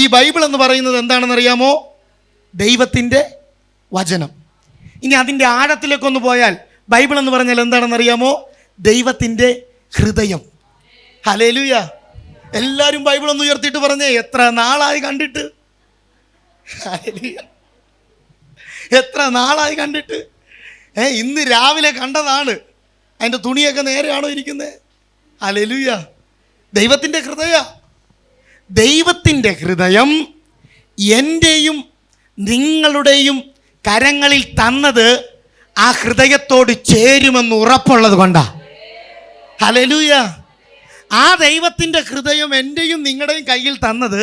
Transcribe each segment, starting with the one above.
ഈ ബൈബിൾ എന്ന് പറയുന്നത് എന്താണെന്നറിയാമോ? ദൈവത്തിൻ്റെ വചനം. ഇനി അതിൻ്റെ ആഴത്തിലേക്കൊന്ന് പോയാൽ ബൈബിൾ എന്ന് പറഞ്ഞാൽ എന്താണെന്നറിയാമോ? ദൈവത്തിൻ്റെ ഹൃദയം. ഹല്ലേലൂയ. എല്ലാവരും ബൈബിൾ ഒന്ന് ഉയർത്തിയിട്ട് പറഞ്ഞേ, എത്ര നാളായി കണ്ടിട്ട്. ഹല്ലേലൂയ. എത്ര നാളായി കണ്ടിട്ട്. ഇന്ന് രാവിലെ കണ്ടതാണ്. അതിൻ്റെ തുണിയൊക്കെ നേരെയാണോ ഇരിക്കുന്നത്? ഹല്ലേലൂയ. ദൈവത്തിൻ്റെ ഹൃദയം. ദൈവത്തിൻ്റെ ഹൃദയം എൻ്റെയും നിങ്ങളുടെയും കരങ്ങളിൽ തന്നത് ആ ഹൃദയത്തോട് ചേരുമെന്ന് ഉറപ്പുള്ളത് കൊണ്ടാണ്. ഹല്ലേലൂയ. ആ ദൈവത്തിൻ്റെ ഹൃദയം എൻ്റെയും നിങ്ങളുടെയും കയ്യിൽ തന്നത്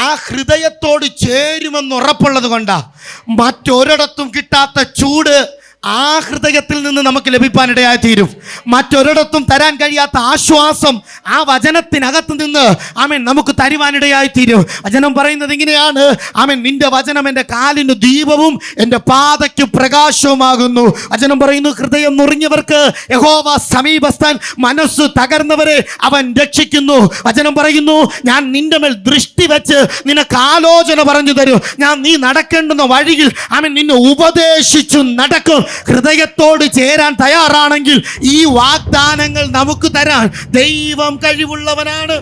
ആ ഹൃദയത്തോട് ചേരുമെന്ന് ഉറപ്പുള്ളത് കൊണ്ടാണ്. മറ്റൊരിടത്തും കിട്ടാത്ത ചൂട് ആ ഹൃദയത്തിൽ നിന്ന് നമുക്ക് ലഭിക്കാനിടയായി തീരും. മറ്റൊരിടത്തും തരാൻ കഴിയാത്ത ആശ്വാസം ആ വചനത്തിനകത്ത് നിന്ന് ആമേൻ നമുക്ക് തരുവാനിടയായി തീരും. വചനം പറയുന്നത് ഇങ്ങനെയാണ്, ആമേൻ, നിന്റെ വചനം എൻ്റെ കാലിന് ദീപവും എൻ്റെ പാതയ്ക്ക് പ്രകാശവുമാകുന്നു. വചനം പറയുന്നു, ഹൃദയം നുറുങ്ങിയവർക്ക് യഹോവ സമീപസ്ഥൻ, മനസ്സ് തകർന്നവരെ അവൻ രക്ഷിക്കുന്നു. വചനം പറയുന്നു, ഞാൻ നിന്റെ മേൽ ദൃഷ്ടി വെച്ച് നിനക്ക് ആലോചന പറഞ്ഞു തരും. ഞാൻ നീ നടക്കേണ്ടുന്ന വഴിയിൽ ആമേൻ നിന്നെ ഉപദേശിച്ചു നടക്കും. ഹൃദയത്തോട് ചേരാൻ തയ്യാറാണെങ്കിൽ ഈ വാഗ്ദാനങ്ങൾ നമുക്ക് തരാൻ ദൈവം കഴിവുള്ളവനാണ്.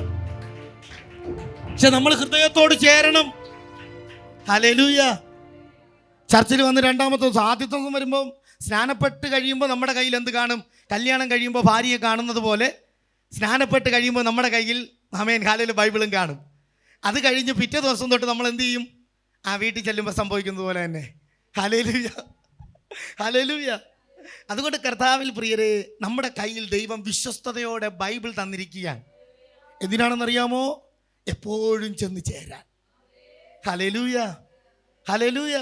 പക്ഷെ നമ്മൾ ഹൃദയത്തോട് ചേരണം. ഹല്ലേലൂയ. ചർച്ചിൽ വന്ന് രണ്ടാമത്തെ ദിവസം, ആദ്യത്തെ ദിവസം വരുമ്പോൾ സ്നാനപ്പെട്ട് കഴിയുമ്പോൾ നമ്മുടെ കയ്യിൽ എന്ത് കാണും? കല്യാണം കഴിയുമ്പോൾ ഭാര്യയെ കാണുന്നത് പോലെ സ്നാനപ്പെട്ട് കഴിയുമ്പോൾ നമ്മുടെ കയ്യിൽ ആമേൻ ഹല്ലേലൂയ ബൈബിളും കാണും. അത് കഴിഞ്ഞ് പിറ്റേ ദിവസം തൊട്ട് നമ്മൾ എന്ത് ചെയ്യും? ആ വീട്ടിൽ ചെല്ലുമ്പോൾ സംഭവിക്കുന്നത് പോലെ തന്നെ. ഹല്ലേലൂയ. ഹല്ലേലൂയ. അതുകൊണ്ട് കർത്താവിൽ പ്രിയരെ, നമ്മുടെ കയ്യിൽ ദൈവം വിശ്വസ്തയോടെ ബൈബിൾ തന്നിരിക്കുകയാണ്. എന്തിനാണെന്നറിയാമോ? എപ്പോഴും ചെന്ന് ചേരാൻ. ഹല്ലേലൂയ. ഹല്ലേലൂയ.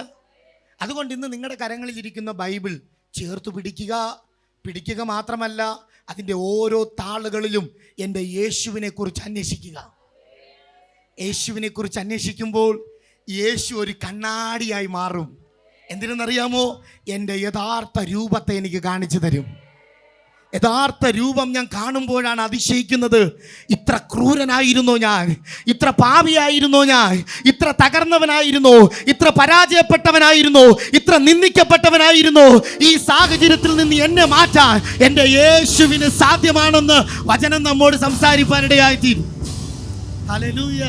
അതുകൊണ്ട് ഇന്ന് നിങ്ങളുടെ കരങ്ങളിൽ ഇരിക്കുന്ന ബൈബിൾ ചേർത്ത് പിടിക്കുക മാത്രമല്ല, അതിൻ്റെ ഓരോ താളുകളിലും എൻ്റെ യേശുവിനെ കുറിച്ച് അന്വേഷിക്കുക. യേശുവിനെ കുറിച്ച് അന്വേഷിക്കുമ്പോൾ യേശു ഒരു കണ്ണാടിയായി മാറും. എന്തിനെന്നറിയാമോ? എൻ്റെ യഥാർത്ഥ രൂപത്തെ എനിക്ക് കാണിച്ചു തരും. യഥാർത്ഥ രൂപം ഞാൻ കാണുമ്പോഴാണ് അതിശയിക്കുന്നത്. ഇത്ര ക്രൂരനായിരുന്നോ ഞാൻ? ഇത്ര പാപിയായിരുന്നോ ഞാൻ? ഇത്ര തകർന്നവനായിരുന്നോ? ഇത്ര പരാജയപ്പെട്ടവനായിരുന്നോ? ഇത്ര നിന്ദിക്കപ്പെട്ടവനായിരുന്നോ? ഈ സാഹചര്യത്തിൽ നിന്ന് എന്നെ മാറ്റാൻ എൻ്റെ യേശുവിന് സാധ്യമാണെന്ന് വചനം നമ്മോട് സംസാരിക്കാനിടയായിത്തീരും. ഹല്ലേലൂയ.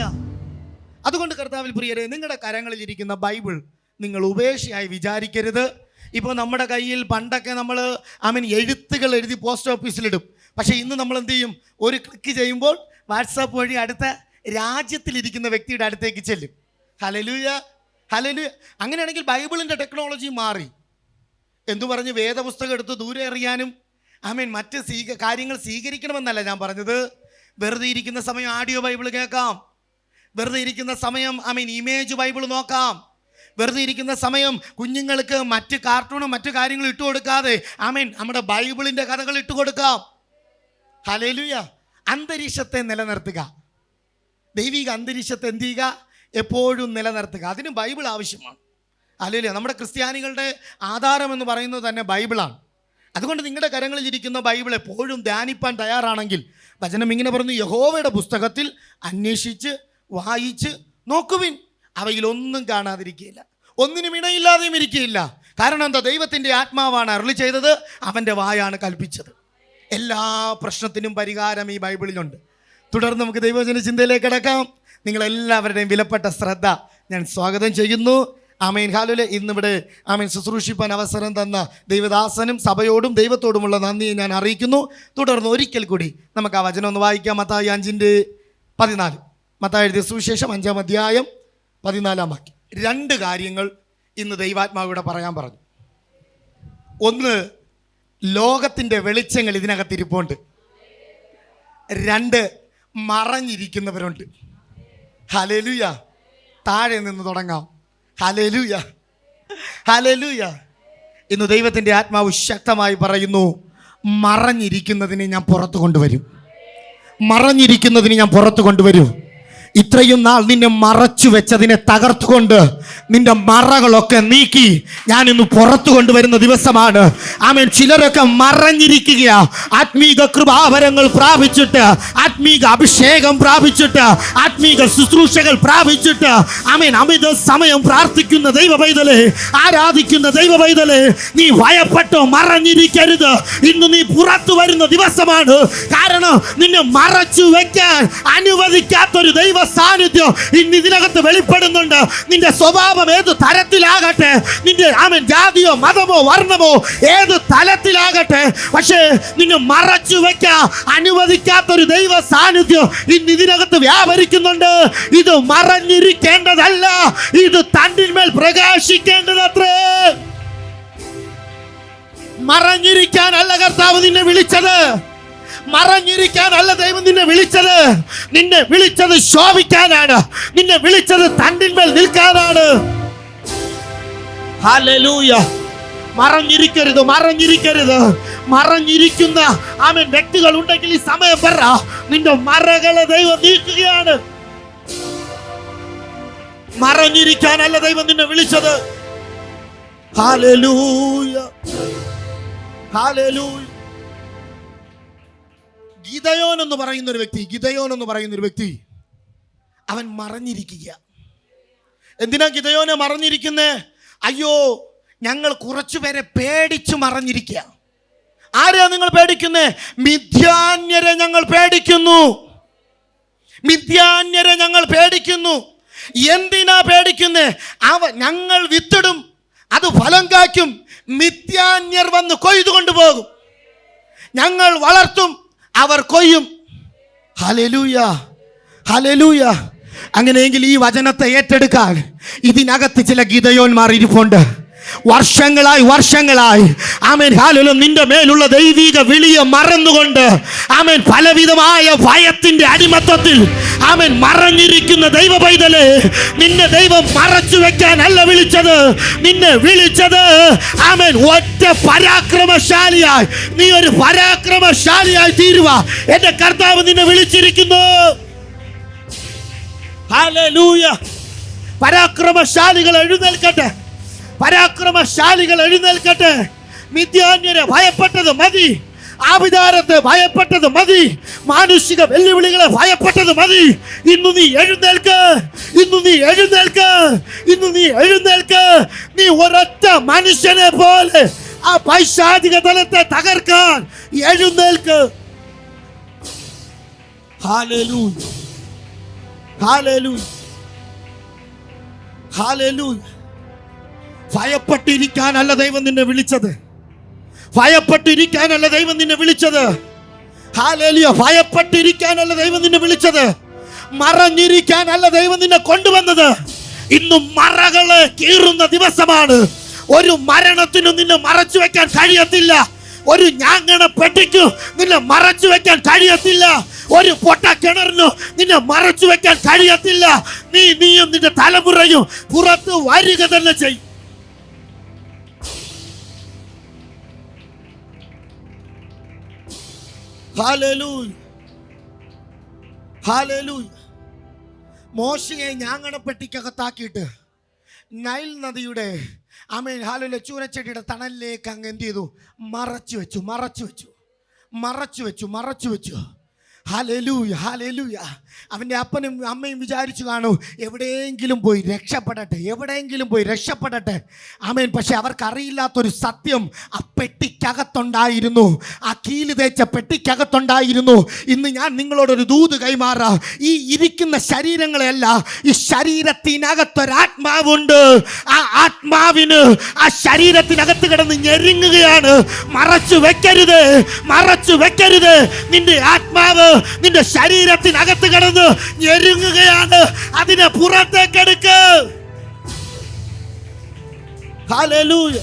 അതുകൊണ്ട് കർത്താവിൽ പ്രിയരെ, നിങ്ങളുടെ കരങ്ങളിൽ ഇരിക്കുന്ന ബൈബിൾ നിങ്ങൾ ഉപേക്ഷയായി വിചാരിക്കരുത്. ഇപ്പോൾ നമ്മുടെ കയ്യിൽ പണ്ടൊക്കെ നമ്മൾ എഴുത്തുകൾ എഴുതി പോസ്റ്റ് ഓഫീസിലിടും. പക്ഷേ ഇന്ന് നമ്മൾ എന്ത് ചെയ്യും? ഒരു ക്ലിക്ക് ചെയ്യുമ്പോൾ വാട്സാപ്പ് വഴി അടുത്ത രാജ്യത്തിലിരിക്കുന്ന വ്യക്തിയുടെ അടുത്തേക്ക് ചെല്ലും. ഹല്ലേലൂയ. ഹല്ലേലൂയ. അങ്ങനെയാണെങ്കിൽ ബൈബിളിൻ്റെ ടെക്നോളജി മാറി. എന്തു പറഞ്ഞ് വേദപുസ്തകം എടുത്ത് ദൂരെ എറിയാനും മറ്റ് കാര്യങ്ങൾ സ്വീകരിക്കണമെന്നല്ല ഞാൻ പറഞ്ഞത്. വെറുതെ ഇരിക്കുന്ന സമയം ആഡിയോ ബൈബിൾ കേൾക്കാം. വെറുതെ ഇരിക്കുന്ന സമയം ഇമേജ് ബൈബിൾ നോക്കാം. വെറുതെ ഇരിക്കുന്ന സമയം കുഞ്ഞുങ്ങൾക്ക് മറ്റ് കാർട്ടൂണും മറ്റു കാര്യങ്ങളും ഇട്ട് കൊടുക്കാതെ നമ്മുടെ ബൈബിളിൻ്റെ കഥകൾ ഇട്ട് കൊടുക്കാം. ഹല്ലേലൂയ. അന്തരീക്ഷത്തെ നിലനിർത്തുക. ദൈവിക അന്തരീക്ഷത്തെ എന്ത് ചെയ്യുക? എപ്പോഴും നിലനിർത്തുക. അതിന് ബൈബിൾ ആവശ്യമാണ്. ഹല്ലേലൂയ. നമ്മുടെ ക്രിസ്ത്യാനികളുടെ ആധാരം എന്ന് പറയുന്നത് തന്നെ ബൈബിളാണ്. അതുകൊണ്ട് നിങ്ങളുടെ കരങ്ങളിൽ ഇരിക്കുന്ന ബൈബിൾ എപ്പോഴും ധ്യാനിപ്പാൻ തയ്യാറാണെങ്കിൽ വചനം ഇങ്ങനെ പറഞ്ഞു, യഹോവയുടെ പുസ്തകത്തിൽ അന്വേഷിച്ച് വായിച്ച് നോക്കുവിൻ, അവയിലൊന്നും കാണാതിരിക്കുകയില്ല, ഒന്നിനും ഇണയില്ലാതെയും ഇരിക്കുകയില്ല. കാരണം എന്താ? ദൈവത്തിൻ്റെ ആത്മാവാണ് അരുളി ചെയ്തത്, അവൻ്റെ വായാണ് കൽപ്പിച്ചത്. എല്ലാ പ്രശ്നത്തിനും പരിഹാരം ഈ ബൈബിളിലുണ്ട്. തുടർന്ന് നമുക്ക് ദൈവവചന ചിന്തയിലേക്ക് കിടക്കാം. നിങ്ങളെല്ലാവരുടെയും വിലപ്പെട്ട ശ്രദ്ധ ഞാൻ സ്വാഗതം ചെയ്യുന്നു. ആമേൻ. ഹല്ലേലൂയ. ഇന്നിവിടെ ശുശ്രൂഷിപ്പാൻ അവസരം തന്ന ദൈവദാസനും സഭയോടും ദൈവത്തോടുമുള്ള നന്ദിയെ ഞാൻ അറിയിക്കുന്നു. തുടർന്ന് ഒരിക്കൽ കൂടി നമുക്ക് ആ വചനം ഒന്ന് വായിക്കാം. മത്തായി 5:14. മത്തായി എഴുതിയ സുവിശേഷം 5-ാം അധ്യായം 14-ാം വാക്യം. 2 കാര്യങ്ങൾ ഇന്ന് ദൈവാത്മാവിടെ പറയാൻ പറഞ്ഞു. ഒന്ന്, ലോകത്തിൻ്റെ വെളിച്ചങ്ങൾ ഇതിനകത്തിരിപ്പുണ്ട്. 2, മറഞ്ഞിരിക്കുന്നവരുണ്ട്. ഹല്ലേലൂയ. താഴെ നിന്ന് തുടങ്ങാം. ഹല്ലേലൂയ. ഹല്ലേലൂയ. ഇന്ന് ദൈവത്തിൻ്റെ ആത്മാവ് ശക്തമായി പറയുന്നു, മറഞ്ഞിരിക്കുന്നതിനെ ഞാൻ പുറത്തു കൊണ്ടുവരും. മറഞ്ഞിരിക്കുന്നതിന് ഞാൻ പുറത്തു കൊണ്ടുവരും. ഇത്രയും നാൾ നിന്നെ മറച്ചു വെച്ചതിനെ തകർത്തുകൊണ്ട് നിന്റെ മറകളൊക്കെ നീക്കി ഞാൻ ഇന്ന് പുറത്തു കൊണ്ടുവരുന്ന ദിവസമാണ്. ആമേൻ. ചിലരൊക്കെ മറഞ്ഞിരിക്കുക, ആത്മീക കൃപാവരങ്ങൾ പ്രാപിച്ചിട്ട്, ആത്മീക അഭിഷേകം പ്രാപിച്ചിട്ട്, ആത്മീക ശുശ്രൂഷകൾ പ്രാപിച്ചിട്ട്, ആമേൻ, അമിത സമയം പ്രാർത്ഥിക്കുന്ന ദൈവ പൈതലേ, ആരാധിക്കുന്ന ദൈവ പൈതലേ, നീ ഭയപ്പെട്ടോ മറഞ്ഞിരിക്കരുത്. ഇന്ന് നീ പുറത്തു വരുന്ന ദിവസമാണ്. കാരണം നിന്നെ മറച്ചു വെക്കാൻ അനുവദിക്കാത്തൊരു ദൈവ സാന്നിധ്യം ഇന്ന് ഇതിനകത്ത് വെളിപ്പെടുന്നുണ്ട്. നിന്റെ സ്വഭാവം ഏത് തരത്തിലാകട്ടെ, നിന്റെ ആമേൻ ജാതിയോ മതമോ വർണ്ണമോ ഏത് തലത്തിലാകട്ടെ, പക്ഷേ നിന്നെ മറച്ചു വെക്കാൻ അനുവദിക്കാത്തൊരു ദൈവ സാന്നിധ്യം ഇന്ന് ഇതിനകത്ത് വ്യാപരിക്കുന്നുണ്ട്. ഇത് മറഞ്ഞിരിക്കേണ്ടതല്ല, ഇത് തണ്ടിന്മേൽ പ്രകാശിക്കേണ്ടതത്രേ. മറഞ്ഞിരിക്കാനല്ല കർത്താവ് നിന്നെ വിളിച്ചത്, മറഞ്ഞിരിക്കാനല്ല ദൈവം നിന്നെ വിളിച്ചത്. നിന്നെ വിളിച്ചത് ശോഭിക്കാനാണ്, നിന്നെ വിളിച്ചത് തണ്ടിന്മേൽ നിൽക്കാനാണ്. ഹല്ലേലൂയ. മറഞ്ഞിരിക്കരുത്, മറഞ്ഞിരിക്കരുത്. മറഞ്ഞിരിക്കുന്ന ആമേൻ വ്യക്തികൾ ഉണ്ടെങ്കിൽ ഈ സമയം പറ, നിന്റെ മറകളെ ദൈവം നീക്കുകയാണ്. മറഞ്ഞിരിക്കാനല്ല ദൈവം നിന്നെ വിളിച്ചത്. Hallelujah, hallelujah. ഗിദെയോൻ എന്ന് പറയുന്ന ഒരു വ്യക്തി അവൻ മറഞ്ഞിരിക്കുക. എന്തിനാ ഗിദെയോനെ മറഞ്ഞിരിക്കുന്നേ? അയ്യോ, ഞങ്ങൾ കുറച്ചുപേരെ പേടിച്ചു മറഞ്ഞിരിക്കുക. ആരെയാ നിങ്ങൾ പേടിക്കുന്നേ? മിദ്യാന്യരെ ഞങ്ങൾ പേടിക്കുന്നു. മിദ്യാന്യരെ ഞങ്ങൾ പേടിക്കുന്നു. എന്തിനാ പേടിക്കുന്നേ? ഞങ്ങൾ വിത്തിടും, അത് ഫലം കായ്ക്കും, മിദ്യാന്യർ വന്ന് കൊയ്തു കൊണ്ടുപോകും. ഞങ്ങൾ വളർത്തും, അവർ കൊയ്യും. Hallelujah, hallelujah. അങ്ങനെയെങ്കിൽ ഈ വചനത്തെ ഏറ്റെടുക്കാൻ ഇതിനകത്ത് ചില ഗിദെയോന്മാർ ഇരിപ്പുണ്ട്. വർഷങ്ങളായി ആമേൻ ഹല്ലേലൂയ നിന്റെ മേലുള്ള ദൈവിക വിളിയെ മറന്നുകൊണ്ട് ആമേൻ പലവിധമായ ഭയത്തിന്റെ അടിമത്തത്തിൽ ആമേൻ മറഞ്ഞിരിക്കുന്ന ദൈവ പൈതലേ, നിന്നെ ദൈവം മറച്ചു വെക്കാനല്ല വിളിച്ചത്. നിന്നെ വിളിച്ചത് ആമേൻ ഒറ്റ പരാക്രമശാലിയായി, നീ ഒരു പരാക്രമശാലിയായി തീരുക. എന്റെ കർത്താവ് നിന്നെ വിളിച്ചിരിക്കുന്നു. ഹല്ലേലൂയ. പരാക്രമശാലികൾ എഴുന്നേൽക്കട്ടെ, പരാക്രമശാലികൾ എഴുന്നേൽക്കട്ടെ. മിദ്യാന്യരെ ഭയപ്പെട്ടത് മതി, ആഭിചാരത്തെ ഭയപ്പെട്ടത് മതി, മാനുഷിക വെല്ലുവിളികളെ ഭയപ്പെട്ടത് മതി. ഇന്ന് നീ എഴുന്നേൽക്ക്, ഇന്ന് നീ എഴുന്നേൽക്ക്, ഇന്ന് നീ എഴുന്നേൽക്ക്. നീ ഒരൊറ്റ മനുഷ്യനെ പോലെ ആ പൈശാചിക തലത്തെ തകർക്കാൻ എഴുന്നേൽക്ക്. Hallelujah, hallelujah, hallelujah. ഭയപ്പെട്ടിരിക്കാനല്ല ദൈവം നിന്നെ വിളിച്ചത്, ഭയപ്പെട്ടിരിക്കാനല്ല ദൈവം നിന്നെ വിളിച്ചത്. ഹല്ലേലൂയ. ഭയപ്പെട്ടിരിക്കാനല്ല ദൈവം നിന്നെ വിളിച്ചത്, മറഞ്ഞിരിക്കാനല്ല ദൈവം നിന്നെ കൊണ്ടുവന്നത്. ഇന്നും മറകളെ കീറുന്ന ദിവസമാണ്. ഒരു മരണത്തിനും നിന്നെ മറച്ചു വെക്കാൻ കഴിയത്തില്ല. ഒരു ഞാങ്ങണ പെട്ടിക്കും നിന്നെ മറച്ചു വെക്കാൻ കഴിയത്തില്ല. ഒരു പൊട്ട കിണറിനും നിന്നെ മറച്ചു വെക്കാൻ കഴിയത്തില്ല. നീയും നിന്റെ തലമുറയും പുറത്ത് വരിക തന്നെ ചെയ്യും. Hallelujah, hallelujah. മോശയെ ഞാങ്ങണപ്പെട്ടിക്കകത്താക്കിയിട്ട് നൈൽ നദിയുടെ ആമേൻ ഹല്ലേലൂയ ചൂരച്ചെടിയുടെ തണലിലേക്ക് അങ്ങ് എന്ത് ചെയ്തു? മറച്ചു വെച്ചു. Hallelujah, hallelujah. അവൻ്റെ അപ്പനും അമ്മയും വിചാരിച്ചു കാണൂ, എവിടെയെങ്കിലും പോയി രക്ഷപ്പെടട്ടെ. ആമേൻ. പക്ഷെ അവർക്കറിയില്ലാത്തൊരു സത്യം ആ പെട്ടിക്കകത്തുണ്ടായിരുന്നു, ആ കീല് തേച്ച പെട്ടിക്കകത്തുണ്ടായിരുന്നു. ഇന്ന് ഞാൻ നിങ്ങളോടൊരു ദൂത് കൈമാറാം. ഈ ഇരിക്കുന്ന ശരീരങ്ങളെയല്ല, ഈ ശരീരത്തിനകത്തൊരാത്മാവുണ്ട്. ആ ആത്മാവിന് ആ ശരീരത്തിനകത്ത് കിടന്ന് ഞെരുങ്ങുകയാണ്. മറച്ചു വെക്കരുത്. നിന്റെ ആത്മാവ് നിന്റെ ശരീരത്തിനകത്ത് കിടന്ന് ഞെരുങ്ങുകയാണ്. അതിനെ പുറത്തേക്കെടുക്ക്. ഹല്ലേലൂയ.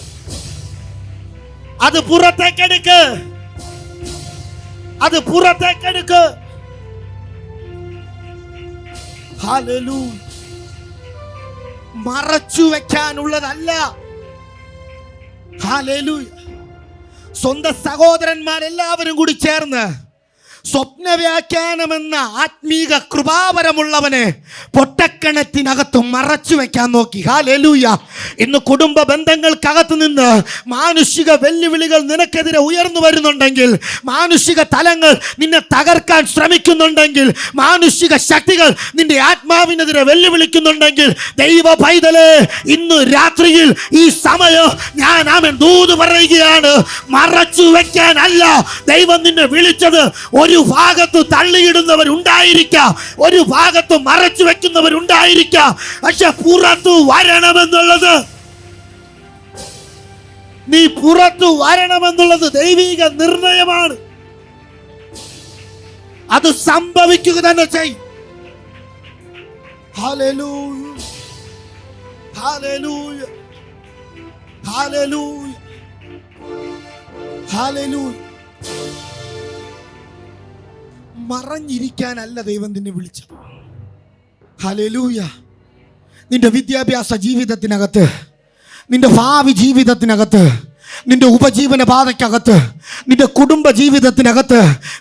അത് പുറത്തേക്കെടുക്ക്. ഹല്ലേലൂയ. മറച്ചു വെക്കാനുള്ളതല്ല. ഹല്ലേലൂയ. സ്വന്തം സഹോദരന്മാരെല്ലാവരും കൂടി ചേർന്ന് സ്വപ്ന വ്യാഖ്യാനമെന്ന ആത്മീക കൃപാവരമുള്ളവനെ പൊട്ടക്കിണറ്റിനകത്ത് മറച്ചു വെക്കാൻ നോക്കി. ഹല്ലേലൂയ. ഇന്ന് കുടുംബ ബന്ധങ്ങൾക്കകത്ത് നിന്ന് മാനുഷിക വെല്ലുവിളികൾ നിനക്കെതിരെ ഉയർന്നു വരുന്നുണ്ടെങ്കിൽ, മാനുഷിക തലങ്ങൾ നിന്നെ തകർക്കാൻ ശ്രമിക്കുന്നുണ്ടെങ്കിൽ, മാനുഷിക ശക്തികൾ നിന്റെ ആത്മാവിനെതിരെ വെല്ലുവിളിക്കുന്നുണ്ടെങ്കിൽ, ദൈവ പൈതലേ, ഇന്ന് രാത്രിയിൽ ഈ സമയം ഞാൻ ആമേൻ ദൂത് പറയുകയാണ്. മറച്ചു വെക്കാനല്ല ദൈവം നിന്നെ വിളിച്ചത്. ഒരു ഭാഗത്ത് തള്ളിയിടുന്നവരുണ്ടായിരിക്കാം, ഒരു ഭാഗത്ത് മറച്ചു വെക്കുന്നവരുണ്ടായിരിക്കാം. പക്ഷെ പുറത്തു വരണമെന്നുള്ളത്, നീ പുറത്തു വരണമെന്നുള്ളത് ദൈവിക നിർണയമാണ്. അത് സംഭവിക്കുക തന്നെ ചെയ്യും. Hallelujah, hallelujah, hallelujah, hallelujah. മറഞ്ഞിരിക്കാനല്ല ദൈവം നിന്നെ വിളിച്ചത്. ഹല്ലേലൂയ. നിന്റെ വിദ്യാഭ്യാസ ജീവിതത്തിനകത്ത്, നിന്റെ ഭാവി ജീവിതത്തിനകത്ത്, നിന്റെ ഉപജീവന പാതയ്ക്കകത്ത്, നിന്റെ കുടുംബ ജീവിതത്തിനകത്ത്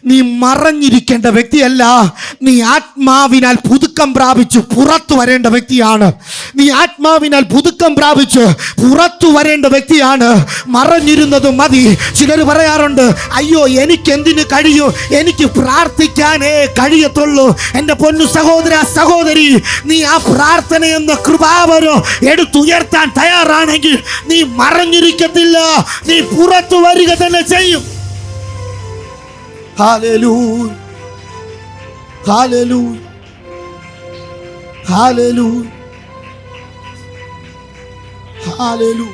നീ മറഞ്ഞിരിക്കേണ്ട വ്യക്തിയല്ല. നീ ആത്മാവിനാൽ പുതുക്കം പ്രാപിച്ച് പുറത്തു വരേണ്ട വ്യക്തിയാണ്. നീ ആത്മാവിനാൽ പുതുക്കം പ്രാപിച്ച് പുറത്തു വരേണ്ട വ്യക്തിയാണ്. മറഞ്ഞിരുന്നത് മതി. ചിലർ പറയാറുണ്ട്, അയ്യോ എനിക്കെന്തിന് കഴിയും, എനിക്ക് പ്രാർത്ഥിക്കാനേ കഴിയത്തുള്ളൂ. എൻ്റെ പൊന്നു സഹോദര സഹോദരി, നീ ആ പ്രാർത്ഥനയെന്ന കൃപാവരം എടുത്തുയർത്താൻ തയ്യാറാണെങ്കിൽ നീ മറഞ്ഞിരിക്കത്തില്ല, നീ പുറത്തു വരിക തന്നെ ചെയ്യും. Hallelujah, hallelujah, hallelujah, hallelujah.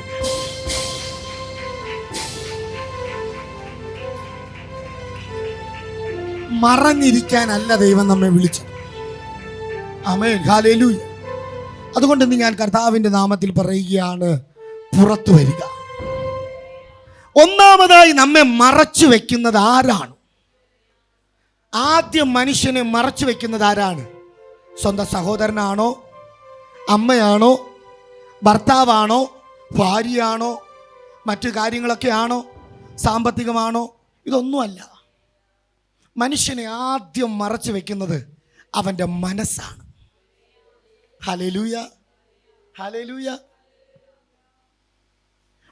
മറഞ്ഞിരിക്കാനല്ല ദൈവം നമ്മെ വിളിച്ചത്. Amen, hallelujah. അതുകൊണ്ട് ഞാൻ കർത്താവിൻ്റെ നാമത്തിൽ പറയുകയാണ്, പുറത്തു വരിക. ഒന്നാമതായി നമ്മെ മറച്ചു വെക്കുന്നത് ആരാണ്? ആദ്യം മനുഷ്യനെ മറച്ചു വെക്കുന്നത് ആരാണ്? സ്വന്തം സഹോദരനാണോ, അമ്മയാണോ, ഭർത്താവാണോ, ഭാര്യയാണോ, മറ്റു കാര്യങ്ങളൊക്കെ ആണോ, സാമ്പത്തികമാണോ? ഇതൊന്നുമല്ല. മനുഷ്യനെ ആദ്യം മറച്ചു വെക്കുന്നത് അവൻ്റെ മനസ്സാണ്. Hallelujah, hallelujah.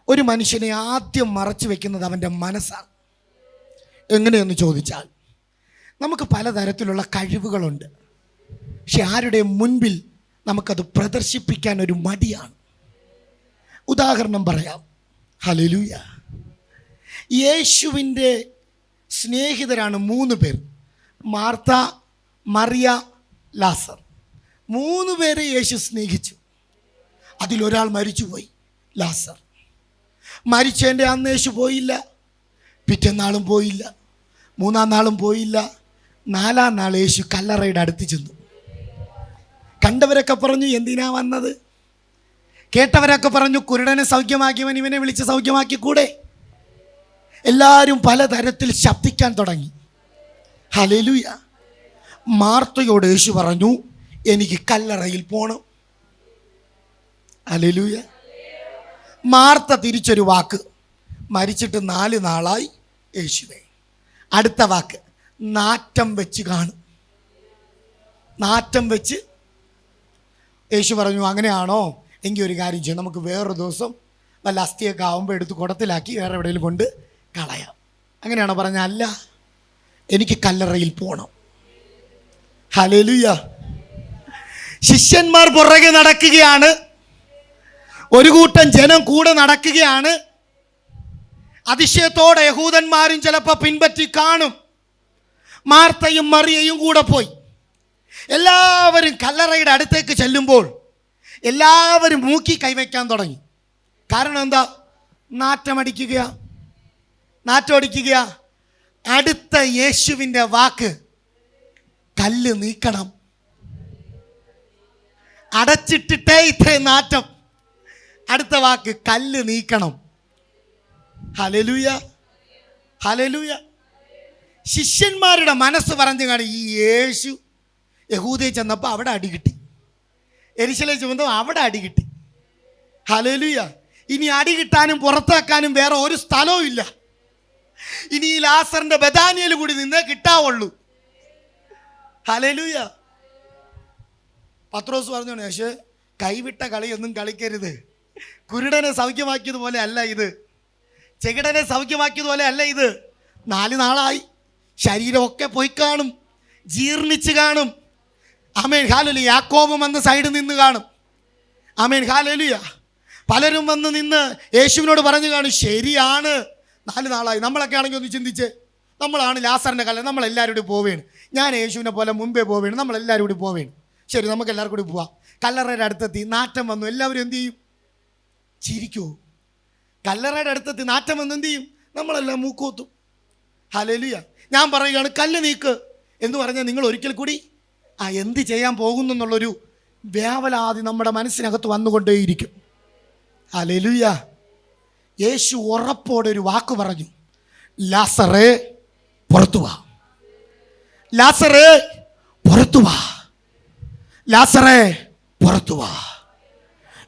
ഒരു മനുഷ്യനെ ആദ്യം മറച്ചു വെക്കുന്നത് അവൻ്റെ മനസ്സാണ്. എങ്ങനെയെന്ന് ചോദിച്ചാൽ, നമുക്ക് പലതരത്തിലുള്ള കഴിവുകളുണ്ട്. പക്ഷെ ആരുടെ മുൻപിൽ നമുക്കത് പ്രദർശിപ്പിക്കാൻ ഒരു മടിയാണ്. ഉദാഹരണം പറയാം. ഹല്ലേലൂയ. യേശുവിൻ്റെ സ്നേഹിതരാണ് 3 പേർ: മാർത്ത, മറിയ, ലാസർ. 3 പേരെ യേശു സ്നേഹിച്ചു. അതിലൊരാൾ മരിച്ചുപോയി, ലാസർ. മരിച്ചതിൻ്റെ അന്ന് യേശു പോയില്ല, പിറ്റന്നാളും പോയില്ല, 3-ാം നാളും പോയില്ല. 4-ാം നാൾ യേശു കല്ലറയുടെ അടുത്ത് ചെന്നു. കണ്ടവരൊക്കെ പറഞ്ഞു, എന്തിനാ വന്നത്? കേട്ടവരൊക്കെ പറഞ്ഞു, കുരുടനെ സൗഖ്യമാക്കിയവൻ ഇവനെ വിളിച്ച് സൗഖ്യമാക്കി കൂടെ? എല്ലാവരും പലതരത്തിൽ ശബ്ദിക്കാൻ തുടങ്ങി. ഹല്ലേലൂയ. മാർത്തയോട് യേശു പറഞ്ഞു, എനിക്ക് കല്ലറയിൽ പോകണം. ഹല്ലേലൂയ. മാർത്ത തിരിച്ചൊരു വാക്ക്, മരിച്ചിട്ട് 4 നാളായി യേശുവേ. അടുത്ത വാക്ക്, നാറ്റം വെച്ച് കാണും. നാറ്റം വെച്ച്. യേശു പറഞ്ഞു, അങ്ങനെയാണോ? എങ്കിൽ ഒരു കാര്യം ചെയ്യും, നമുക്ക് വേറൊരു ദിവസം വല്ല അസ്ഥിയൊക്കെ ആവുമ്പോൾ എടുത്ത് കുടത്തിലാക്കി വേറെ എവിടെയെങ്കിലും കൊണ്ട് കളയാം. അങ്ങനെയാണോ? പറഞ്ഞ അല്ല, എനിക്ക് കല്ലറയിൽ പോകണം. ഹല്ലേലൂയ. ശിഷ്യന്മാർ പുറകെ നടക്കുകയാണ്, ഒരു കൂട്ടം ജനം കൂടെ നടക്കുകയാണ്. അതിശയത്തോടെ യഹൂദന്മാരും ചിലപ്പോൾ പിൻപറ്റി കാണും. മാർത്തയും മറിയയും കൂടെ പോയി. എല്ലാവരും കല്ലറയുടെ അടുത്തേക്ക് ചെല്ലുമ്പോൾ എല്ലാവരും മൂക്കി കൈവയ്ക്കാൻ തുടങ്ങി. കാരണം എന്താ? നാറ്റമടിക്കുക. അടുത്ത യേശുവിൻ്റെ വാക്ക്, കല്ല് നീക്കണം. അടച്ചിട്ടിട്ടേ ഇത്രയും നാറ്റം. അടുത്ത വാക്ക്, കല്ല് നീക്കണം. Hallelujah, hallelujah. ശിഷ്യന്മാരുടെ മനസ്സ് പറഞ്ഞു കാണും, ഈ യേശു യഹൂദയിൽ ചെന്നപ്പോൾ അവിടെ അടി കിട്ടി, യെരുശലേമിൽ ചെന്നപ്പോൾ അവിടെ അടി കിട്ടി. ഹല്ലേലൂയ. ഇനി അടി കിട്ടാനും പുറത്താക്കാനും വേറെ ഒരു സ്ഥലവും ഇല്ല. ഇനി ഈ ലാസറിന്റെ ബഥാനിയയിൽ കൂടി നിന്നേ കിട്ടാവുള്ളൂ. ഹല്ലേലൂയ. പത്രോസ് പറഞ്ഞു, പക്ഷേ കൈവിട്ട കളിയൊന്നും കളിക്കരുത്. കുരുടനെ സൗഖ്യമാക്കിയതുപോലെ അല്ല ഇത്, ചെകിടനെ സൗഖ്യമാക്കിയതുപോലെ അല്ല ഇത്. 4 നാളായി, ശരീരമൊക്കെ പോയി കാണും, ജീർണിച്ച് കാണും. Amen hallelujah. യാക്കോബ് വന്ന് സൈഡിൽ നിന്ന് കാണും. Amen hallelujah. പലരും വന്ന് നിന്ന് യേശുവിനോട് പറഞ്ഞു കാണും, ശരിയാണ് 4 നാളായി. നമ്മളൊക്കെ ആണെങ്കിൽ ഒന്ന് ചിന്തിച്ച്, നമ്മളാണ് ലാസറിൻ്റെ കല്ലറ, നമ്മളെല്ലാവരും കൂടി പോവുകയാണ്. ഞാൻ യേശുവിനെ പോലെ മുമ്പേ പോവുകയാണ്, നമ്മളെല്ലാവരും കൂടി പോവുകയാണ്. ശരി, നമുക്ക് എല്ലാവർക്കും കൂടി പോവാം. കല്ലറയുടെ അടുത്തെത്തി, നാറ്റം വന്നു. എല്ലാവരും എന്ത് ചെയ്യും? ചിരിക്കുമോ? കല്ലറയുടെ അടുത്തെത്തി നാറ്റം വന്ന് എന്ത് ചെയ്യും? നമ്മളെല്ലാം മൂക്കൂത്തും. ഹല്ലേലൂയ. ഞാൻ പറയുകയാണ്, കല്ല് നീക്ക് എന്ന് പറഞ്ഞാൽ നിങ്ങൾ ഒരിക്കൽ കൂടി എന്ത് ചെയ്യാൻ പോകുന്നു എന്നുള്ളൊരു വ്യാവലാതി നമ്മുടെ മനസ്സിനകത്ത് വന്നുകൊണ്ടേയിരിക്കും. ഹല്ലേലൂയ. യേശു ഉറപ്പോടെ ഒരു വാക്ക് പറഞ്ഞു, ലാസറേ പുറത്തു വാ, ലാസറേ പുറത്തു വാ, ലാസറേ പുറത്തു വാ.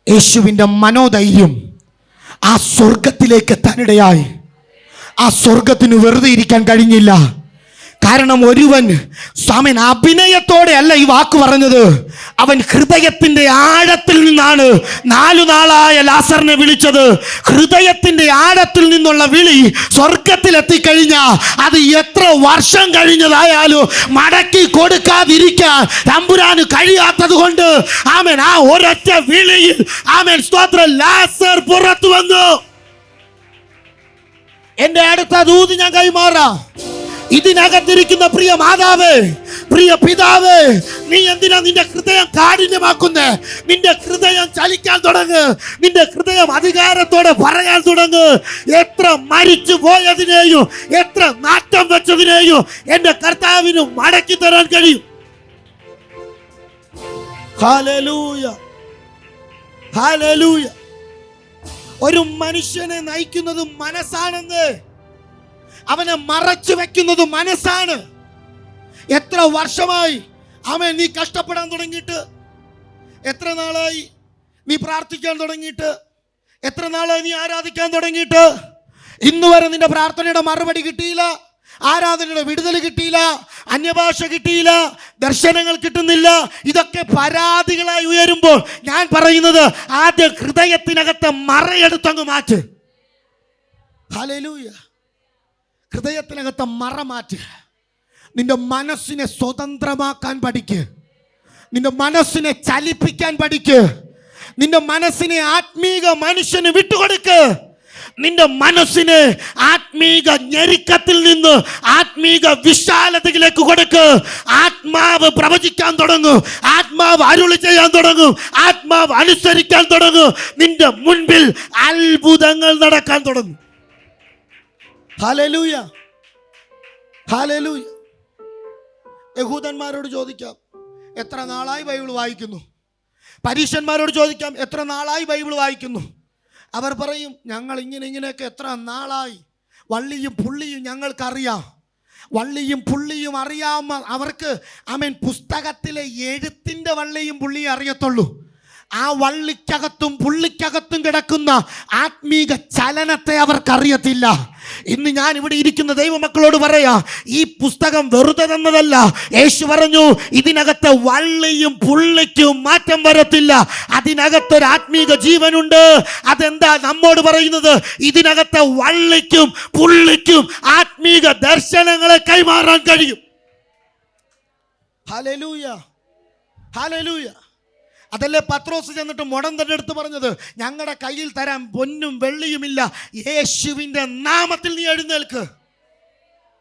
യേശുവിൻ്റെ മനോധൈര്യം ആ സ്വർഗത്തിലേക്ക് എത്താനിടയായി. ആ സ്വർഗത്തിന് വെറുതെ ഇരിക്കാൻ കഴിഞ്ഞില്ല. കാരണം ഒരുവൻ സ്വാമൻ അഭിനയത്തോടെ അല്ല ഈ വാക്ക് പറഞ്ഞത്. അവൻ ഹൃദയത്തിന്റെ ആഴത്തിൽ നിന്നാണ് 4 നാളായ ലാസറിനെ വിളിച്ചത്. ഹൃദയത്തിന്റെ ആഴത്തിൽ നിന്നുള്ള വിളി സ്വർഗത്തിലെത്തിക്കഴിഞ്ഞാൽ അത് എത്ര വർഷം കഴിഞ്ഞതായാലും മടക്കി കൊടുക്കാതിരിക്കാൻ തമ്പുരാന് കഴിയാത്തത് കൊണ്ട് ആമേൻ ആ ഒരൊറ്റ വിളിയിൽ ആമേൻ സ്തോത്രം, ലാസർ പുറത്തു വന്നു. എന്റെ അടുത്ത ദൂത് ഞാൻ കൈമാറാം. ഇതിനകത്തിരിക്കുന്ന പ്രിയ മാതാവേ, പ്രിയ പിതാവേ, നീ എന്തിനാ നിന്റെ ഹൃദയം കാഠിന്യമാക്കുന്നേ? നിന്റെ ഹൃദയം ചലിക്കാൻ തുടങ്ങ്, നിന്റെ ഹൃദയം അധികാരത്തോടെ പറയാൻ തുടങ്ങ്. എത്ര മരിച്ചു പോയതിനെയും എത്ര നാട്ടം വെച്ചതിനെയും എന്റെ കർത്താവിന് മടക്കി തരാൻ കഴിയും. Hallelujah, hallelujah. ഒരു മനുഷ്യനെ നയിക്കുന്നത് മനസ്സാണെന്ന്, അവനെ മറച്ചു വെക്കുന്നത് മനസ്സാണ്. എത്ര വർഷമായി അവൻ നീ കഷ്ടപ്പെടാൻ തുടങ്ങിയിട്ട്? എത്ര നാളായി നീ പ്രാർത്ഥിക്കാൻ തുടങ്ങിയിട്ട്? എത്ര നാളായി നീ ആരാധിക്കാൻ തുടങ്ങിയിട്ട്? ഇന്ന് വരെ നിന്റെ പ്രാർത്ഥനയുടെ മറുപടി കിട്ടിയില്ല, ആരാധനയുടെ വിടുതൽ കിട്ടിയില്ല, അന്യഭാഷ കിട്ടിയില്ല, ദർശനങ്ങൾ കിട്ടുന്നില്ല. ഇതൊക്കെ പരാതികളായി ഉയരുമ്പോൾ ഞാൻ പറയുന്നത്, ആദ്യം ഹൃദയത്തിനകത്തെ മറയെടുത്തങ്ങ് മാറ്റ്. ഹല്ലേലൂയ. ഹൃദയത്തിനകത്തെ മറ മാറ്റ്. നിന്റെ മനസ്സിനെ സ്വതന്ത്രമാക്കാൻ പഠിക്ക്. നിന്റെ മനസ്സിനെ ചലിപ്പിക്കാൻ പഠിക്ക്. നിന്റെ മനസ്സിനെ ആത്മീക മനുഷ്യന് വിട്ടുകൊടുക്ക്. നിന്റെ മനസ്സിനെ ആത്മീക ഞെരുക്കത്തിൽ നിന്ന് ആത്മീക വിശാലതയിലേക്ക് കൊടുക്ക്. ആത്മാവ് പ്രവചിക്കാൻ തുടങ്ങും, ആത്മാവ് അരുളി ചെയ്യാൻ തുടങ്ങും, ആത്മാവ് അനുസരിക്കാൻ തുടങ്ങും. നിന്റെ മുൻപിൽ അത്ഭുതങ്ങൾ നടക്കാൻ തുടങ്ങും. Hallelujah, hallelujah. യഹൂദന്മാരോട് ചോദിക്കാം, എത്ര നാളായി ബൈബിൾ വായിക്കുന്നു? പരീശന്മാരോട് ചോദിക്കാം, എത്ര നാളായി ബൈബിൾ വായിക്കുന്നു? അവർ പറയും, ഞങ്ങൾ ഇങ്ങനെയൊക്കെ എത്ര നാളായി. വള്ളിയും പുള്ളിയും ഞങ്ങൾക്കറിയാം. വള്ളിയും പുള്ളിയും അറിയാമ അവർക്ക് ആമേൻ പുസ്തകത്തിലെ എഴുത്തിൻ്റെ വള്ളിയും പുള്ളിയും അറിയത്തുള്ളൂ. ആ വള്ളിക്കകത്തും പുള്ളിക്കകത്തും കിടക്കുന്ന ആത്മീക ചലനത്തെ അവർക്കറിയത്തില്ല. ഇന്ന് ഞാൻ ഇവിടെ ഇരിക്കുന്ന ദൈവമക്കളോട് പറയാ, ഈ പുസ്തകം വെറുതെ തന്നതല്ല. യേശു പറഞ്ഞു, ഇതിനകത്ത് വള്ളിയും പുള്ളിക്കും മാറ്റം വരത്തില്ല. അതിനകത്തൊരു ആത്മീക ജീവനുണ്ട്. അതെന്താ നമ്മോട് പറയുന്നത്? ഇതിനകത്തെ വള്ളിക്കും പുള്ളിക്കും ആത്മീക ദർശനങ്ങളെ കൈമാറാൻ കഴിയും. Hallelujah, hallelujah. അതല്ലേ പത്രോസ് ചെന്നിട്ട് മുടന്തൻ്റെ അടുത്ത് പറഞ്ഞത്, ഞങ്ങളുടെ കയ്യിൽ തരാൻ പൊന്നും വെള്ളിയുമില്ല, യേശുവിൻ്റെ നാമത്തിൽ നീ എഴുന്നേൽക്ക്.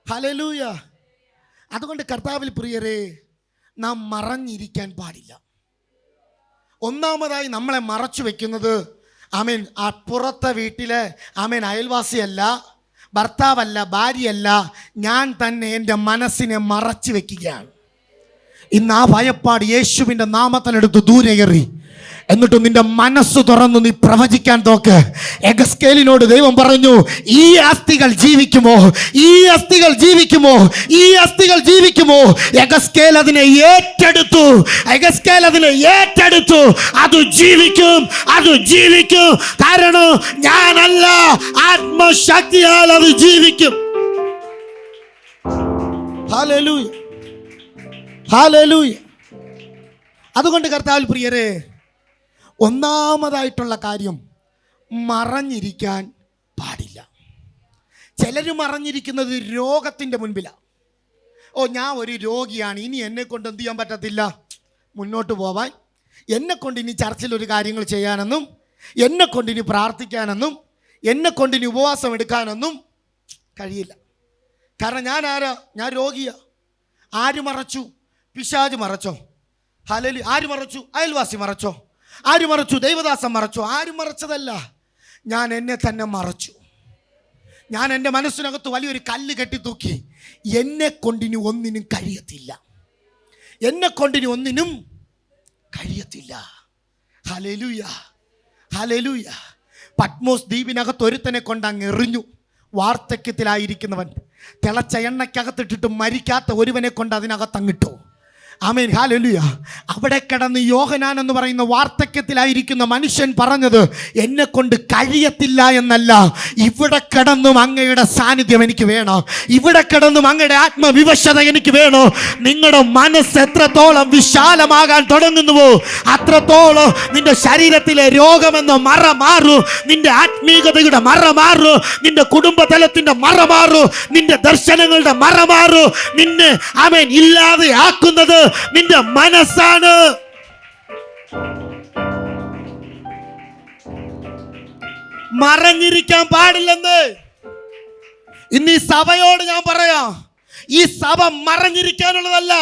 ഹല്ലേലൂയ. അതുകൊണ്ട് കർത്താവിൽ പ്രിയരെ, നാം മറഞ്ഞിരിക്കാൻ പാടില്ല. ഒന്നാമതായി നമ്മളെ മറച്ചു വെക്കുന്നത് ആമേൻ പുറത്തെ വീട്ടിലെ ആമേൻ അയൽവാസിയല്ല, ഭർത്താവല്ല, ഭാര്യയല്ല, ഞാൻ തന്നെ എൻ്റെ മനസ്സിനെ മറച്ചു വെക്കുകയാണ്. ഇന്ന് ആ ഭയപ്പാട് യേശുവിൻ്റെ നാമത്തിലെടുത്ത് ദൂരെ എറി. എന്നിട്ട് നിന്റെ മനസ്സ് തുറന്നു നീ പ്രവചിക്കാൻ നോക്ക്. എഗസ്കേലിനോട് ദൈവം പറഞ്ഞു, ഈ അസ്ഥികൾ ജീവിക്കുമോ? ഈ അസ്ഥികൾ ജീവിക്കുമോ? ഈ അസ്ഥികൾ ജീവിക്കുമോ? എഗസ്കേൽ അതിനെ ഏറ്റെടുത്തു. എഗസ്കേൽ അതിനെ ഏറ്റെടുത്തു. അത് ജീവിക്കും, അത് ജീവിക്കും. കാരണം ഞാനല്ല, ആത്മശക്തിയാൽ അത് ജീവിക്കും. Hallelujah, hallelujah. അതുകൊണ്ട് കർത്താവിൽ പ്രിയരെ, ഒന്നാമതായിട്ടുള്ള കാര്യം മറഞ്ഞിരിക്കാൻ പാടില്ല. ചിലർ മറഞ്ഞിരിക്കുന്നത് രോഗത്തിൻ്റെ മുൻപിലാണ്. ഓ, ഞാൻ ഒരു രോഗിയാണ്, ഇനി എന്നെ കൊണ്ട് എന്ത് ചെയ്യാൻ പറ്റത്തില്ല, മുന്നോട്ട് പോവാൻ, എന്നെ കൊണ്ട് ഇനി ചർച്ചിൽ ഒരു കാര്യങ്ങൾ ചെയ്യാനെന്നും, എന്നെ കൊണ്ട് ഇനി പ്രാർത്ഥിക്കാനെന്നും, എന്നെ കൊണ്ട് ഇനി ഉപവാസം എടുക്കാനൊന്നും കഴിയില്ല. കാരണം ഞാൻ ആരാ? ഞാൻ രോഗിയാ. ആര് മറച്ചു? പിശാച് മറച്ചോ? ഹല്ലേലൂയ. ആര് മറച്ചു? അയൽവാസി മറച്ചോ? ആര് മറച്ചു? ദൈവദാസൻ മറച്ചോ? ആരും മറച്ചതല്ല, ഞാൻ എന്നെ തന്നെ മറച്ചു. ഞാൻ എൻ്റെ മനസ്സിനകത്ത് വലിയൊരു കല്ല് കെട്ടിത്തൂക്കി. എന്നെ കൊണ്ടിനി ഒന്നിനും കഴിയത്തില്ല, എന്നെ കൊണ്ടിനി ഒന്നിനും കഴിയത്തില്ല. Hallelujah, hallelujah. പത്മോസ് ദ്വീപിനകത്ത് ഒരുത്തനെ കൊണ്ട് അങ്ങ് എറിഞ്ഞു. വാർദ്ധക്യത്തിലായിരിക്കുന്നവൻ തിളച്ച എണ്ണയ്ക്കകത്തിട്ടിട്ട് മരിക്കാത്ത ഒരുവനെ കൊണ്ട് അതിനകത്തങ്ങിട്ടു. ആമേൻ, ഹല്ലേലൂയ. അവിടെ കിടന്ന് യോഹന്നാൻ എന്ന് പറയുന്ന വാർദ്ധക്യത്തിലായിരിക്കുന്ന മനുഷ്യൻ പറഞ്ഞത്, എന്നെ കൊണ്ട് കഴിയത്തില്ല എന്നല്ല, ഇവിടെ കിടന്നും അങ്ങയുടെ സാന്നിധ്യം എനിക്ക് വേണം, ഇവിടെ കിടന്നും അങ്ങയുടെ ആത്മവിവശത എനിക്ക് വേണോ. നിങ്ങളുടെ മനസ്സ് എത്രത്തോളം വിശാലമാകാൻ തുടങ്ങുന്നുവോ അത്രത്തോളം നിന്റെ ശരീരത്തിലെ രോഗമെന്ന മറ മാറൂ, നിന്റെ ആത്മീകതയുടെ മറ മാറൂ, നിന്റെ കുടുംബതലത്തിന്റെ മറ മാറൂ, നിന്റെ ദർശനങ്ങളുടെ മറ മാറൂ. നിന്നെ ആമേൻ ഇല്ലാതെ ആക്കുന്നത് നിന്റെ മനസ്സാണ്. മറഞ്ഞിരിക്കാൻ പാടില്ലെന്ന് ഇന്ന് ഈ സഭയോട് ഞാൻ പറയാം. ഈ സഭ മറഞ്ഞിരിക്കാനുള്ളതല്ല,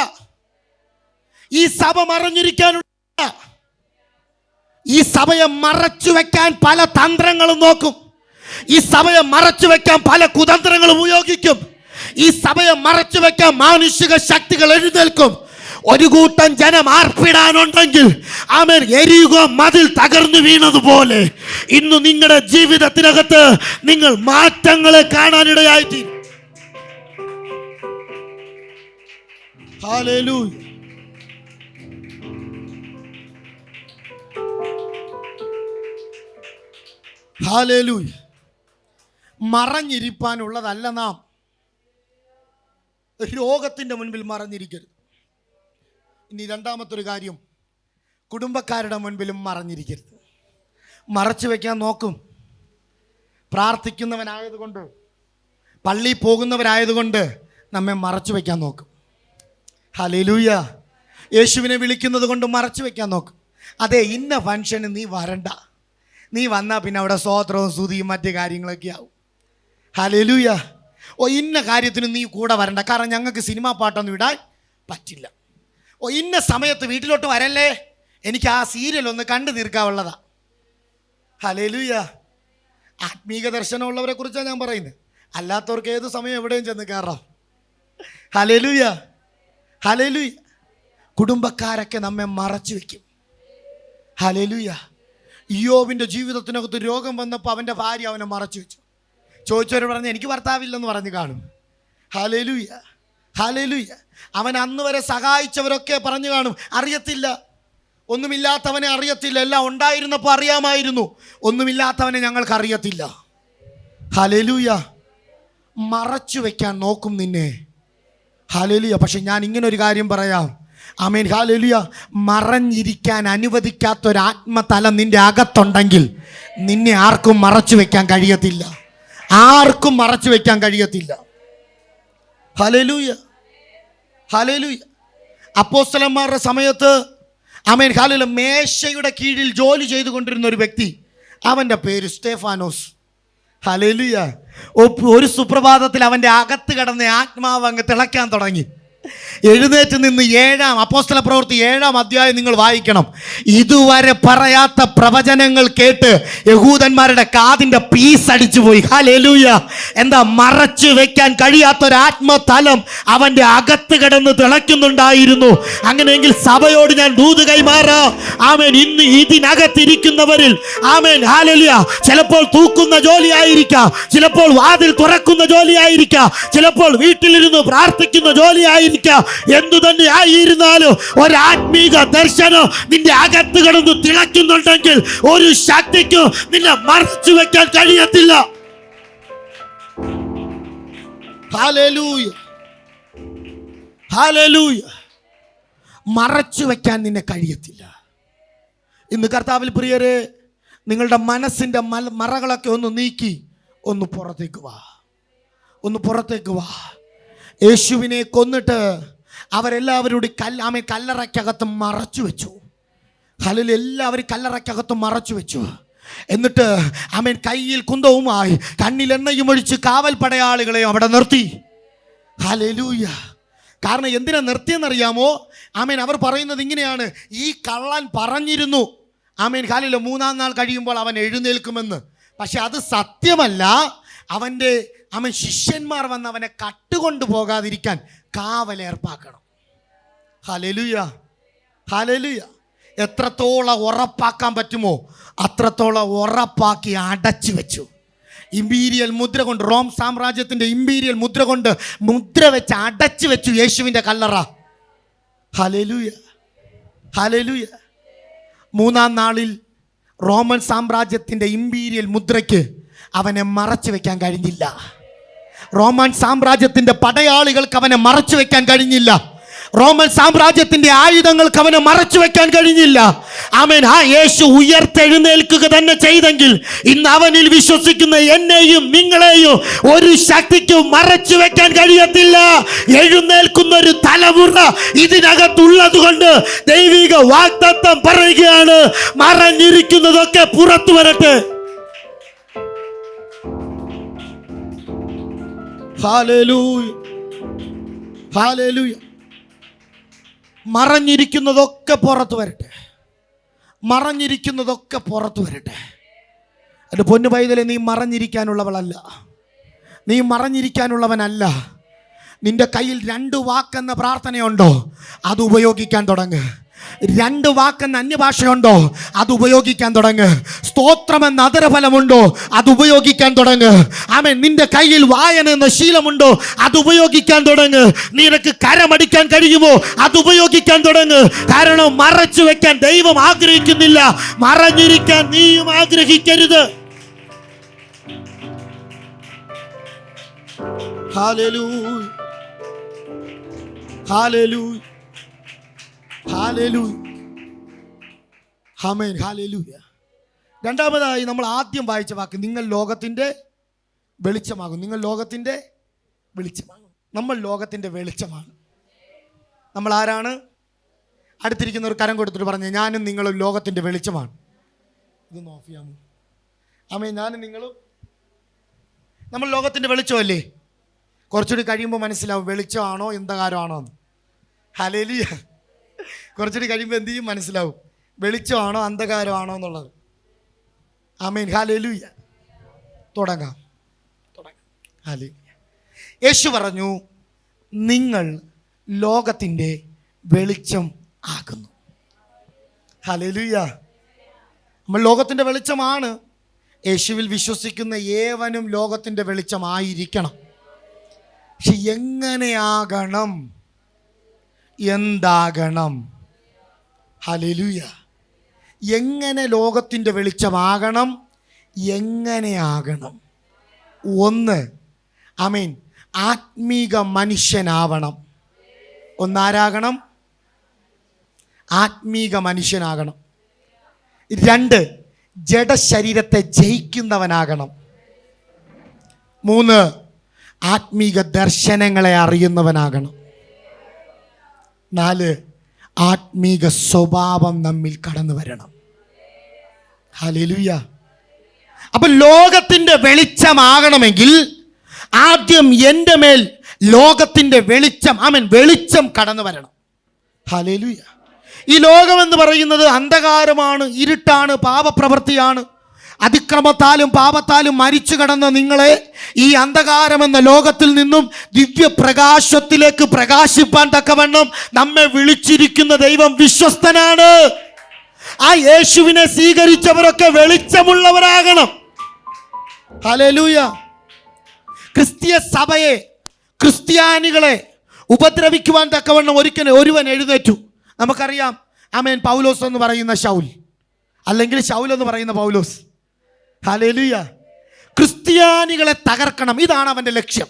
ഈ സഭ മറഞ്ഞിരിക്കാനുള്ള, ഈ സഭയെ മറച്ചു വെക്കാൻ പല തന്ത്രങ്ങളും നോക്കും, ഈ സഭയെ മറച്ചു വെക്കാൻ പല കുതന്ത്രങ്ങളും ഉപയോഗിക്കും, ഈ സഭയെ മറച്ചു വെക്കാൻ മാനുഷിക ശക്തികൾ എഴുന്നേൽക്കും. ഒരു കൂട്ടം ജനം ആർപ്പിടാനുണ്ടെങ്കിൽ ആമേൻ, എരിയുക മതിൽ തകർന്നു വീണതുപോലെ ഇന്ന് നിങ്ങളുടെ ജീവിതത്തിനകത്ത് നിങ്ങൾ മാറ്റങ്ങളെ കാണാനിടയായിത്തീരും. Hallelujah, hallelujah. മറഞ്ഞിരിപ്പാനുള്ളതല്ല നാം. രോഗത്തിൻ്റെ മുൻപിൽ മറഞ്ഞിരിക്കരുത്. ഇനി രണ്ടാമത്തൊരു കാര്യം, കുടുംബക്കാരുടെ മുൻപിലും മറഞ്ഞിരിക്കരുത്. മറച്ചു വയ്ക്കാൻ നോക്കും. പ്രാർത്ഥിക്കുന്നവനായതുകൊണ്ട്, പള്ളിയിൽ പോകുന്നവരായതുകൊണ്ട് നമ്മെ മറച്ചു വയ്ക്കാൻ നോക്കും. ഹല്ലേലൂയ. യേശുവിനെ വിളിക്കുന്നത് കൊണ്ട് മറച്ചു വയ്ക്കാൻ നോക്കും. അതെ, ഇന്ന ഫംഗ്ഷന് നീ വരണ്ട, നീ വന്നാൽ പിന്നെ അവിടെ സ്തോത്രവും സ്തുതിയും മറ്റു കാര്യങ്ങളൊക്കെ ആവും. ഹല്ലേലൂയ. ഓ, ഇന്ന കാര്യത്തിന് നീ കൂടെ വരണ്ട, കാരണം ഞങ്ങൾക്ക് സിനിമാ പാട്ടൊന്നും ഇടാൻ പറ്റില്ല. ഓ, ഇന്ന സമയത്ത് വീട്ടിലോട്ട് വരല്ലേ, എനിക്ക് ആ സീരിയൽ ഒന്ന് കണ്ടു തീർക്കാവുള്ളതാ. ഹല്ലേലൂയ. ആത്മീക ദർശനമുള്ളവരെ കുറിച്ചാണ് ഞാൻ പറയുന്നത്. അല്ലാത്തവർക്ക് ഏത് സമയം എവിടെയും ചെന്ന് കയറാം. Hallelujah, hallelujah. കുടുംബക്കാരൊക്കെ നമ്മെ മറച്ചു വയ്ക്കും. ഹല്ലേലൂയ. ഇയ്യോബിൻ്റെ ജീവിതത്തിനകത്ത് രോഗം വന്നപ്പോൾ അവൻ്റെ ഭാര്യ അവനെ മറച്ചു വെച്ചു. ചോദിച്ചവർ പറഞ്ഞ് എനിക്ക് ഭർത്താവില്ലെന്ന് പറഞ്ഞ് കാണും. Hallelujah, hallelujah. അവൻ അന്ന് വരെ സഹായിച്ചവരൊക്കെ പറഞ്ഞു കാണും അറിയത്തില്ല, ഒന്നുമില്ലാത്തവനെ അറിയത്തില്ല, എല്ലാം ഉണ്ടായിരുന്നപ്പോൾ അറിയാമായിരുന്നു, ഒന്നുമില്ലാത്തവനെ ഞങ്ങൾക്ക് അറിയത്തില്ല. ഹല്ലേലൂയ. മറച്ചു വെക്കാൻ നോക്കും നിന്നെ. ഹല്ലേലൂയ. പക്ഷെ ഞാൻ ഇങ്ങനൊരു കാര്യം പറയാം. ആമേൻ, ഹല്ലേലൂയ. മറഞ്ഞിരിക്കാൻ അനുവദിക്കാത്തൊരാത്മതലം നിന്റെ അകത്തുണ്ടെങ്കിൽ നിന്നെ ആർക്കും മറച്ചു വെക്കാൻ കഴിയത്തില്ല, ആർക്കും മറച്ചു വെക്കാൻ കഴിയത്തില്ല. Hallelujah, hallelujah. അപ്പോസ്തലന്മാരുടെ സമയത്ത് ആമേൻ, ഹല്ലേലൂയ, മേശയുടെ കീഴിൽ ജോലി ചെയ്തുകൊണ്ടിരുന്ന ഒരു വ്യക്തി, അവൻ്റെ പേര് സ്തേഫാനോസ്. ഹല്ലേലൂയ. ഒരു സുപ്രഭാതത്തിൽ അവൻ്റെ അകത്ത് കിടന്ന ആത്മാവ് അങ്ങ് തിളയ്ക്കാൻ തുടങ്ങി. എഴുന്നേറ്റ് നിന്ന് അപ്പോസ്തല പ്രവൃത്തി 7-ാം അധ്യായം നിങ്ങൾ വായിക്കണം. ഇതുവരെ പറയാത്ത പ്രവചനങ്ങൾ കേട്ട് യഹൂദന്മാരുടെ കാതിൻ്റെ പീസ് അടിച്ചു പോയി. ഹല്ലേലൂയ. എന്താ? മറച്ചു വെക്കാൻ കഴിയാത്തൊരാത്മതലം അവൻ്റെ അകത്ത് കിടന്ന് തിളയ്ക്കുന്നുണ്ടായിരുന്നു. അങ്ങനെയെങ്കിൽ സഭയോട് ഞാൻ ദൂത് കൈമാറാം. ആമേൻ. ഇന്ന് ഇതിനകത്തിരിക്കുന്നവരിൽ ആമേൻ, ഹല്ലേലൂയ, ചിലപ്പോൾ തൂക്കുന്ന ജോലിയായിരിക്കാം, ചിലപ്പോൾ വാതിൽ തുറക്കുന്ന ജോലിയായിരിക്കാം, ചിലപ്പോൾ വീട്ടിലിരുന്ന് പ്രാർത്ഥിക്കുന്ന ജോലിയായിരിക്കാം. എന്തു തന്നെ ആയിരുന്നാലും ഒരാത്മീക ദർശനം നിന്റെ അകത്ത് കിടന്ന് തിളയ്ക്കുന്നുണ്ടെങ്കിൽ ഒരു ശക്തിക്കും നിന്നെ മറച്ചു വെക്കാൻ കഴിയത്തില്ല. Hallelujah, hallelujah. മറച്ചു വയ്ക്കാൻ നിന്നെ കഴിയത്തില്ല. ഇന്ന് കർത്താവിൽ പ്രിയരെ, നിങ്ങളുടെ മനസ്സിൻ്റെ മറകളൊക്കെ ഒന്ന് നീക്കി ഒന്ന് പുറത്തേക്ക് വാ, ഒന്ന് പുറത്തേക്ക് വാ. യേശുവിനെ കൊന്നിട്ട് അവരെല്ലാവരോടും കല്ലറയ്ക്കകത്ത് മറച്ചു വെച്ചു. ഹല്ലേലൂയ. എല്ലാവരും കല്ലറയ്ക്കകത്ത് മറച്ചു വെച്ചു. എന്നിട്ട് കയ്യിൽ കുന്തവുമായി കണ്ണിൽ എണ്ണയും ഒഴിച്ച് കാവൽ പടയാളികളെ അവിടെ നിർത്തി. ഹല്ലേലൂയ. കാരണം എന്തിനാ നിർത്തിയെന്നറിയാമോ? അവർ പറയുന്നത് ഇങ്ങനെയാണ്, ഈ കള്ളൻ പറഞ്ഞിരുന്നു ഹല്ലേലൂയ 3-ാം നാൾ കഴിയുമ്പോൾ അവൻ എഴുന്നേൽക്കുമെന്ന്. പക്ഷെ അത് സത്യമല്ല. അവൻ്റെ ശിഷ്യന്മാർ വന്ന് അവനെ കട്ടുകൊണ്ടു പോകാതിരിക്കാൻ കാവലേർപ്പാക്കണം. Hallelujah, hallelujah. എത്രത്തോളം ഉറപ്പാക്കാൻ പറ്റുമോ അത്രത്തോളം ഉറപ്പാക്കി അടച്ചു വെച്ചു. ഇമ്പീരിയൽ മുദ്ര കൊണ്ട്, റോം സാമ്രാജ്യത്തിൻ്റെ ഇമ്പീരിയൽ മുദ്ര കൊണ്ട് മുദ്ര വെച്ച് അടച്ചു വെച്ചു യേശുവിൻ്റെ കല്ലറ. Hallelujah, hallelujah. 3-ാം നാളിൽ റോമൻ സാമ്രാജ്യത്തിൻ്റെ ഇമ്പീരിയൽ മുദ്രയ്ക്ക് അവനെ മറച്ചു വെക്കാൻ കഴിഞ്ഞില്ല. റോമൻ സാമ്രാജ്യത്തിൻ്റെ പടയാളികൾക്ക് അവനെ മറച്ചു വെക്കാൻ കഴിഞ്ഞില്ല. റോമൻ സാമ്രാജ്യത്തിൻ്റെ ആയുധങ്ങൾക്ക് അവനെ മറച്ചു വെക്കാൻ കഴിഞ്ഞില്ല. ആ യേശു ഉയർത്തെഴുന്നേൽക്കുക തന്നെ ചെയ്തെങ്കിൽ ഇന്ന് അവനിൽ വിശ്വസിക്കുന്ന എന്നെയും നിങ്ങളെയും ഒരു ശക്തിക്കും മറച്ചു വെക്കാൻ കഴിയത്തില്ല. എഴുന്നേൽക്കുന്ന ഒരു തലമുറ ഇതിനകത്തുള്ളത് കൊണ്ട് ദൈവിക വാഗ്ദത്തം പറയുകയാണ്, മറഞ്ഞിരിക്കുന്നതൊക്കെ പുറത്തു വരട്ടെ. Hallelujah, hallelujah. മറഞ്ഞിരിക്കുന്നതൊക്കെ പുറത്തു വരട്ടെ, മറഞ്ഞിരിക്കുന്നതൊക്കെ പുറത്തു വരട്ടെ. എൻ്റെ പൊന്നു പൈതലെ, നീ മറഞ്ഞിരിക്കാനുള്ളവളല്ല, നീ മറഞ്ഞിരിക്കാനുള്ളവനല്ല. നിന്റെ കയ്യിൽ 2 വാക്കെന്ന പ്രാർത്ഥനയുണ്ടോ? അത് ഉപയോഗിക്കാൻ തുടങ്ങ്. 2 വാക്കെന്ന അന്യഭാഷയുണ്ടോ? അത് ഉപയോഗിക്കാൻ തുടങ്ങ്. സ്തോത്രമെന്ന അധരഫലമുണ്ടോ? അത് ഉപയോഗിക്കാൻ തുടങ്ങ്. നിന്റെ കയ്യിൽ വായന എന്ന ശീലമുണ്ടോ? അത് ഉപയോഗിക്കാൻ തുടങ്ങ്. നിനക്ക് കരമടിക്കാൻ കഴിയുമോ? അത് ഉപയോഗിക്കാൻ തുടങ്ങ്. കാരണം മറച്ചു വെക്കാൻ ദൈവം ആഗ്രഹിക്കുന്നില്ല, മറഞ്ഞിരിക്കാൻ നീയും ആഗ്രഹിക്കരുത്. ഹല്ലേലൂയ, ഹല്ലേലൂയ, ഹല്ലേലൂയ, ആമേൻ, ഹല്ലേലൂയ. രണ്ടാമതായി നമ്മൾ ആദ്യം വായിച്ച വാക്ക്, നിങ്ങൾ ലോകത്തിൻ്റെ വെളിച്ചമാകും. നിങ്ങൾ ലോകത്തിൻ്റെ വെളിച്ചമാകും. നമ്മൾ ലോകത്തിൻ്റെ വെളിച്ചമാണ്. നമ്മൾ ആരാണ്? അടുത്തിരിക്കുന്ന ഒരു കരം കൊടുത്തിട്ട് പറഞ്ഞേ, ഞാനും നിങ്ങളും ലോകത്തിൻ്റെ വെളിച്ചമാണ്. ഇതൊന്ന് ഓഫ് ചെയ്യാമോ? ആമേൻ. ഞാനും നിങ്ങളും നമ്മൾ ലോകത്തിൻ്റെ വെളിച്ചമല്ലേ? കുറച്ചുകൂടി കഴിയുമ്പോൾ മനസ്സിലാവും വെളിച്ചമാണോ അന്ധകാരമാണോ എന്ന്. ഹല്ലേലൂയ. കുറച്ചുകൂടി കഴിയുമ്പോൾ എന്ത് ചെയ്യും? മനസ്സിലാവും വെളിച്ചമാണോ അന്ധകാരമാണോ എന്നുള്ളത്. ആമേൻ, ഹല്ലേലൂയ. തുടങ്ങാം. ഹല്ലേലൂയ. യേശു പറഞ്ഞു, നിങ്ങൾ ലോകത്തിൻ്റെ വെളിച്ചം ആകുന്നു. ഹല്ലേലൂയ. നമ്മൾ ലോകത്തിൻ്റെ വെളിച്ചമാണ്. യേശുവിൽ വിശ്വസിക്കുന്ന ഏവനും ലോകത്തിൻ്റെ വെളിച്ചമായിരിക്കണം. പക്ഷെ എങ്ങനെയാകണം? എന്താകണം? ഹല്ലേലൂയ. എങ്ങനെ ലോകത്തിൻ്റെ വെളിച്ചമാകണം? എങ്ങനെയാകണം? 1, ആമേൻ, ആത്മീക മനുഷ്യനാവണം. ഒന്നാരാകണം? ആത്മീക മനുഷ്യനാകണം. 2, ജഡശരീരത്തെ ജയിക്കുന്നവനാകണം. 3, ആത്മീക ദർശനങ്ങളെ അറിയുന്നവനാകണം. 4, ആത്മീക സ്വഭാവം നമ്മിൽ കടന്നു വരണം. ഹല്ലേലൂയ. അപ്പൊ ലോകത്തിൻ്റെ വെളിച്ചമാകണമെങ്കിൽ ആദ്യം എൻ്റെ മേൽ ലോകത്തിൻ്റെ വെളിച്ചം, വെളിച്ചം കടന്നു വരണം. ഹല്ലേലൂയ. ഈ ലോകമെന്ന് പറയുന്നത് അന്ധകാരമാണ്, ഇരുട്ടാണ്, പാപപ്രവൃത്തിയാണ്. അതിക്രമത്താലും പാപത്താലും മരിച്ചു കിടന്ന നിങ്ങളെ ഈ അന്ധകാരമെന്ന ലോകത്തിൽ നിന്നും ദിവ്യപ്രകാശത്തിലേക്ക് പ്രകാശിപ്പാൻ തക്കവണ്ണം നമ്മെ വിളിച്ചിരിക്കുന്ന ദൈവം വിശ്വസ്തനാണ്. ആ യേശുവിനെ സ്വീകരിച്ചവരൊക്കെ വെളിച്ചമുള്ളവരാകണം. ഹല്ലേലൂയ. ക്രിസ്തീയ സഭയെ, ക്രിസ്ത്യാനികളെ ഉപദ്രവിക്കുവാൻ തക്കവണ്ണം ഒരുവൻ എഴുന്നേറ്റു. നമുക്കറിയാം, ആമേൻ, പൗലോസ് എന്ന് പറയുന്ന ശൗൽ, അല്ലെങ്കിൽ ശൗൽ എന്ന് പറയുന്ന പൗലോസ്. ഹല്ലേലൂയ. ക്രിസ്ത്യാനികളെ തകർക്കണം, ഇതാണ് അവൻ്റെ ലക്ഷ്യം.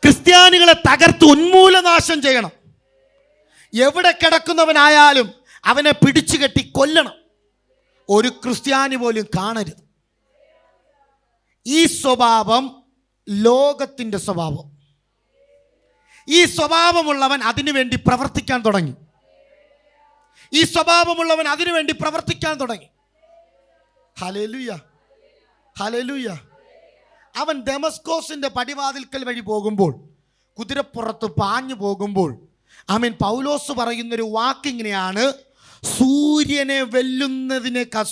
ക്രിസ്ത്യാനികളെ തകർത്ത് ഉന്മൂലനാശം ചെയ്യണം. എവിടെ കിടക്കുന്നവനായാലും അവനെ പിടിച്ചു കെട്ടി കൊല്ലണം. ഒരു ക്രിസ്ത്യാനി പോലും കാണരുത്. ഈ സ്വഭാവം ലോകത്തിൻ്റെ സ്വഭാവം. ഈ സ്വഭാവമുള്ളവൻ അതിനുവേണ്ടി പ്രവർത്തിക്കാൻ തുടങ്ങി. ഈ സ്വഭാവമുള്ളവൻ അതിനുവേണ്ടി പ്രവർത്തിക്കാൻ തുടങ്ങി. Hallelujah, hallelujah. അവൻ ദമസ്കോസിന്റെ പടിവാതിൽക്കൽ വഴി പോകുമ്പോൾ, കുതിരപ്പുറത്ത് പാഞ്ഞു പോകുമ്പോൾ, പൗലോസ് പറയുന്നൊരു വാക്കിങ്ങനെയാണ്: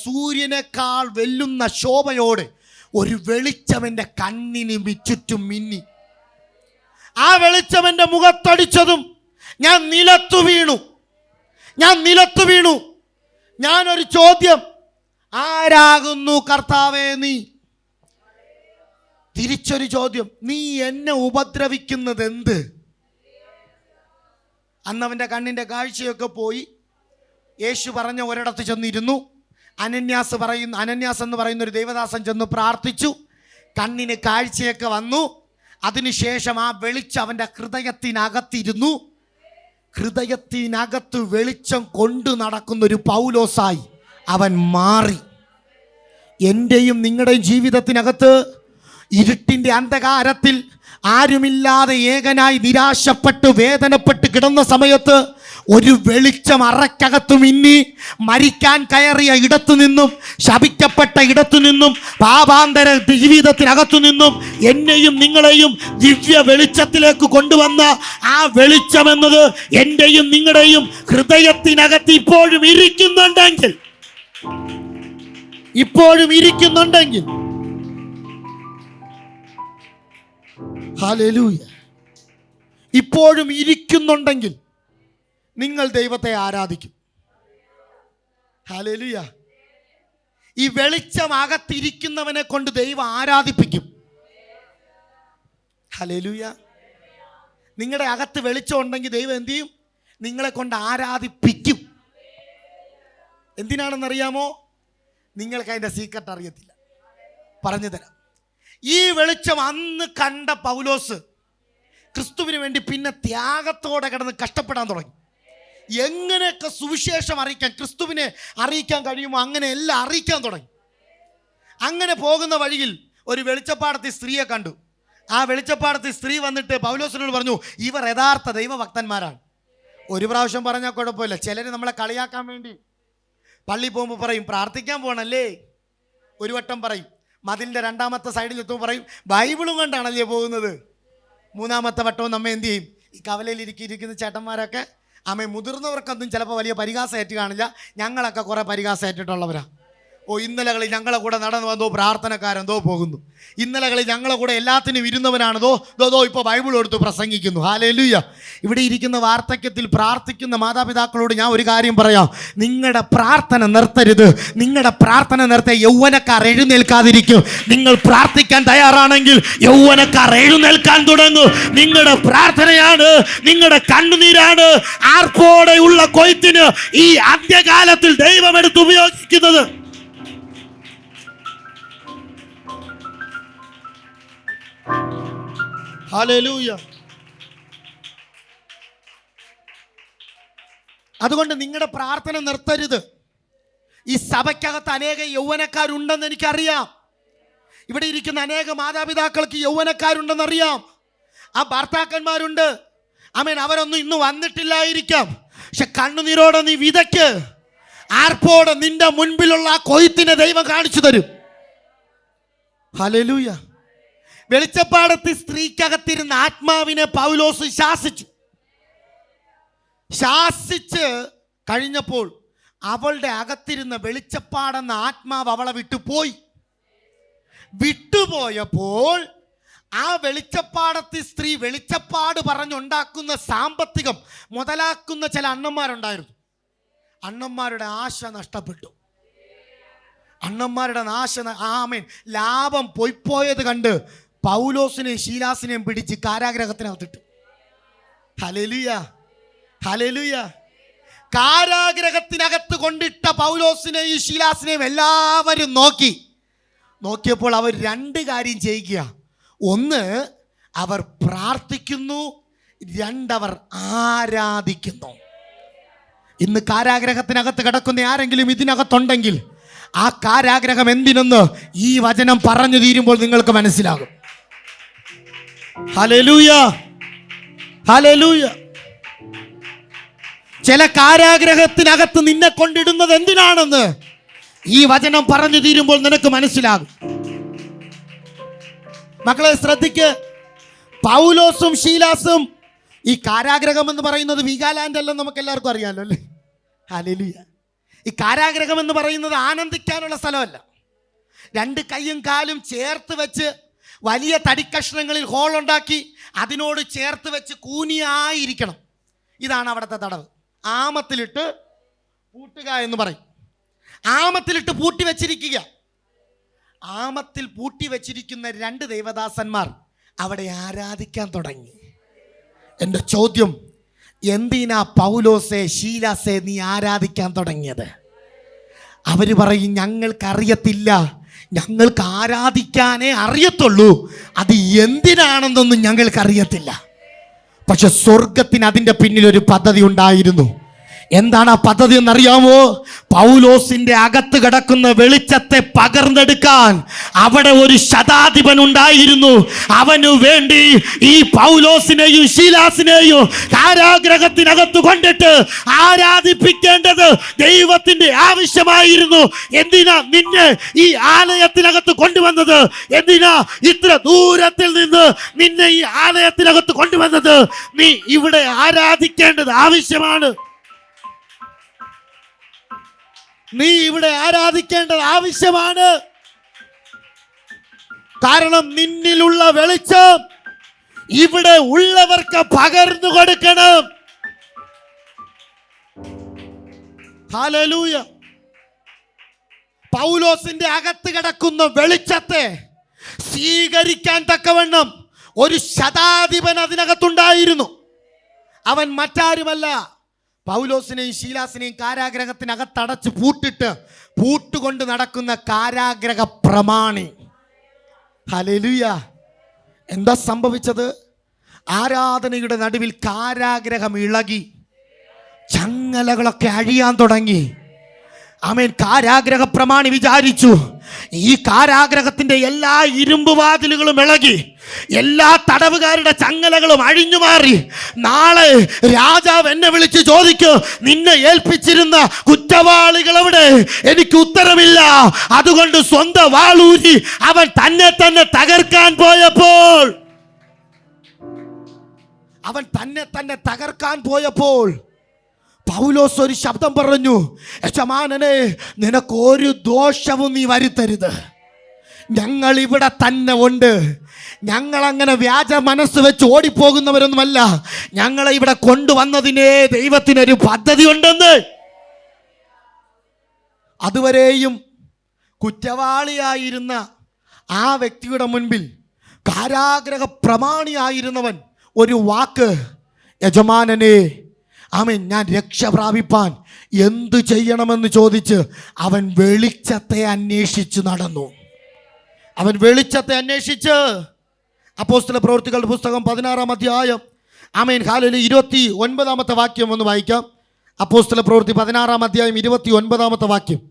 സൂര്യനേക്കാൾ വെല്ലുന്ന ശോഭയോടെ ഒരു വെളിച്ചമെൻ്റെ കണ്ണിന് ചുറ്റും മിന്നി. ആ വെളിച്ചമെൻ്റെ മുഖത്തടിച്ചതും ഞാൻ നിലത്തു വീണു. ഞാനൊരു ചോദ്യം: ആരാകുന്നു കർത്താവേ നീ? തിരിച്ചൊരു ചോദ്യം: നീ എന്നെ ഉപദ്രവിക്കുന്നത് എന്ത്? അന്നവൻ്റെ കണ്ണിൻ്റെ കാഴ്ചയൊക്കെ പോയി. യേശു പറഞ്ഞ ഒരിടത്ത് ചെന്നിരുന്നു. അനന്യാസ് എന്ന് പറയുന്ന ഒരു ദൈവദാസൻ ചെന്ന് പ്രാർത്ഥിച്ചു. കണ്ണിന് കാഴ്ചയൊക്കെ വന്നു. അതിനുശേഷം ആ വെളിച്ചം അവൻ്റെ ഹൃദയത്തിനകത്തിരുന്നു. ഹൃദയത്തിനകത്ത് വെളിച്ചം കൊണ്ടു നടക്കുന്നൊരു പൗലോസായി അവൻ മാറി. എൻ്റെയും നിങ്ങളുടെയും ജീവിതത്തിനകത്ത് ഇരുട്ടിൻ്റെ അന്ധകാരത്തിൽ ആരുമില്ലാതെ ഏകനായി നിരാശപ്പെട്ട് വേദനപ്പെട്ട് കിടന്ന സമയത്ത് ഒരു വെളിച്ചം അറയ്ക്കകത്തു മിന്നി. മരിക്കാൻ കയറിയ ഇടത്തു നിന്നും, ശപിക്കപ്പെട്ട ഇടത്തു നിന്നും, പാപാന്തര ജീവിതത്തിനകത്തു നിന്നും എന്നെയും നിങ്ങളെയും ദിവ്യ വെളിച്ചത്തിലേക്ക് കൊണ്ടുവന്ന ആ വെളിച്ചമെന്നത് എൻ്റെയും നിങ്ങളുടെയും ഹൃദയത്തിനകത്ത് ഇപ്പോഴും ഇരിക്കുന്നുണ്ടെങ്കിൽ ഹല്ലേലൂയ, ഇപ്പോഴും ഇരിക്കുന്നുണ്ടെങ്കിൽ നിങ്ങൾ ദൈവത്തെ ആരാധിക്കും. ഹല്ലേലൂയ. ഈ വെളിച്ചം അകത്തിരിക്കുന്നവനെ കൊണ്ട് ദൈവം ആരാധിപ്പിക്കും. ഹല്ലേലൂയ. നിങ്ങളുടെ അകത്ത് വെളിച്ചം ഉണ്ടെങ്കിൽ ദൈവം എന്ത് ചെയ്യും? നിങ്ങളെ കൊണ്ട് ആരാധിപ്പിക്കും. എന്തിനാണെന്നറിയാമോ? നിങ്ങൾക്ക് അതിൻ്റെ സീക്രട്ട് അറിയത്തില്ല. പറഞ്ഞു തരാം. ഈ വെളിച്ചം അന്ന് കണ്ട പൗലോസ് ക്രിസ്തുവിന് വേണ്ടി പിന്നെ ത്യാഗത്തോടെ കിടന്ന് കഷ്ടപ്പെടാൻ തുടങ്ങി. എങ്ങനെയൊക്കെ സുവിശേഷം അറിയിക്കാൻ, ക്രിസ്തുവിനെ അറിയിക്കാൻ കഴിയുമോ അങ്ങനെ എല്ലാം അറിയിക്കാൻ തുടങ്ങി. അങ്ങനെ പോകുന്ന വഴിയിൽ ഒരു വെളിച്ചപ്പാടത്തിൽ സ്ത്രീയെ കണ്ടു. ആ വെളിച്ചപ്പാടത്തിൽ സ്ത്രീ വന്നിട്ട് പൗലോസിനോട് പറഞ്ഞു, ഇവർ യഥാർത്ഥ ദൈവഭക്തന്മാരാണ്. ഒരു പ്രാവശ്യം പറഞ്ഞാൽ കുഴപ്പമില്ല. ചിലർ നമ്മളെ കളിയാക്കാൻ വേണ്ടി പള്ളി പോകുമ്പോൾ പറയും പ്രാർത്ഥിക്കാൻ പോകണല്ലേ. ഒരു വട്ടം പറയും, മതിലിൻ്റെ രണ്ടാമത്തെ സൈഡിൽ എത്തുമ്പോൾ പറയും ബൈബിളും കൊണ്ടാണല്ലേ പോകുന്നത്. മൂന്നാമത്തെ വട്ടവും നമ്മെ എന്ത് ചെയ്യും? ഈ കവലയിൽ ഇരിക്കുന്ന ചേട്ടന്മാരൊക്കെ മുതിർന്നവർക്കൊന്നും ചിലപ്പോൾ വലിയ പരിഹാസം ഏറ്റ് കാണില്ല. ഞങ്ങളൊക്കെ കുറേ പരിഹാസം ഏറ്റിട്ടുള്ളവരാ. ഇന്നലകളിൽ ഞങ്ങളെ കൂടെ നടന്നു വന്നോ പ്രാർത്ഥനക്കാരെന്തോ പോകുന്നു. ഇന്നലകളിൽ ഞങ്ങളെ കൂടെ എല്ലാത്തിനും ഇരുന്നവനാണതോ ഇപ്പോൾ ബൈബിൾ എടുത്ത് പ്രസംഗിക്കുന്നു. ഹല്ലേലൂയ. ഇവിടെ ഇരിക്കുന്ന വാർദ്ധക്യത്തിൽ പ്രാർത്ഥിക്കുന്ന മാതാപിതാക്കളോട് ഞാൻ ഒരു കാര്യം പറയാം: നിങ്ങളുടെ പ്രാർത്ഥന നിർത്തരുത്. നിങ്ങളുടെ പ്രാർത്ഥന നിർത്തിയ യൗവനക്കാർ എഴുന്നേൽക്കാതിരിക്കും. നിങ്ങൾ പ്രാർത്ഥിക്കാൻ തയ്യാറാണെങ്കിൽ യൗവനക്കാർ എഴുന്നേൽക്കാൻ തുടങ്ങും. നിങ്ങളുടെ പ്രാർത്ഥനയാണ്, നിങ്ങളുടെ കണ്ണുനീരാണ് ആർപ്പോടെയുള്ള കൊയ്ത്തിന് ഈ അന്ത്യകാലത്തിൽ ദൈവം എടുത്ത് ഉപയോഗിക്കുന്നത്. ഹല്ലേലൂയ. അതുകൊണ്ട് നിങ്ങളുടെ പ്രാർത്ഥന നിർത്തരുത്. ഈ സഭയ്ക്കകത്ത് അനേക യൗവനക്കാരുണ്ടെന്ന് എനിക്കറിയാം. ഇവിടെ ഇരിക്കുന്ന അനേക മാതാപിതാക്കൾക്ക് യൗവനക്കാരുണ്ടെന്നറിയാം. ആ ഭർത്താക്കന്മാരുണ്ട്. അവരൊന്നും ഇന്ന് വന്നിട്ടില്ലായിരിക്കാം. പക്ഷെ കണ്ണുനീരോടെ നീ വിതയ്ക്ക്. ആർപ്പോടെ നിന്റെ മുൻപിലുള്ള ആ കൊയ്ത്തിനെ ദൈവം കാണിച്ചു തരും. ഹല്ലേലൂയ. വെളിച്ചപ്പാടത്ത് സ്ത്രീക്കകത്തിരുന്ന ആത്മാവിനെ പൗലോസ് ശാസിച്ച് കഴിഞ്ഞപ്പോൾ അവളുടെ അകത്തിരുന്ന വെളിച്ചപ്പാടെന്ന ആത്മാവ് അവളെ വിട്ടുപോയപ്പോൾ ആ വെളിച്ചപ്പാടത്ത് സ്ത്രീ വെളിച്ചപ്പാട് പറഞ്ഞുണ്ടാക്കുന്ന സാമ്പത്തികം മുതലാക്കുന്ന ചില അണ്ണന്മാരുണ്ടായിരുന്നു. അണ്ണന്മാരുടെ ആശ നഷ്ടപ്പെട്ടു. അണ്ണന്മാരുടെ ലാഭം പൊയ്പോയത് കണ്ട് പൗലോസിനെയും ശീലാസിനെയും പിടിച്ച് കാരാഗ്രഹത്തിനകത്തിട്ടു. Hallelujah, hallelujah. കാരാഗ്രഹത്തിനകത്ത് കൊണ്ടിട്ട പൗലോസിനെയും ശീലാസിനെയും എല്ലാവരും നോക്കിയപ്പോൾ അവർ രണ്ട് കാര്യം ചെയ്യുക. ഒന്ന്, അവർ പ്രാർത്ഥിക്കുന്നു, 2 അവർ ആരാധിക്കുന്നു. ഇന്ന് കാരാഗ്രഹത്തിനകത്ത് കിടക്കുന്ന ആരെങ്കിലും ഇതിനകത്തുണ്ടെങ്കിൽ ആ കാരാഗ്രഹം എന്തിനെന്ന് ഈ വചനം പറഞ്ഞു തീരുമ്പോൾ നിങ്ങൾക്ക് മനസ്സിലാകും. Hallelujah, hallelujah. ചില കാരാഗ്രഹത്തിനകത്ത് നിന്നെ കൊണ്ടിടുന്നത് എന്തിനാണെന്ന് ഈ വചനം പറഞ്ഞു തീരുമ്പോൾ നിനക്ക് മനസ്സിലാകും. മക്കളെ ശ്രദ്ധിക്ക്, പൗലോസും ശീലാസും, ഈ കാരാഗ്രഹം എന്ന് പറയുന്നത് വീഗാലാൻഡ് അല്ലെന്ന് നമുക്ക് എല്ലാവർക്കും അറിയാമല്ലോ അല്ലേ? ഹല്ലേലൂയ. ഈ കാരാഗ്രഹം എന്ന് പറയുന്നത് ആനന്ദിക്കാനുള്ള സ്ഥലമല്ല. 2 കൈയും കാലും ചേർത്ത് വെച്ച് വലിയ തടിക്കഷ്ണങ്ങളിൽ ഹോൾ ഉണ്ടാക്കി അതിനോട് ചേർത്ത് വെച്ച് കൂനിയായിരിക്കണം. ഇതാണ് അവിടുത്തെ തടവ്. ആമത്തിലിട്ട് പൂട്ടുക എന്ന് പറയും. ആമത്തിലിട്ട് പൂട്ടി വെച്ചിരിക്കുക. ആമത്തിൽ പൂട്ടി വെച്ചിരിക്കുന്ന 2 ദൈവദാസന്മാർ അവിടെ ആരാധിക്കാൻ തുടങ്ങി. എൻ്റെ ചോദ്യം, എന്തിനാ പൗലോസേ ശീലാസേ നീ ആരാധിക്കാൻ തുടങ്ങിയത്? അവർ പറയും, ഞങ്ങൾക്കറിയത്തില്ല, ഞങ്ങൾക്ക് ആരാധിക്കാനേ അറിയത്തുള്ളൂ, അത് എന്തിനാണെന്നൊന്നും ഞങ്ങൾക്കറിയത്തില്ല. പക്ഷെ സ്വർഗത്തിന് അതിൻ്റെ പിന്നിൽ ഒരു പദ്ധതി ഉണ്ടായിരുന്നു. എന്താണ് ആ പദ്ധതി എന്നറിയാമോ? പൗലോസിന്റെ അകത്ത് കിടക്കുന്ന വെളിച്ചത്തെ പകർന്നെടുക്കാൻ അവിടെ ഒരു ശതാധിപൻ ഉണ്ടായിരുന്നു. അവനു വേണ്ടി ഈ പൗലോസിനെയും ശീലാസിനെയും കാരാഗ്രഹത്തിനകത്ത് കൊണ്ടിട്ട് ആരാധിപ്പിക്കേണ്ടത് ദൈവത്തിന്റെ ആവശ്യമായിരുന്നു. എന്തിനാ നിന്നെ ഈ ആലയത്തിനകത്ത് കൊണ്ടുവന്നത്? എന്തിനാ ഇത്ര ദൂരത്തിൽ നിന്ന് നിന്നെ ഈ ആലയത്തിനകത്ത് കൊണ്ടുവന്നത്? നീ ഇവിടെ ആരാധിക്കേണ്ടത് ആവശ്യമാണ്. നീ ഇവിടെ ആരാധിക്കേണ്ടത് ആവശ്യമാണ്. കാരണം നിന്നിലുള്ള വെളിച്ചം ഇവിടെ ഉള്ളവർക്ക് പകർന്നു കൊടുക്കണം. ഹല്ലേലൂയ. പൗലോസിന്റെ അകത്ത് കിടക്കുന്ന വെളിച്ചത്തെ സ്വീകരിക്കാൻ തക്കവണ്ണം ഒരു ശതാധിപൻ അതിനകത്തുണ്ടായിരുന്നു. അവൻ മറ്റാരുമല്ല, പൗലോസിനെയും ശീലാസിനെയും കാരാഗ്രഹത്തിനകത്തടച്ച് പൂട്ടുകൊണ്ട് നടക്കുന്ന കാരാഗ്രഹ പ്രമാണി. ഹല്ലേലൂയ. എന്താ സംഭവിച്ചത്? ആരാധനയുടെ നടുവിൽ കാരാഗ്രഹം ഇളകി, ചങ്ങലകളൊക്കെ അഴിയാൻ തുടങ്ങി. ആമേൻ. കാരാഗ്രഹ പ്രമാണി വിചാരിച്ചു, ഈ കാരാഗ്രഹത്തിന്റെ എല്ലാ ഇരുമ്പ് വാതിലുകളും ഇളകി, എല്ലാ തടവുകാരുടെ ചങ്ങലകളും അഴിഞ്ഞു മാറി. നാളെ രാജാവ് എന്നെ വിളിച്ച് ചോദിക്കും, നിന്നെ ഏൽപ്പിച്ചിരുന്ന കുറ്റവാളികൾ എവിടെ? എനിക്ക് ഉത്തരമില്ല. അതുകൊണ്ട് സ്വന്തം വാളൂരി അവൻ തന്നെ തകർക്കാൻ പോയപ്പോൾ പൗലോസ് ഒരു ശബ്ദം പറഞ്ഞു, യജമാനനെ, നിനക്കൊരു ദോഷവും നീ വരുത്തരുത്. ഞങ്ങൾ ഇവിടെ തന്നെ ഉണ്ട്. ഞങ്ങൾ അങ്ങനെ വ്യാജ മനസ്സ് വെച്ച് ഓടിപ്പോകുന്നവരൊന്നുമല്ല. ഞങ്ങളെ ഇവിടെ കൊണ്ടുവന്നതിനെ ദൈവത്തിനൊരു പദ്ധതി ഉണ്ടെന്ന്. അതുവരെയും കുറ്റവാളിയായിരുന്ന ആ വ്യക്തിയുടെ മുൻപിൽ കാരാഗ്രഹ പ്രമാണിയായിരുന്നവൻ ഒരു വാക്ക്, യജമാനനെ, ആമേൻ, ഞാൻ രക്ഷ പ്രാപിപ്പാൻ എന്തു ചെയ്യണമെന്ന് ചോദിച്ച് അവൻ വെളിച്ചത്തെ അന്വേഷിച്ച് നടന്നു. അവൻ വെളിച്ചത്തെ അന്വേഷിച്ച് അപ്പോസ്തല പ്രവൃത്തികളുടെ പുസ്തകം 16-ാം അധ്യായം, ആമേൻ, ഹല്ലേലൂയ, 29-ാമത്തെ വാക്യം ഒന്ന് വായിക്കാം. അപ്പോസ്തല പ്രവൃത്തി 16-ാം അധ്യായം 29-ാമത്തെ വാക്യം.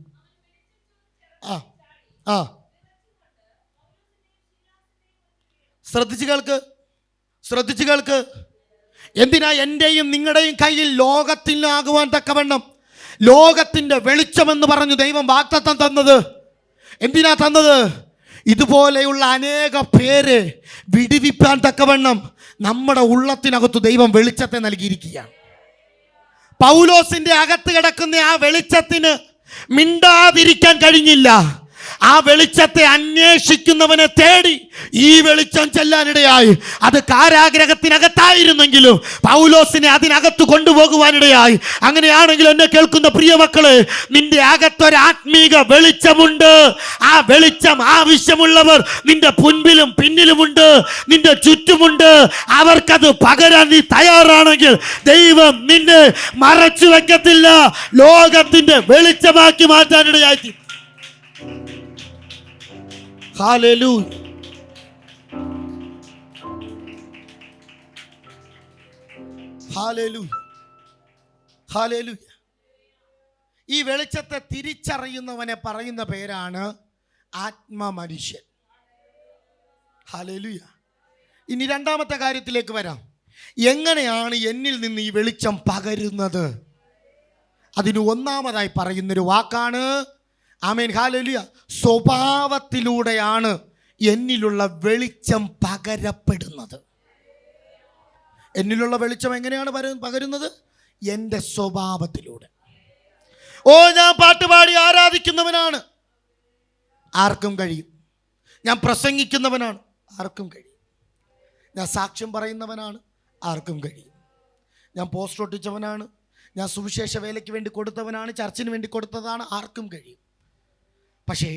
ശ്രദ്ധിച്ചു കേൾക്ക്. എന്തിനാ എൻ്റെയും നിങ്ങളുടെയും കയ്യിൽ ലോകത്തിനാകുവാൻ തക്കവണ്ണം ലോകത്തിൻ്റെ വെളിച്ചമെന്ന് പറഞ്ഞു ദൈവം വാഗ്ദത്തം തന്നത്? എന്തിനാ തന്നത്? ഇതുപോലെയുള്ള അനേക പേരെ വിടുവിപ്പാൻ തക്കവണ്ണം നമ്മുടെ ഉള്ളത്തിനകത്ത് ദൈവം വെളിച്ചത്തെ നൽകിയിരിക്കുകയാണ്. പൗലോസിന്റെ അകത്ത് കിടക്കുന്ന ആ വെളിച്ചത്തിന് മിണ്ടാതിരിക്കാൻ കഴിഞ്ഞില്ല. ആ വെളിച്ചത്തെ അന്വേഷിക്കുന്നവനെ തേടി ഈ വെളിച്ചം ചെല്ലാനിടയായി. അത് കാരാഗ്രഹത്തിനകത്തായിരുന്നെങ്കിലും പൗലോസിനെ അതിനകത്ത് കൊണ്ടുപോകുവാനിടയായി. അങ്ങനെയാണെങ്കിൽ എന്നെ കേൾക്കുന്ന പ്രിയ മക്കളെ, നിന്റെ അകത്തൊരാത്മീക വെളിച്ചമുണ്ട്. ആ വെളിച്ചം ആവശ്യമുള്ളവർ നിന്റെ മുൻപിലും പിന്നിലുമുണ്ട്, നിന്റെ ചുറ്റുമുണ്ട്. അവർക്കത് പകരാൻ നീ തയ്യാറാണെങ്കിൽ ദൈവം നിന്നെ മറച്ചു വെക്കത്തില്ല, ലോകത്തിന്റെ വെളിച്ചമാക്കി മാറ്റാനിടയായി. ഹല്ലേലൂയ. Hallelujah, hallelujah. ഈ വെളിച്ചത്തെ തിരിച്ചറിയുന്നവനെ പറയുന്ന പേരാണ് ആത്മമനുഷ്യൻ. ഹല്ലേലൂയ. ഇനി രണ്ടാമത്തെ കാര്യത്തിലേക്ക് വരാം. എങ്ങനെയാണ് എന്നിൽ നിന്ന് ഈ വെളിച്ചം പകരുന്നത്? അതിന് ഒന്നാമതായി പറയുന്നൊരു വാക്കാണ്, ആമേൻ, ഹല്ലേലൂയ, സ്വഭാവത്തിലൂടെയാണ് എന്നിലുള്ള വെളിച്ചം പകരപ്പെടുന്നത്. എന്നിലുള്ള വെളിച്ചം എങ്ങനെയാണ് പകരുന്നത്? എൻ്റെ സ്വഭാവത്തിലൂടെ. ഞാൻ പാട്ടുപാടി ആരാധിക്കുന്നവനാണ്, ആർക്കും കഴിയും. ഞാൻ പ്രസംഗിക്കുന്നവനാണ്, ആർക്കും കഴിയും. ഞാൻ സാക്ഷ്യം പറയുന്നവനാണ്, ആർക്കും കഴിയും. ഞാൻ പോസ്റ്റർ ഒട്ടിച്ചവനാണ്, ഞാൻ സുവിശേഷ വേലയ്ക്ക് വേണ്ടി കൊടുത്തവനാണ്, ചർച്ചിന് വേണ്ടി കൊടുത്തതാണ്, ആർക്കും കഴിയും. പക്ഷേ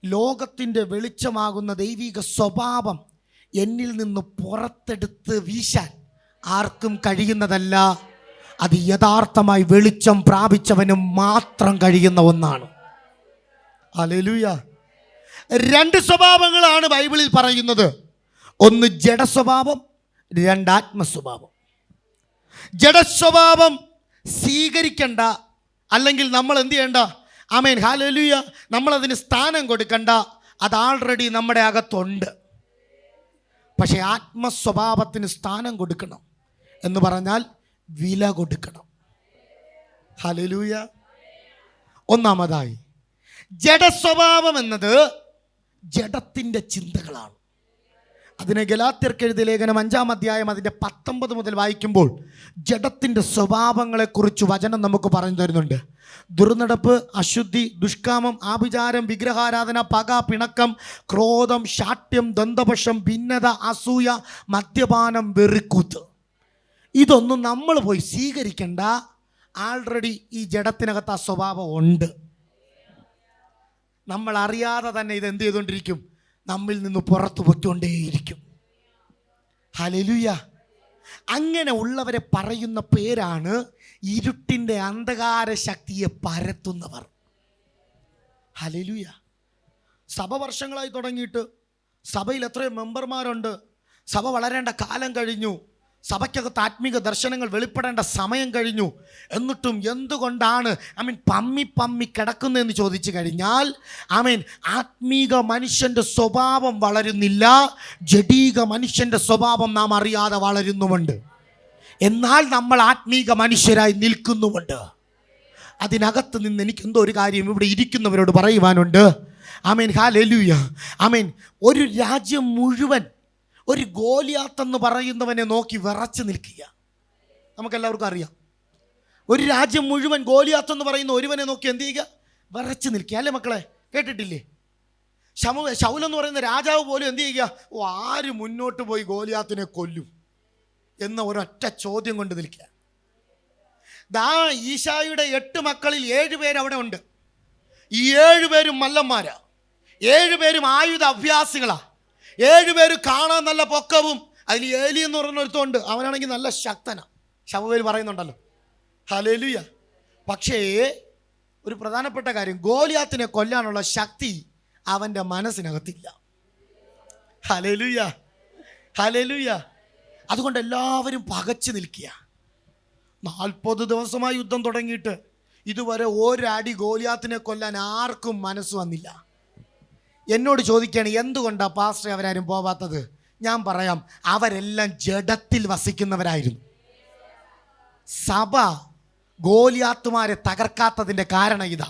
ലോകത്തിൻ്റെ വെളിച്ചമാകുന്ന ദൈവിക സ്വഭാവം എന്നിൽ നിന്ന് പുറത്തെടുത്ത് വീശാൻ ആർക്കും കഴിയുന്നതല്ല. അത് യഥാർത്ഥമായി വെളിച്ചം പ്രാപിച്ചവന് മാത്രം കഴിയുന്ന ഒന്നാണ്. ഹല്ലേലൂയ. രണ്ട് സ്വഭാവങ്ങളാണ് ബൈബിളിൽ പറയുന്നത്. ഒന്ന് ജഡസ്വഭാവം, രണ്ട് ആത്മസ്വഭാവം. ജഡസ്വഭാവം സ്വീകരിക്കണ്ട, അല്ലെങ്കിൽ നമ്മൾ എന്ത് ചെയ്യണ്ട? ആമേൻ, ഹല്ലേലൂയ, നമ്മളതിന് സ്ഥാനം കൊടുക്കണ്ട. അത് ആൾറെഡി നമ്മുടെ അകത്തുണ്ട്. പക്ഷേ ആത്മസ്വഭാവത്തിന് സ്ഥാനം കൊടുക്കണം എന്ന് പറഞ്ഞാൽ വില കൊടുക്കണം. ഹല്ലേലൂയ. ഒന്നാമതായി, ജഡസ്വഭാവം എന്നത് ജഡത്തിൻ്റെ ചിന്തകളാണ്. അതിനെ ഗലാത്യർക്ക് എഴുതിയ ലേഖനം 5-ാം അധ്യായം അതിൻ്റെ 19 മുതൽ വായിക്കുമ്പോൾ ജഡത്തിൻ്റെ സ്വഭാവങ്ങളെക്കുറിച്ച് വചനം നമുക്ക് പറഞ്ഞു തരുന്നുണ്ട്. ദുർനടപ്പ്, അശുദ്ധി, ദുഷ്കാമം, ആഭിചാരം, വിഗ്രഹാരാധന, പക, പിണക്കം, ക്രോധം, ശാഠ്യം, ദന്തപക്ഷം, ഭിന്നത, അസൂയ, മദ്യപാനം, വെറിക്കൂത്ത്. ഇതൊന്നും നമ്മൾ പോയി സ്വീകരിക്കേണ്ട. ആൾറെഡി ഈ ജഡത്തിനകത്ത് ആ സ്വഭാവം ഉണ്ട്. നമ്മൾ അറിയാതെ തന്നെ ഇത് എന്ത് ചെയ്തുകൊണ്ടിരിക്കും? നമ്മിൽ നിന്ന് പുറത്തു പൊയ്ക്കൊണ്ടേയിരിക്കും. ഹല്ലേലൂയ. അങ്ങനെ ഉള്ളവരെ പറയുന്ന പേരാണ് ഇരുട്ടിൻ്റെ അന്ധകാര ശക്തിയെ പരത്തുന്നവർ. ഹല്ലേലൂയ. സഭ വർഷങ്ങളായി തുടങ്ങിയിട്ട് സഭയിൽ എത്രയോ മെമ്പർമാരുണ്ട്. സഭ വളരേണ്ട കാലം കഴിഞ്ഞു. സഭയ്ക്കകത്ത് ആത്മീക ദർശനങ്ങൾ വെളിപ്പെടേണ്ട സമയം കഴിഞ്ഞു. എന്നിട്ടും എന്തുകൊണ്ടാണ് പമ്മി കിടക്കുന്നതെന്ന് ചോദിച്ചു കഴിഞ്ഞാൽ ആത്മീക മനുഷ്യൻ്റെ സ്വഭാവം വളരുന്നില്ല, ജഡീക മനുഷ്യൻ്റെ സ്വഭാവം നാം അറിയാതെ വളരുന്നുമുണ്ട്. എന്നാൽ നമ്മൾ ആത്മീക മനുഷ്യരായി നിൽക്കുന്നുമുണ്ട്. അതിനകത്ത് നിന്ന് എനിക്ക് എന്തോ ഒരു കാര്യം ഇവിടെ ഇരിക്കുന്നവരോട് പറയുവാനുണ്ട്. ഹല്ലേലൂയ. ഒരു രാജ്യം മുഴുവൻ ഒരു ഗോലിയാത്തെന്ന് പറയുന്നവനെ നോക്കി വിറച്ച് നിൽക്കുക. നമുക്കെല്ലാവർക്കും അറിയാം. ഒരു രാജ്യം മുഴുവൻ ഗോലിയാത്തെന്ന് പറയുന്ന ഒരുവനെ നോക്കി എന്ത് ചെയ്യുക? വിറച്ച് നിൽക്കുക. അല്ലേ മക്കളെ? കേട്ടിട്ടില്ലേ? ശൗലെന്ന് പറയുന്ന രാജാവ് പോലും എന്ത് ചെയ്യുക? ആര് മുന്നോട്ട് പോയി ഗോലിയാത്തിനെ കൊല്ലും എന്ന ഒരൊറ്റ ചോദ്യം കൊണ്ട് നിൽക്കുക. ഈശായുടെ 8 മക്കളിൽ 7 പേര് അവിടെ ഉണ്ട്. ഈ 7 പേരും മല്ലന്മാരാ. 7 പേരും ആയുധ അഭ്യാസികളാ. 7 പേര് കാണാൻ നല്ല പൊക്കവും. അതിൽ ഏലി എന്ന് പറയുന്ന ഒരുത്തമുണ്ട്, അവനാണെങ്കിൽ നല്ല ശക്തനാ. ശമൂവേൽ പറയുന്നുണ്ടല്ലോ. ഹല്ലേലൂയ. പക്ഷേ ഒരു പ്രധാനപ്പെട്ട കാര്യം, ഗോലിയാത്തിനെ കൊല്ലാനുള്ള ശക്തി അവൻ്റെ മനസ്സിനകത്തില്ല. Hallelujah, hallelujah. അതുകൊണ്ട് എല്ലാവരും പകച്ചു നിൽക്കുക. 40 ദിവസമായി യുദ്ധം തുടങ്ങിയിട്ട് ഇതുവരെ ഒരടി ഗോലിയാത്തിനെ കൊല്ലാൻ ആർക്കും മനസ്സ് വന്നില്ല. എന്നോട് ചോദിക്കുകയാണ്, എന്തുകൊണ്ടാണ് പാസ്റ്റർ അവരാരും പോവാത്തത്? ഞാൻ പറയാം, അവരെല്ലാം ജഡത്തിൽ വസിക്കുന്നവരായിരുന്നു. സഭ ഗോലിയാത്തുമാരെ തകർക്കാത്തതിൻ്റെ കാരണം ഇതാ.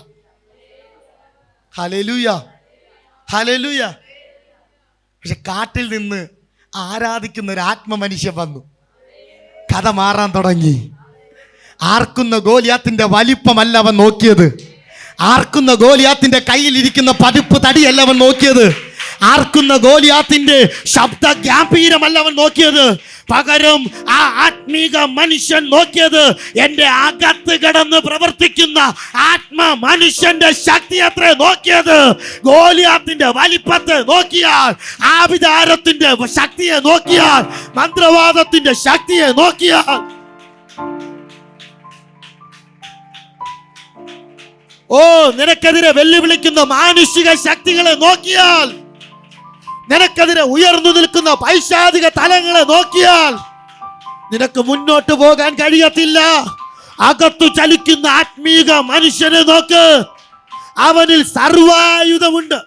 Hallelujah, hallelujah. പക്ഷെ കാട്ടിൽ നിന്ന് ആരാധിക്കുന്ന ഒരു ആത്മമനുഷ്യൻ വന്നു. കഥ മാറാൻ തുടങ്ങി. ആർക്കുന്ന ഗോലിയാത്തിന്റെ വലിപ്പമല്ല അവൻ നോക്കിയത്. ആർക്കുന്ന ഗോലിയാത്തിന്റെ കയ്യിലിരിക്കുന്ന പതിപ്പ് തടിയല്ല അവൻ നോക്കിയത്. ആർക്കുന്ന ഗോലിയാത്തിന്റെ ശബ്ദ ഗാംഭീര്യമല്ല അവൻ നോക്കിയത്. പകരം ആ ആത്മീക മനുഷ്യൻ നോക്കിയത് എൻ്റെ അകത്ത് കിടന്ന് പ്രവർത്തിക്കുന്ന ആത്മ മനുഷ്യന്റെ ശക്തി അത്ര നോക്കിയത്. ഗോലിയാത്തിന്റെ വലിപ്പത്തെ നോക്കിയാൽ, ആഭിചാരത്തിന്റെ ശക്തിയെ നോക്കിയാൽ, മന്ത്രവാദത്തിന്റെ ശക്തിയെ നോക്കിയാൽ, നിനക്കെതിരെ വെല്ലുവിളിക്കുന്ന മാനുഷിക ശക്തികളെ നോക്കിയാൽ, നിനക്കെതിരെ ഉയർന്നു നിൽക്കുന്ന പൈശാചിക തലങ്ങളെ നോക്കിയാൽ, നിനക്ക് മുന്നോട്ട് പോകാൻ കഴിയത്തില്ല. അകത്തു ചലിക്കുന്ന ആത്മീക മനുഷ്യനെ നോക്ക്, അവനിൽ സർവായുധമുണ്ട്.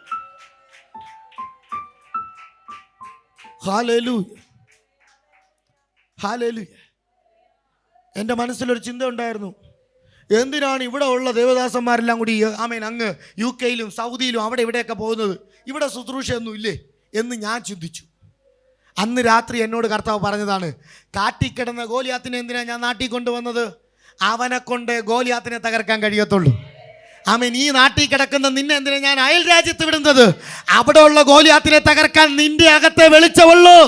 Hallelujah, hallelujah. എൻ്റെ മനസ്സിലൊരു ചിന്ത ഉണ്ടായിരുന്നു, എന്തിനാണ് ഇവിടെ ഉള്ള ദേവദാസന്മാരെല്ലാം കൂടി അങ്ങ് UK-യിലും സൗദിയിലും അവിടെ ഇവിടെയൊക്കെ പോകുന്നത്? ഇവിടെ ശുശ്രൂഷയൊന്നും ഇല്ലേ എന്ന് ഞാൻ ചിന്തിച്ചു. അന്ന് രാത്രി എന്നോട് കർത്താവ് പറഞ്ഞതാണ്, കാട്ടിക്കിടന്ന ഗോലിയാത്തിനെ എന്തിനാ ഞാൻ നാട്ടിൽ കൊണ്ടുവന്നത്? അവനെ കൊണ്ട് ഗോലിയാത്തിനെ തകർക്കാൻ കഴിയത്തുള്ളൂ. ഈ നാട്ടിൽ കിടക്കുന്ന നിന്നെ എന്തിനാ ഞാൻ അയൽ രാജ്യത്ത് വിടുന്നത്? അവിടെ ഉള്ള ഗോലിയാത്തിനെ തകർക്കാൻ നിന്റെ അകത്തെ വെളിച്ചമുള്ളൂ.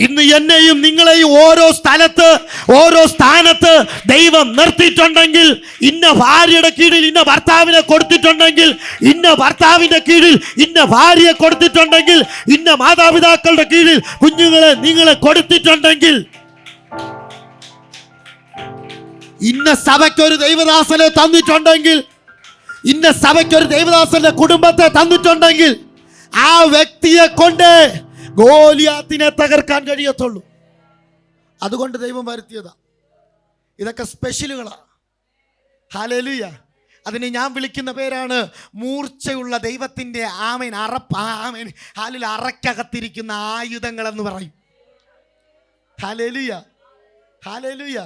ഇന്ന് എന്നെയും നിങ്ങളെയും ഓരോ സ്ഥലത്ത് ഓരോ സ്ഥാനത്ത് ദൈവം നിർത്തിയിട്ടുണ്ടെങ്കിൽ, ഇന്ന ഭാര്യയുടെ കീഴിൽ ഇന്ന ഭർത്താവിനെ കൊടുത്തിട്ടുണ്ടെങ്കിൽ, ഇന്ന ഭർത്താവിന്റെ കീഴിൽ ഇന്ന ഭാര്യയെ കൊടുത്തിട്ടുണ്ടെങ്കിൽ, ഇന്ന മാതാപിതാക്കളുടെ കീഴിൽ കുഞ്ഞുങ്ങളെ നിങ്ങളെ കൊടുത്തിട്ടുണ്ടെങ്കിൽ, ഇന്ന സഭയ്ക്കൊരു ദൈവദാസനെ തന്നിട്ടുണ്ടെങ്കിൽ, ഇന്ന സഭയ്ക്കൊരു ദൈവദാസന്റെ കുടുംബത്തെ തന്നിട്ടുണ്ടെങ്കിൽ, ആ വ്യക്തിയെ കൊണ്ട് ഗോലിയാത്തിനെ തകർക്കാൻ കഴിയത്തുള്ളൂ. അതുകൊണ്ട് ദൈവം വരുത്തിയതാ. ഇതൊക്കെ സ്പെഷ്യലുകളാ. ഹല്ലേലൂയ. അതിനെ ഞാൻ വിളിക്കുന്ന പേരാണ് മൂർച്ചയുള്ള ദൈവത്തിൻ്റെ അറക്കകത്തിരിക്കുന്ന ആയുധങ്ങൾ എന്ന് പറയും. Hallelujah, hallelujah.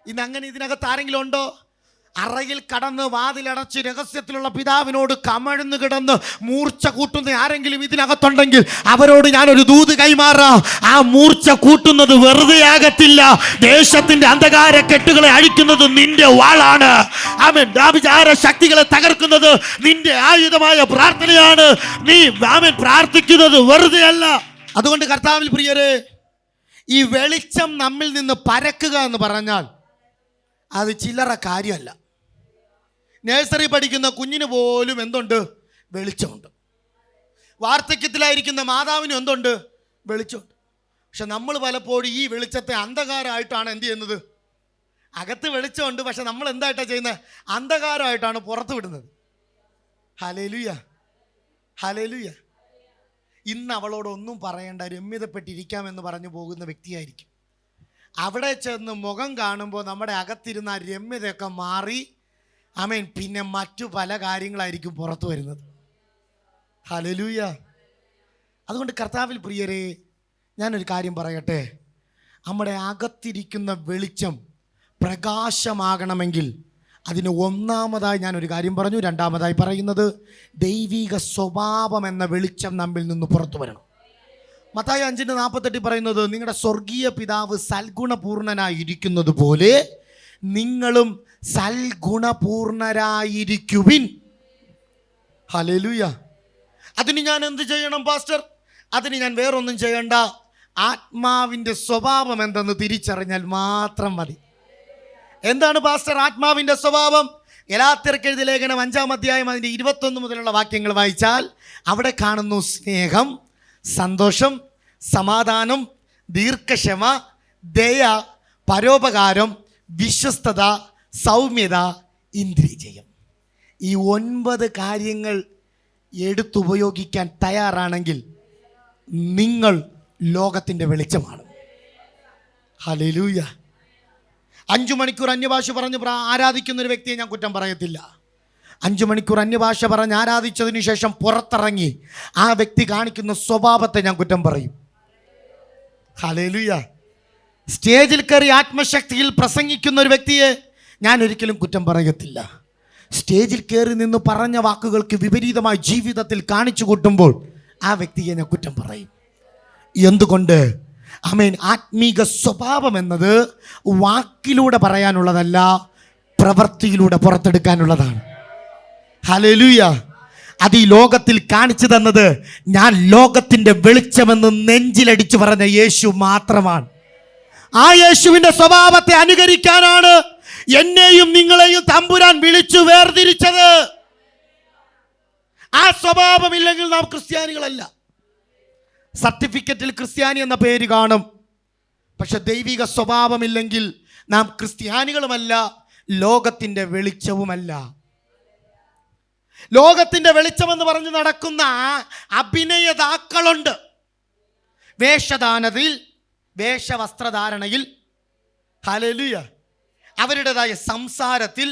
ഇന്നങ്ങനെ ഇതിനകത്ത് ആരെങ്കിലും ഉണ്ടോ? അറയിൽ കടന്ന് വാതിലടച്ച് രഹസ്യത്തിലുള്ള പിതാവിനോട് കമഴ്ന്നു കിടന്ന് മൂർച്ച കൂട്ടുന്ന ആരെങ്കിലും ഇതിനകത്തുണ്ടെങ്കിൽ അവരോട് ഞാനൊരു ദൂത് കൈമാറാം. ആ മൂർച്ച കൂട്ടുന്നത് വെറുതെ ആകത്തില്ല. ദേശത്തിന്റെ അന്ധകാര കെട്ടുകളെ അഴിക്കുന്നത് നിന്റെ വാളാണ്. വ്യഭിചാര ശക്തികളെ തകർക്കുന്നത് നിന്റെ ആയുധമായ പ്രാർത്ഥനയാണ്. നീ പ്രാർത്ഥിക്കുന്നത് വെറുതെ അല്ല. അതുകൊണ്ട് കർത്താവിൽ പ്രിയരെ, ഈ വെളിച്ചം നമ്മിൽ നിന്ന് പരക്കുക എന്ന് പറഞ്ഞാൽ അത് ചില്ലറ കാര്യമല്ല. നഴ്സറി പഠിക്കുന്ന കുഞ്ഞിന് പോലും എന്തുണ്ട്? വെളിച്ചമുണ്ട്. വാർദ്ധക്യത്തിലായിരിക്കുന്ന മാതാവിനും എന്തുണ്ട്? വെളിച്ചമുണ്ട്. പക്ഷെ നമ്മൾ പലപ്പോഴും ഈ വെളിച്ചത്തെ അന്ധകാരമായിട്ടാണ് എന്ത് ചെയ്യുന്നത്? അകത്ത് വെളിച്ചമുണ്ട്, പക്ഷെ നമ്മൾ എന്തായിട്ടാണ് ചെയ്യുന്നത്? അന്ധകാരമായിട്ടാണ് പുറത്ത് വിടുന്നത്. Hallelujah, hallelujah. ഇന്ന് അവളോട് ഒന്നും പറയേണ്ട, രമ്യതപ്പെട്ടിരിക്കാമെന്ന് പറഞ്ഞു പോകുന്ന വ്യക്തിയായിരിക്കും. അവിടെ ചെന്ന് മുഖം കാണുമ്പോൾ നമ്മുടെ അകത്തിരുന്ന ആ രമ്യതയൊക്കെ മാറി പിന്നെ മറ്റു പല കാര്യങ്ങളായിരിക്കും പുറത്തു വരുന്നത്. ഹല്ലേലൂയ. അതുകൊണ്ട് കർത്താവിൽ പ്രിയരെ, ഞാനൊരു കാര്യം പറയട്ടെ. നമ്മുടെ അകത്തിരിക്കുന്ന വെളിച്ചം പ്രകാശമാകണമെങ്കിൽ അതിന് ഒന്നാമതായി ഞാനൊരു കാര്യം പറഞ്ഞു. രണ്ടാമതായി പറയുന്നത്, ദൈവിക സ്വഭാവം എന്ന വെളിച്ചം നമ്മിൽ നിന്ന് പുറത്തു വരണം. മത്തായി 5:48 പറയുന്നത്, നിങ്ങളുടെ സ്വർഗീയ പിതാവ് സൽഗുണപൂർണനായിരിക്കുന്നത് പോലെ നിങ്ങളും സൽഗുണപൂർണരായിരിക്കുവിൻ. ഹല്ലേലൂയ. അതിന് ഞാൻ എന്ത് ചെയ്യണം പാസ്റ്റർ? അതിന് ഞാൻ വേറൊന്നും ചെയ്യണ്ട. ആത്മാവിൻ്റെ സ്വഭാവം എന്തെന്ന് തിരിച്ചറിഞ്ഞാൽ മാത്രം മതി. എന്താണ് പാസ്റ്റർ ആത്മാവിൻ്റെ സ്വഭാവം? ഗലാത്യർക്ക് എഴുതിയ ലേഖനം 5-ാം അധ്യായം അതിൻ്റെ 21 മുതലുള്ള വാക്യങ്ങൾ വായിച്ചാൽ അവിടെ കാണുന്നു സ്നേഹം, സന്തോഷം, സമാധാനം, ദീർഘക്ഷമ, ദയ, പരോപകാരം, വിശ്വസ്തത, സൗമ്യത, ഇന്ദ്രിയജയം. ഈ 9 കാര്യങ്ങൾ എടുത്തുപയോഗിക്കാൻ തയ്യാറാണെങ്കിൽ നിങ്ങൾ ലോകത്തിൻ്റെ വെളിച്ചമാണ്. ഹല്ലേലൂയ. 5 മണിക്കൂർ അന്യഭാഷ പറഞ്ഞ് ആരാധിക്കുന്ന ഒരു വ്യക്തിയെ ഞാൻ കുറ്റം പറയത്തില്ല. 5 മണിക്കൂർ അന്യഭാഷ പറഞ്ഞ് ആരാധിച്ചതിന് ശേഷം പുറത്തിറങ്ങി ആ വ്യക്തി കാണിക്കുന്ന സ്വഭാവത്തെ ഞാൻ കുറ്റം പറയും. ഹല്ലേലൂയ. സ്റ്റേജിൽ കയറി ആത്മശക്തിയിൽ പ്രസംഗിക്കുന്ന ഒരു വ്യക്തിയെ ഞാൻ ഒരിക്കലും കുറ്റം പറയത്തില്ല. സ്റ്റേജിൽ കയറി നിന്ന് പറഞ്ഞ വാക്കുകൾക്ക് വിപരീതമായി ജീവിതത്തിൽ കാണിച്ചു കൂട്ടുമ്പോൾ ആ വ്യക്തിയെ ഞാൻ കുറ്റം പറയും. എന്തുകൊണ്ട്? ആത്മീക സ്വഭാവം എന്നത് വാക്കിലൂടെ പറയാനുള്ളതല്ല, പ്രവൃത്തിയിലൂടെ പുറത്തെടുക്കാനുള്ളതാണ്. ഹല്ലേലൂയ. അത് ഈ ലോകത്തിൽ കാണിച്ചു തന്നത് ഞാൻ ലോകത്തിൻ്റെ വെളിച്ചമെന്ന് നെഞ്ചിലടിച്ചു പറഞ്ഞ യേശു മാത്രമാണ്. ആ യേശുവിൻ്റെ സ്വഭാവത്തെ അനുകരിക്കാനാണ് എന്നെയും നിങ്ങളെയും തമ്പുരാൻ വിളിച്ചു വേർതിരിച്ചത്. ആ സ്വഭാവമില്ലെങ്കിൽ നാം ക്രിസ്ത്യാനികളല്ല. സർട്ടിഫിക്കറ്റിൽ ക്രിസ്ത്യാനി എന്ന പേര് കാണും, പക്ഷെ ദൈവിക സ്വഭാവമില്ലെങ്കിൽ നാം ക്രിസ്ത്യാനികളുമല്ല, ലോകത്തിൻ്റെ വെളിച്ചവുമല്ല. ലോകത്തിൻ്റെ വെളിച്ചമെന്ന് പറഞ്ഞ് നടക്കുന്ന അഭിനയതാക്കളുണ്ട്. വേഷദാനത്തിൽ, വേഷവസ്ത്രധാരണയിൽ, ഹല്ലേലൂയ, അവരുടേതായ സംസാരത്തിൽ,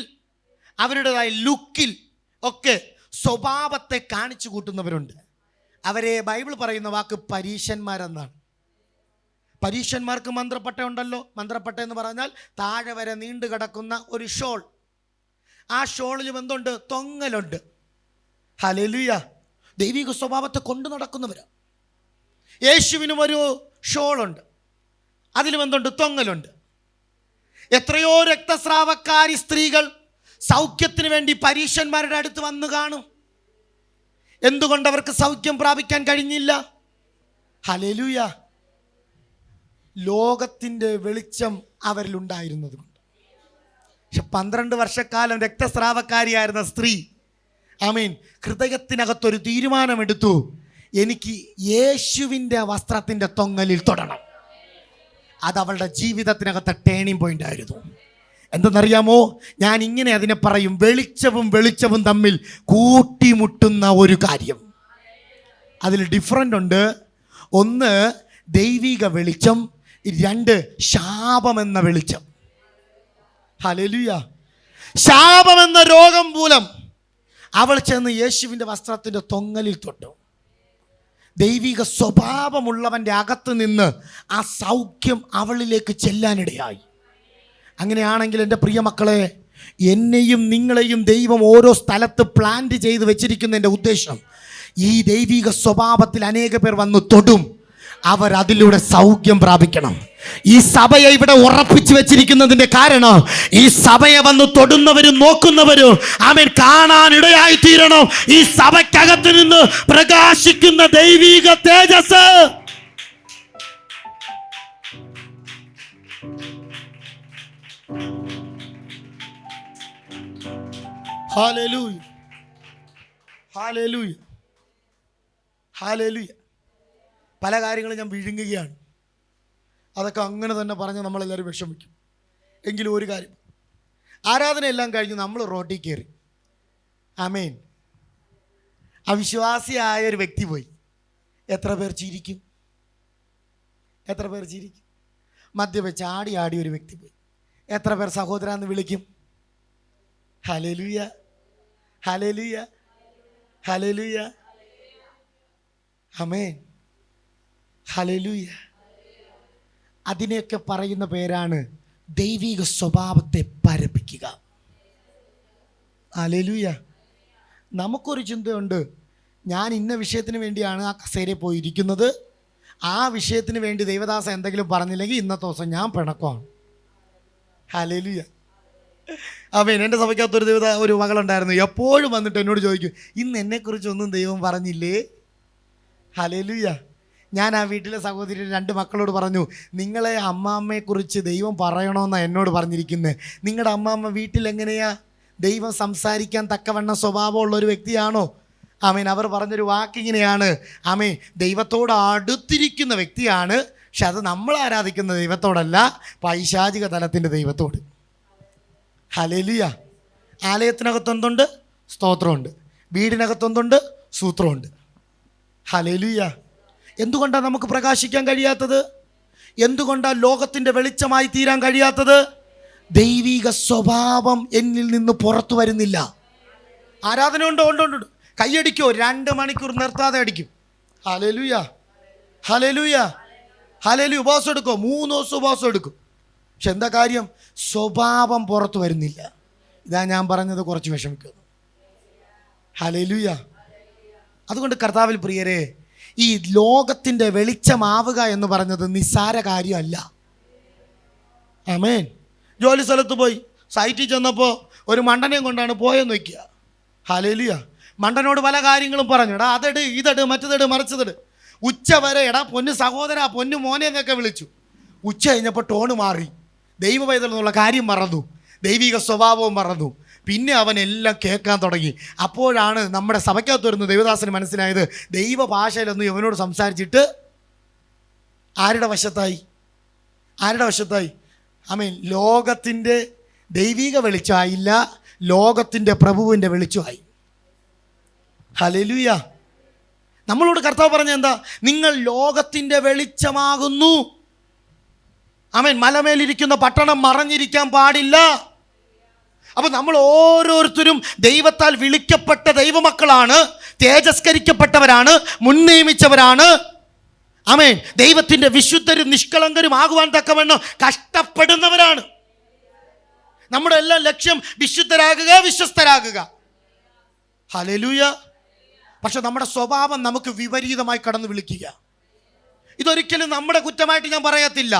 അവരുടേതായ ലുക്കിൽ ഒക്കെ സ്വഭാവത്തെ കാണിച്ചു കൂട്ടുന്നവരുണ്ട്. അവരെ ബൈബിൾ പറയുന്ന വാക്ക് പരീശന്മാരെന്നാണ്. പരീശന്മാർക്ക് മന്ത്രപ്പട്ട ഉണ്ടല്ലോ. മന്ത്രപ്പട്ട എന്ന് പറഞ്ഞാൽ താഴെ വരെ നീണ്ടു കിടക്കുന്ന ഒരു ഷോൾ. ആ ഷോളിലും എന്തുണ്ട്? തൊങ്ങലുണ്ട്. ഹല്ലേലൂയ. ദൈവിക സ്വഭാവത്തെ കൊണ്ടു നടക്കുന്നവരാ. യേശുവിനും ഒരു ഷോളുണ്ട്, അതിലും എന്തുണ്ട്? തൊങ്ങലുണ്ട്. എത്രയോ രക്തസ്രാവക്കാരി സ്ത്രീകൾ സൗഖ്യത്തിന് വേണ്ടി പരീശന്മാരുടെ അടുത്ത് വന്നു കാണും. എന്തുകൊണ്ട് അവർക്ക് സൗഖ്യം പ്രാപിക്കാൻ കഴിഞ്ഞില്ല? ഹല്ലേലൂയ. ലോകത്തിൻ്റെ വെളിച്ചം അവരിലുണ്ടായിരുന്നത് കൊണ്ട്. പക്ഷെ 12 വർഷക്കാലം രക്തസ്രാവക്കാരിയായിരുന്ന സ്ത്രീ, ആമേൻ, ഹൃദയത്തിനകത്തൊരു തീരുമാനമെടുത്തു, എനിക്ക് യേശുവിൻ്റെ വസ്ത്രത്തിൻ്റെ തൊങ്ങലിൽ തൊടണം. അത് അവളുടെ ജീവിതത്തിനകത്തെ ടേണിംഗ് പോയിന്റ് ആയിരുന്നു. എന്തെന്നറിയാമോ? ഞാൻ ഇങ്ങനെ അതിനെ പറയും, വെളിച്ചവും തമ്മിൽ കൂട്ടിമുട്ടുന്ന ഒരു കാര്യം. അതിൽ ഡിഫറൻ്റ് ഉണ്ട്. ഒന്ന് ദൈവിക വെളിച്ചം, 2 ശാപമെന്ന വെളിച്ചം. ഹല്ലേലൂയ. ശാപമെന്ന രോഗം മൂലം അവൾ ചെന്ന് യേശുവിൻ്റെ വസ്ത്രത്തിൻ്റെ തൊങ്ങലിൽ തൊട്ടു. ദൈവിക സ്വഭാവമുള്ളവൻ്റെ അകത്ത് നിന്ന് ആ സൗഖ്യം അവളിലേക്ക് ചെല്ലാനിടയായി. അങ്ങനെയാണെങ്കിൽ എൻ്റെ പ്രിയ മക്കളെ, എന്നെയും നിങ്ങളെയും ദൈവം ഓരോ സ്ഥലത്ത് പ്ലാന്റ് ചെയ്ത് വെച്ചിരിക്കുന്നതിൻ്റെ ഉദ്ദേശം, ഈ ദൈവിക സ്വഭാവത്തിൽ അനേക പേർ വന്ന് തൊടും, അവർ അതിലൂടെ സൗഖ്യം പ്രാപിക്കണം. ഈ സഭയെ ഇവിടെ ഉറപ്പിച്ചു വെച്ചിരിക്കുന്നതിൻ്റെ കാരണം, ഈ സഭയെ വന്ന് തൊടുന്നവരും നോക്കുന്നവരും ആമേൻ കാണാനിടയായി തീരണം ഈ സഭയ്ക്കകത്ത് നിന്ന് പ്രകാശിക്കുന്ന ദൈവിക തേജസ്. Hallelujah, hallelujah, hallelujah. പല കാര്യങ്ങളും ഞാൻ വിഴുങ്ങുകയാണ്. അതൊക്കെ അങ്ങനെ തന്നെ പറഞ്ഞ് നമ്മളെല്ലാവരും വിഷമിക്കും. എങ്കിലും ഒരു കാര്യം, ആരാധനയെല്ലാം കഴിഞ്ഞ് നമ്മൾ റോട്ടിൽ കയറി, ആമേൻ, അവിശ്വാസിയായ ഒരു വ്യക്തി പോയി. എത്ര പേർ ചിരിക്കും? എത്ര പേർ ചിരിക്കും? മദ്യപിച്ച് ആടി ഒരു വ്യക്തി പോയി. എത്ര പേർ സഹോദരാന്ന് വിളിക്കും? ഹല്ലേലൂയ, ഹല്ലേലൂയ, ഹല്ലേലൂയ, ആമേൻ, ഹല്ലേലൂയ. അതിനെയൊക്കെ പറയുന്ന പേരാണ് ദൈവിക സ്വഭാവത്തെ പരപ്പിക്കുക. ഹല്ലേലൂയ. നമുക്കൊരു ചിന്തയുണ്ട്, ഞാൻ ഇന്ന വിഷയത്തിന് വേണ്ടിയാണ് ആ കസേരയിൽ പോയിരിക്കുന്നത്, ആ വിഷയത്തിന് വേണ്ടി ദൈവദാസ എന്തെങ്കിലും പറഞ്ഞില്ലെങ്കിൽ ഇന്നത്തെ ദിവസം ഞാൻ പിണക്കമാണ്. ഹല്ലേലൂയ. ആമേൻ. എൻ്റെ സഭയ്ക്കകത്തൊരു ഒരു മകളുണ്ടായിരുന്നു. എപ്പോഴും വന്നിട്ട് എന്നോട് ചോദിക്കും, ഇന്ന് എന്നെക്കുറിച്ചൊന്നും ദൈവം പറഞ്ഞില്ലേ? ഹല്ലേലൂയ. ഞാൻ ആ വീട്ടിലെ സഹോദരി 2 മക്കളോട് പറഞ്ഞു, നിങ്ങളെ അമ്മാമ്മയെക്കുറിച്ച് ദൈവം പറയണമെന്നാണ് എന്നോട് പറഞ്ഞിരിക്കുന്നത്. നിങ്ങളുടെ അമ്മാമ്മ വീട്ടിലെങ്ങനെയാ? ദൈവം സംസാരിക്കാൻ തക്കവണ്ണ സ്വഭാവമുള്ളൊരു വ്യക്തിയാണോ? ആമേൻ. അവർ പറഞ്ഞൊരു വാക്കിങ്ങനെയാണ്, ആമേൻ, ദൈവത്തോട് അടുത്തിരിക്കുന്ന വ്യക്തിയാണ്, പക്ഷെ അത് നമ്മൾ ആരാധിക്കുന്ന ദൈവത്തോടല്ല, പൈശാചിക തലത്തിൻ്റെ ദൈവത്തോട്. ഹല്ലേലൂയ. ആലയത്തിനകത്തൊന്നുണ്ട്, സ്തോത്രമുണ്ട്. വീടിനകത്തൊന്നുണ്ട്, സൂത്രമുണ്ട്. ഹല്ലേലൂയ. എന്തുകൊണ്ടാണ് നമുക്ക് പ്രകാശിക്കാൻ കഴിയാത്തത്? എന്തുകൊണ്ടാണ് ലോകത്തിൻ്റെ വെളിച്ചമായി തീരാൻ കഴിയാത്തത്? ദൈവിക സ്വഭാവം എന്നിൽ നിന്ന് പുറത്തു വരുന്നില്ല. ആരാധന ഉണ്ടോ? ഉണ്ട്. കൈയടിക്കോ? 2 മണിക്കൂർ നിർത്താതെ അടിക്കും. Hallelujah, hallelujah, hallelujah. ഉപവാസം എടുക്കോ? 3 ദിവസം ഉപവാസം എടുക്കും. പക്ഷെ എന്താ കാര്യം? സ്വഭാവം പുറത്തു വരുന്നില്ല. ഇതാ ഞാൻ പറഞ്ഞത്, കുറച്ച് വിഷമിക്കുന്നു. ഹല്ലേലൂയ. അതുകൊണ്ട് കർത്താവിൽ പ്രിയരെ, ഈ ലോകത്തിൻ്റെ വെളിച്ചമാവുക എന്ന് പറഞ്ഞത് നിസ്സാര കാര്യമല്ല. ആമേൻ. ജോലി സ്ഥലത്ത് പോയി സൈറ്റിൽ ചെന്നപ്പോൾ ഒരു മണ്ടനെയും കൊണ്ടാണ് പോയെന്ന് വയ്ക്കുക. ഹല്ലേലൂയ. മണ്ടനോട് പല കാര്യങ്ങളും പറഞ്ഞു, എടാ അതെട്, ഇതെട്, മറ്റതെട്, മറിച്ചതെട്. ഉച്ച വരെ എടാ പൊന്നു സഹോദര, പൊന്നു മോനെ എന്നൊക്കെ വിളിച്ചു. ഉച്ച കഴിഞ്ഞപ്പോൾ ടോണ് മാറി. ദൈവ പൈതൽ എന്നുള്ള കാര്യം മറന്നു, ദൈവിക സ്വഭാവവും മറന്നു. പിന്നെ അവൻ എല്ലാം കേൾക്കാൻ തുടങ്ങി. അപ്പോഴാണ് നമ്മുടെ സഭയ്ക്കകത്ത് വരുന്ന ദൈവദാസന് മനസ്സിലായത്, ദൈവ ഭാഷയിലൊന്നും ഇവനോട് സംസാരിച്ചിട്ട് ആരുടെ വശത്തായി? ആമേൻ. ലോകത്തിൻ്റെ ദൈവിക വെളിച്ചമായില്ല, ലോകത്തിൻ്റെ പ്രഭുവിൻ്റെ വെളിച്ചമായി. ഹല്ലേലൂയ. നമ്മളോട് കർത്താവ് പറഞ്ഞ എന്താ? നിങ്ങൾ ലോകത്തിൻ്റെ വെളിച്ചമാകുന്നു. ആമേൻ. മലമേലിരിക്കുന്ന പട്ടണം മറഞ്ഞിരിക്കാൻ പാടില്ല. അപ്പൊ നമ്മൾ ഓരോരുത്തരും ദൈവത്താൽ വിളിക്കപ്പെട്ട ദൈവമക്കളാണ്, തേജസ്കരിക്കപ്പെട്ടവരാണ്, മുൻനിയമിച്ചവരാണ്. ആമേൻ. ദൈവത്തിന്റെ വിശുദ്ധരും നിഷ്കളങ്കരും ആകുവാൻ തക്കവണ്ണം കഷ്ടപ്പെടുന്നവരാണ്. നമ്മുടെ എല്ലാ ലക്ഷ്യം വിശുദ്ധരാകുക, വിശ്വസ്തരാകുക. ഹല്ലേലൂയ. പക്ഷെ നമ്മുടെ സ്വഭാവം നമുക്ക് വിപരീതമായി കടന്നു വിളിക്കുക. ഇതൊരിക്കലും നമ്മുടെ കുറ്റമായിട്ട് ഞാൻ പറയത്തില്ല,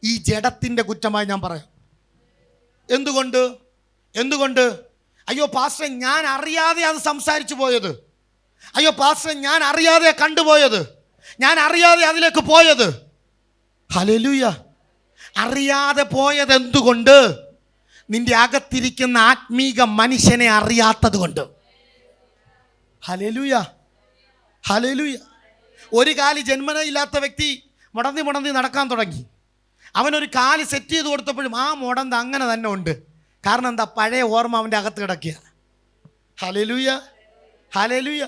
ഈ ജഡത്തിൻ്റെ കുറ്റമായി ഞാൻ പറയാം. എന്തുകൊണ്ട്? അയ്യോ പാസ്റ്റർ, ഞാൻ അറിയാതെ അത് സംസാരിച്ചു പോയത്. അയ്യോ പാസ്റ്റർ, ഞാൻ അറിയാതെ കണ്ടുപോയത്, ഞാൻ അറിയാതെ അതിലേക്ക് പോയത്. ഹല്ലേലൂയ. അറിയാതെ പോയത് എന്തുകൊണ്ട്? നിന്റെ അകത്തിരിക്കുന്ന ആത്മീക മനുഷ്യനെ അറിയാത്തത് കൊണ്ട്. ഹല്ലേലൂയ. ഹല്ലേലൂയ. ഒരു കാല് ജന്മന ഇല്ലാത്ത വ്യക്തി മുടന്തി നടക്കാൻ തുടങ്ങി. അവനൊരു കാല് സെറ്റ് ചെയ്ത് കൊടുത്തപ്പോഴും ആ മുടന്ത് അങ്ങനെ തന്നെ ഉണ്ട്. കാരണം എന്താ? പഴയ ഓർമ്മ അവൻ്റെ അകത്ത് കിടക്കുക. ഹല്ലേലൂയ. ഹല്ലേലൂയ.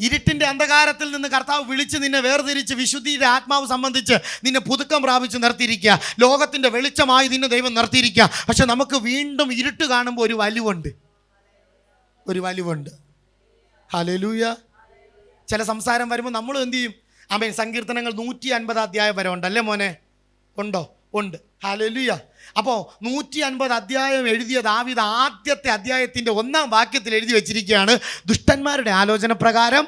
ഇരുട്ടിൻ്റെ അന്ധകാരത്തിൽ നിന്ന് കർത്താവ് വിളിച്ച് നിന്നെ വേർതിരിച്ച് വിശുദ്ധിയുടെ ആത്മാവ് സംബന്ധിച്ച് നിന്നെ പുതുക്കം പ്രാപിച്ച് നിർത്തിയിരിക്കുക. ലോകത്തിൻ്റെ വെളിച്ചമായി നിന്നെ ദൈവം നിർത്തിയിരിക്കുക. പക്ഷെ നമുക്ക് വീണ്ടും ഇരുട്ട് കാണുമ്പോൾ ഒരു വലിവുണ്ട്. ഹല്ലേലൂയ. ചില സംസാരം വരുമ്പോൾ നമ്മൾ എന്ത് ചെയ്യും? ആമേൻ. സങ്കീർത്തനങ്ങൾ 150 അധ്യായം വരെ ഉണ്ടല്ലേ മോനെ? ഉണ്ടോ? ഉണ്ട്. ഹല്ലേലൂയ. അപ്പോൾ 150 അധ്യായം എഴുതിയ ദാവീദ് ആദ്യത്തെ അധ്യായത്തിൻ്റെ 1-ാം വാക്യത്തിൽ എഴുതി വെച്ചിരിക്കുകയാണ്, ദുഷ്ടന്മാരുടെ ആലോചന പ്രകാരം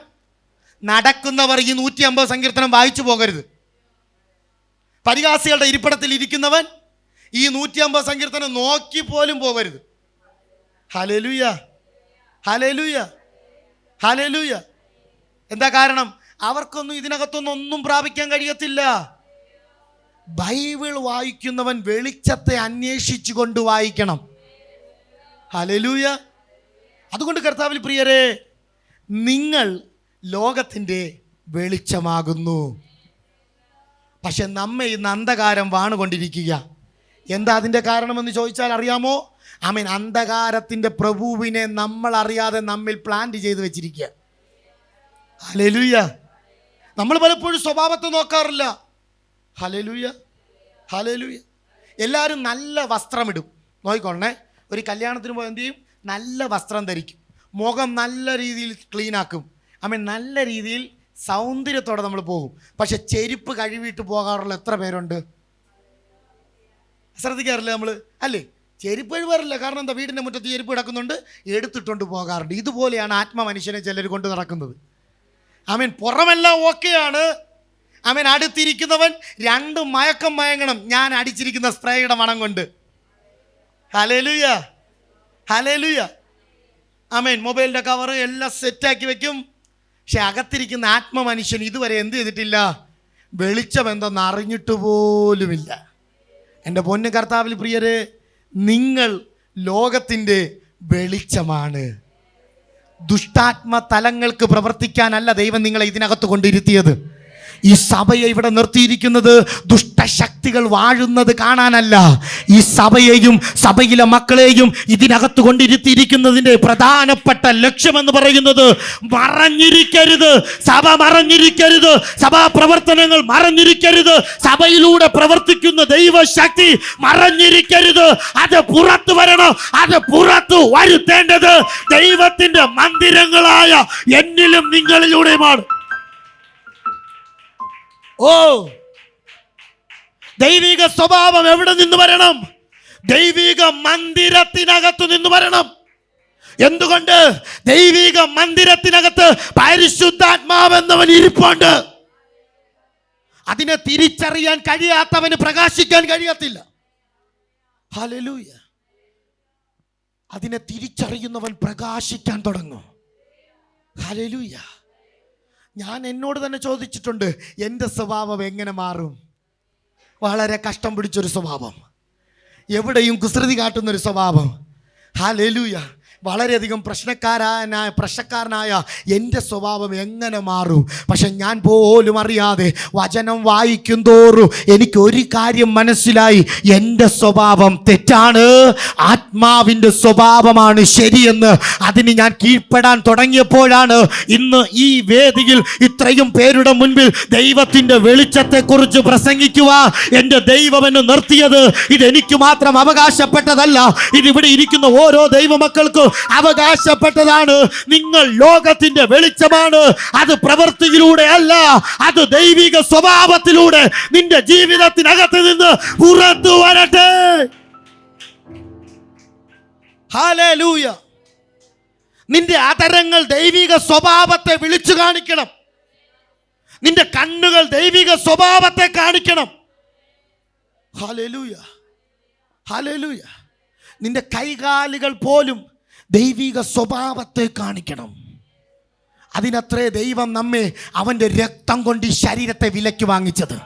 നടക്കുന്നവർ ഈ 150 സങ്കീർത്തനം വായിച്ചു പോകരുത്. പരിഹാസികളുടെ ഇരിപ്പിടത്തിൽ ഇരിക്കുന്നവൻ ഈ 150 സങ്കീർത്തനം നോക്കി പോലും പോകരുത്. ഹല്ലേലൂയ. ഹല്ലേലൂയ. ഹല്ലേലൂയ. എന്താ കാരണം? അവർക്കൊന്നും ഇതിനകത്തൊന്നും ഒന്നും പ്രാപിക്കാൻ കഴിയത്തില്ല. ബൈബിൾ വായിക്കുന്നവൻ വെളിച്ചത്തെ അന്വേഷിച്ചു കൊണ്ട് വായിക്കണം. ഹല്ലേലൂയ. അതുകൊണ്ട് കർത്താവിൽ പ്രിയരെ, നിങ്ങൾ ലോകത്തിൻ്റെ വെളിച്ചമാകുന്നു. പക്ഷെ നമ്മെ ഇന്ന് അന്ധകാരം വാണുകൊണ്ടിരിക്കുക. എന്താ അതിൻ്റെ കാരണമെന്ന് ചോദിച്ചാൽ അറിയാമോ? ആമേൻ. അന്ധകാരത്തിൻ്റെ പ്രഭുവിനെ നമ്മൾ അറിയാതെ നമ്മിൽ പ്ലാന്റ് ചെയ്ത് വെച്ചിരിക്കുക. ഹല്ലേലൂയ. നമ്മൾ പലപ്പോഴും സ്വഭാവത്തെ നോക്കാറില്ല. ഹല്ലേലൂയ. ഹല്ലേലൂയ. എല്ലാവരും നല്ല വസ്ത്രമിടും. നോക്കിക്കോണേ, ഒരു കല്യാണത്തിന് പോയി എന്ത് ചെയ്യും? നല്ല വസ്ത്രം ധരിക്കും, മുഖം നല്ല രീതിയിൽ ക്ലീനാക്കും, ആമേൻ. നല്ല രീതിയിൽ സൗന്ദര്യത്തോടെ നമ്മൾ പോകും. പക്ഷെ ചെരുപ്പ് കഴുകിയിട്ട് പോകാറുള്ള എത്ര പേരുണ്ട്? ശ്രദ്ധിക്കാറില്ല നമ്മൾ, അല്ലേ? ചെരുപ്പ് കഴിവാറില്ല. കാരണം എന്താ? വീടിൻ്റെ മുറ്റത്ത് ചെരുപ്പ് കിടക്കുന്നുണ്ട്, എടുത്തിട്ടുണ്ട് പോകാറുണ്ട്. ഇതുപോലെയാണ് ആത്മമനുഷ്യനെ ചിലർ കൊണ്ട് നടക്കുന്നത്. ആമേൻ. പുറമെല്ലാം ഓക്കെയാണ്. ആമേൻ. അടുത്തിരിക്കുന്നവൻ 2 മയക്കം മയങ്ങണം ഞാൻ അടിച്ചിരിക്കുന്ന സ്പ്രേയുടെ മണം കൊണ്ട്. ഹല്ലേലൂയ. ഹല്ലേലൂയ. ആമേൻ. മൊബൈലിൻ്റെ കവറ് എല്ലാം സെറ്റാക്കി വെക്കും. പക്ഷെ അകത്തിരിക്കുന്ന ആത്മമനുഷ്യൻ ഇതുവരെ എന്ത് ചെയ്തിട്ടില്ല? വെളിച്ചം എന്തെന്ന് അറിഞ്ഞിട്ട് പോലുമില്ല. എൻ്റെ പൊന്നു കർത്താവിൽ പ്രിയരെ, നിങ്ങൾ ലോകത്തിൻ്റെ വെളിച്ചമാണ്. ദുഷ്ടാത്മ തലങ്ങൾക്ക് പ്രവർത്തിക്കാനല്ല ദൈവം നിങ്ങളെ ഇതിനകത്ത് കൊണ്ടിരുത്തിയത്. ഈ സഭയെ ഇവിടെ നിർത്തിയിരിക്കുന്നത് ദുഷ്ടശക്തികൾ വാഴുന്നത് കാണാനല്ല. ഈ സഭയെയും സഭയിലെ മക്കളെയും ഇതിനകത്ത് കൊണ്ടിരുത്തിയിരിക്കുന്നതിൻ്റെ പ്രധാനപ്പെട്ട ലക്ഷ്യമെന്ന് പറയുന്നത് മറഞ്ഞിരിക്കരുത്. സഭ മറഞ്ഞിരിക്കരുത്. സഭാ പ്രവർത്തനങ്ങൾ മറഞ്ഞിരിക്കരുത്. സഭയിലൂടെ പ്രവർത്തിക്കുന്ന ദൈവശക്തി മറഞ്ഞിരിക്കരുത്. അത് പുറത്തു വരണം. അത് പുറത്തു വരുത്തേണ്ടത് ദൈവത്തിന്റെ മന്ദിരങ്ങളായ എന്നിലും നിങ്ങളിലൂടെയുമാണ്. ഓ, ദൈവിക സ്വഭാവം എവിടെ നിന്ന് വരണം? ദൈവിക മന്ദിരത്തിനകത്ത് നിന്ന് വരണം. എന്തുകൊണ്ട്? ദൈവിക മന്ദിരത്തിനകത്ത് പരിശുദ്ധാത്മാവെന്നവൻ ഇരിപ്പുണ്ട്. അതിനെ തിരിച്ചറിയാൻ കഴിയാത്തവന് പ്രകാശിക്കാൻ കഴിയത്തില്ല. ഹല്ലേലൂയ. അതിനെ തിരിച്ചറിയുന്നവൻ പ്രകാശിക്കാൻ തുടങ്ങും. ഹല്ലേലൂയ. ഞാൻ എന്നോട് തന്നെ ചോദിച്ചിട്ടുണ്ട്, എൻ്റെ സ്വഭാവം എങ്ങനെ മാറും? വളരെ കഷ്ടം പിടിച്ചൊരു സ്വഭാവം, എവിടെയും കുസൃതി കാട്ടുന്നൊരു സ്വഭാവം. ഹല്ലേലൂയ. വളരെയധികം പ്രശ്നക്കാരനായ എൻ്റെ സ്വഭാവം എങ്ങനെ മാറും? പക്ഷെ ഞാൻ പോലും അറിയാതെ വചനം വായിക്കും തോറും എനിക്കൊരു കാര്യം മനസ്സിലായി, എൻ്റെ സ്വഭാവം തെറ്റാണ്, ആത്മാവിൻ്റെ സ്വഭാവമാണ് ശരിയെന്ന്. അതിന് ഞാൻ കീഴ്പ്പെടാൻ തുടങ്ങിയപ്പോഴാണ് ഇന്ന് ഈ വേദിയിൽ ഇത്രയും പേരുടെ മുൻപിൽ ദൈവത്തിൻ്റെ വെളിച്ചത്തെക്കുറിച്ച് പ്രസംഗിക്കുവാൻ എൻ്റെ ദൈവം എന്നെ നിർത്തിയത്. ഇതെനിക്ക് മാത്രം അവകാശപ്പെട്ടതല്ല, ഇതിവിടെ ഇരിക്കുന്ന ഓരോ ദൈവമക്കൾക്കും അവകാശപ്പെട്ടതാണ്. നിങ്ങൾ ലോകത്തിന്റെ വെളിച്ചമാണ്. അത് പ്രവൃത്തിയിലൂടെ അല്ല, അത് ദൈവിക സ്വഭാവത്തിലൂടെ നിന്റെ ജീവിതത്തിനകത്ത് നിന്ന് പുറത്തു വരട്ടെ. ഹല്ലേലൂയ. നിന്റെ അധരങ്ങൾ ദൈവിക സ്വഭാവത്തെ വിളിച്ചു കാണിക്കണം. നിന്റെ കണ്ണുകൾ ദൈവിക സ്വഭാവത്തെ കാണിക്കണം. Hallelujah, hallelujah. നിന്റെ കൈകാലുകൾ പോലും ദൈവിക സ്വഭാവത്തെ കാണിക്കണം. അതിനത്രേ ദൈവം നമ്മെ അവൻ്റെ രക്തം കൊണ്ട് ഈ ശരീരത്തെ വിലയ്ക്ക് വാങ്ങിച്ചത്.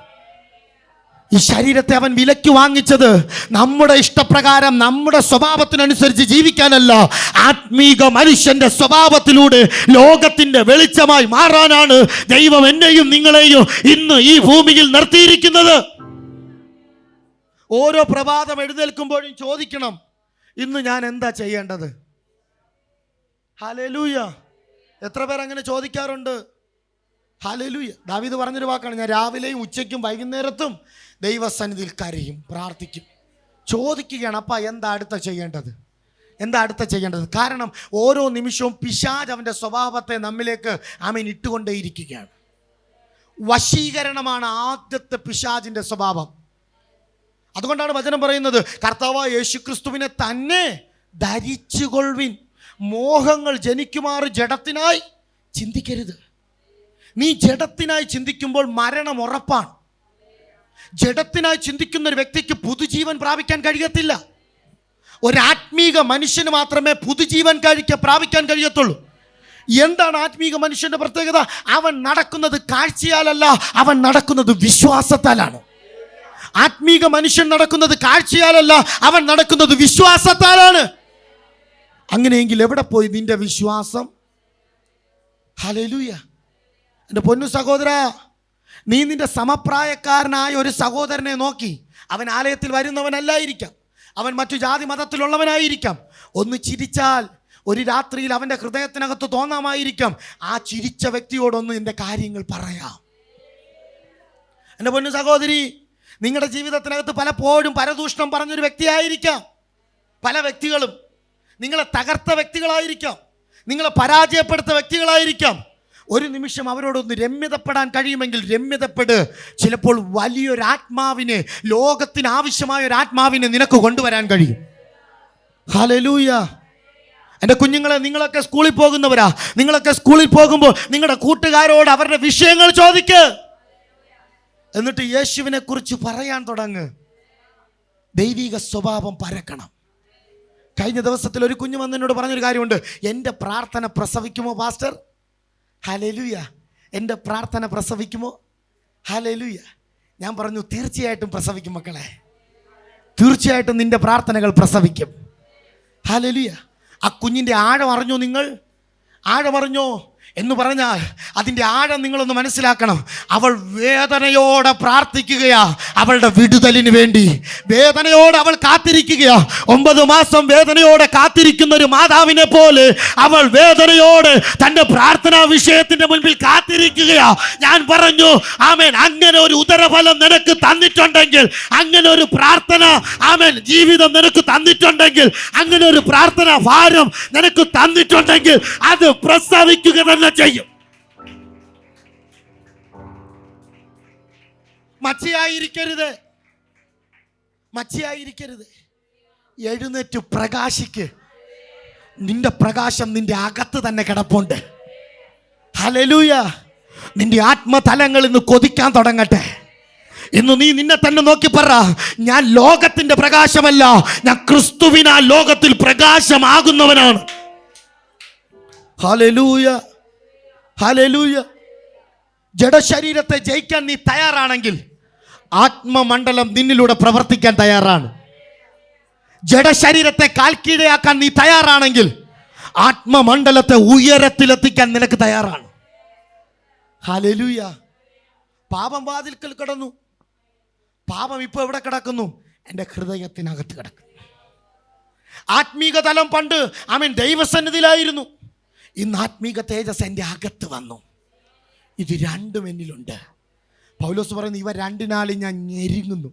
ഈ ശരീരത്തെ അവൻ വിലയ്ക്ക് വാങ്ങിച്ചത് നമ്മുടെ ഇഷ്ടപ്രകാരം നമ്മുടെ സ്വഭാവത്തിനനുസരിച്ച് ജീവിക്കാനല്ല, ആത്മീക മനുഷ്യന്റെ സ്വഭാവത്തിലൂടെ ലോകത്തിന്റെ വെളിച്ചമായി മാറാനാണ് ദൈവം എന്നെയും നിങ്ങളെയും ഇന്ന് ഈ ഭൂമിയിൽ നിർത്തിയിരിക്കുന്നത്. ഓരോ പ്രഭാതം എഴുന്നേൽക്കുമ്പോഴും ചോദിക്കണം, ഇന്ന് ഞാൻ എന്താ ചെയ്യേണ്ടത്? ഹല്ലേലൂയ. എത്ര പേർ അങ്ങനെ ചോദിക്കാറുണ്ട്? ഹല്ലേലൂയ. ദാവീദ് പറഞ്ഞൊരു വാക്കാണ്, ഞാൻ രാവിലെയും ഉച്ചയ്ക്കും വൈകുന്നേരത്തും ദൈവസന്നിധിയിൽ കരയും, പ്രാർത്ഥിക്കും. ചോദിക്കുകയാണ്, അപ്പ എന്താ അടുത്ത ചെയ്യേണ്ടത്? കാരണം ഓരോ നിമിഷവും പിശാച് അവൻ്റെ സ്വഭാവത്തെ നമ്മിലേക്ക് ഇട്ടുകൊണ്ടേയിരിക്കുകയാണ്. വശീകരണമാണ് ആദ്യത്തെ പിശാചിൻ്റെ സ്വഭാവം. അതുകൊണ്ടാണ് വചനം പറയുന്നത്, കർത്താവായ യേശുക്രിസ്തുവിനെ തന്നെ ധരിച്ചുകൊള്ളുവിൻ. മോഹങ്ങൾ ജനിക്കുമാറ് ജഡത്തിനായി ചിന്തിക്കരുത്. നീ ജഡത്തിനായി ചിന്തിക്കുമ്പോൾ മരണം ഉറപ്പാണ്. ജഡത്തിനായി ചിന്തിക്കുന്ന ഒരു വ്യക്തിക്ക് പുതുജീവൻ പ്രാപിക്കാൻ കഴിയത്തില്ല. ഒരാത്മീക മനുഷ്യന് മാത്രമേ പുതുജീവൻ പ്രാപിക്കാൻ കഴിയത്തുള്ളൂ. എന്താണ് ആത്മീക മനുഷ്യന്റെ പ്രത്യേകത? അവൻ നടക്കുന്നത് കാഴ്ചയാലല്ല, അവൻ നടക്കുന്നത് വിശ്വാസത്താലാണ്. ആത്മീക മനുഷ്യൻ നടക്കുന്നത് കാഴ്ചയാലല്ല, അവൻ നടക്കുന്നത് വിശ്വാസത്താലാണ്. അങ്ങനെയെങ്കിൽ എവിടെ പോയി നിന്റെ വിശ്വാസം? ഹല്ലേലൂയ. എൻ്റെ പൊന്നു സഹോദര, നീ നിന്റെ സമപ്രായക്കാരനായ ഒരു സഹോദരനെ നോക്കി, അവൻ ആലയത്തിൽ വരുന്നവനല്ലായിരിക്കാം, അവൻ മറ്റു ജാതി മതത്തിലുള്ളവനായിരിക്കാം. ഒന്ന് ചിരിച്ചാൽ ഒരു രാത്രിയിൽ അവൻ്റെ ഹൃദയത്തിനകത്ത് തോന്നാമായിരിക്കാം, ആ ചിരിച്ച വ്യക്തിയോടൊന്ന് നിന്റെ കാര്യങ്ങൾ പറയാം. എൻ്റെ പൊന്നു സഹോദരി, നിങ്ങളുടെ ജീവിതത്തിനകത്ത് പലപ്പോഴും പരദൂഷണം പറഞ്ഞൊരു വ്യക്തിയായിരിക്കാം. പല വ്യക്തികളും നിങ്ങളെ തകർത്ത വ്യക്തികളായിരിക്കാം, നിങ്ങളെ പരാജയപ്പെടുത്ത വ്യക്തികളായിരിക്കാം. ഒരു നിമിഷം അവരോടൊന്ന് രമ്യതപ്പെടാൻ കഴിയുമെങ്കിൽ രമ്യതപ്പെട്. ചിലപ്പോൾ വലിയൊരാത്മാവിനെ, ലോകത്തിന് ആവശ്യമായ ഒരു ആത്മാവിനെ നിനക്ക് കൊണ്ടുവരാൻ കഴിയും. ഹല്ലേലൂയ. എൻ്റെ കുഞ്ഞുങ്ങളെ, നിങ്ങളൊക്കെ സ്കൂളിൽ പോകുന്നവരാ. നിങ്ങളൊക്കെ സ്കൂളിൽ പോകുമ്പോൾ നിങ്ങളുടെ കൂട്ടുകാരോട് അവരുടെ വിഷയങ്ങൾ ചോദിക്ക്. എന്നിട്ട് യേശുവിനെ കുറിച്ച് പറയാൻ തുടങ്ങ്. ദൈവിക സ്വഭാവം പരക്കണം. കഴിഞ്ഞ ദിവസത്തിൽ ഒരു കുഞ്ഞു വന്ന് എന്നോട് പറഞ്ഞൊരു കാര്യമുണ്ട്, എൻ്റെ പ്രാർത്ഥന പ്രസവിക്കുമോ പാസ്റ്റർ? ഹല്ലേലൂയ. എൻ്റെ പ്രാർത്ഥന പ്രസവിക്കുമോ? ഹല്ലേലൂയ. ഞാൻ പറഞ്ഞു, തീർച്ചയായിട്ടും പ്രസവിക്കും മക്കളെ, തീർച്ചയായിട്ടും നിന്റെ പ്രാർത്ഥനകൾ പ്രസവിക്കും. ഹല്ലേലൂയ. ആ കുഞ്ഞിൻ്റെ ആഴം അറിഞ്ഞോ നിങ്ങൾ? ആഴമറിഞ്ഞോ എന്ന് പറഞ്ഞാൽ അതിൻ്റെ ആഴം നിങ്ങളൊന്ന് മനസ്സിലാക്കണം. അവൾ വേദനയോടെ പ്രാർത്ഥിക്കുകയാ, അവളുടെ വിടുതലിന് വേണ്ടി വേദനയോടെ അവൾ കാത്തിരിക്കുകയാ. 9 മാസം വേദനയോടെ കാത്തിരിക്കുന്ന ഒരു മാതാവിനെ പോലെ അവൾ വേദനയോടെ തൻ്റെ പ്രാർത്ഥനാ വിഷയത്തിൻ്റെ മുൻപിൽ കാത്തിരിക്കുകയാ. ഞാൻ പറഞ്ഞു, ആമേൻ, അങ്ങനെ ഒരു ഉദരഫലം നിനക്ക് തന്നിട്ടുണ്ടെങ്കിൽ, അങ്ങനെ ഒരു പ്രാർത്ഥന ആമേൻ ജീവിതം നിനക്ക് തന്നിട്ടുണ്ടെങ്കിൽ, അങ്ങനെ ഒരു പ്രാർത്ഥന ഭാരം നിനക്ക് തന്നിട്ടുണ്ടെങ്കിൽ അത് പ്രസവിക്കുക തന്നെ ചെയ്യും. മച്ചിയായിരിക്കരുത്. എഴുന്നേറ്റ് പ്രകാശിക്ക്. നിന്റെ പ്രകാശം നിന്റെ അകത്ത് തന്നെ കിടപ്പുണ്ട്. ഹല്ലേലൂയ. നിന്റെ ആത്മതലങ്ങൾ ഇന്ന് കൊതിക്കാൻ തുടങ്ങട്ടെ. ഇന്ന് നീ നിന്നെ തന്നെ നോക്കി പറ, ഞാൻ ലോകത്തിന്റെ പ്രകാശമല്ല, ഞാൻ ക്രിസ്തുവിനാൽ ലോകത്തിൽ പ്രകാശമാകുന്നവനാണ്. Hallelujah, hallelujah. ജഡശരീരത്തെ ജയിക്കാൻ നീ തയ്യാറാണെങ്കിൽ ആത്മമണ്ഡലം നിന്നിലൂടെ പ്രവർത്തിക്കാൻ തയ്യാറാണ്. ജഡശരീരത്തെ കാൽക്കീഴയാക്കാൻ നീ തയ്യാറാണെങ്കിൽ ആത്മമണ്ഡലത്തെ ഉയരത്തിലെത്തിക്കാൻ നിനക്ക് തയ്യാറാണ്. ഹല്ലേലൂയ. പാപം വാതിൽക്കൽ കിടന്നു. പാപം ഇപ്പൊ എവിടെ കിടക്കുന്നു? എൻ്റെ ഹൃദയത്തിനകത്ത് കിടക്കുന്നു. ആത്മീക തലം പണ്ട് ദൈവസന്നിധിയിലായിരുന്നു. ഇന്ന് ആത്മീക തേജസ് എൻ്റെ അകത്ത് വന്നു. ഇത് രണ്ടും എന്നിലുണ്ട്. പൗലോസ് പറയുന്നു, ഇവ രണ്ടിനാലും ഞാൻ ഞെരുങ്ങുന്നു.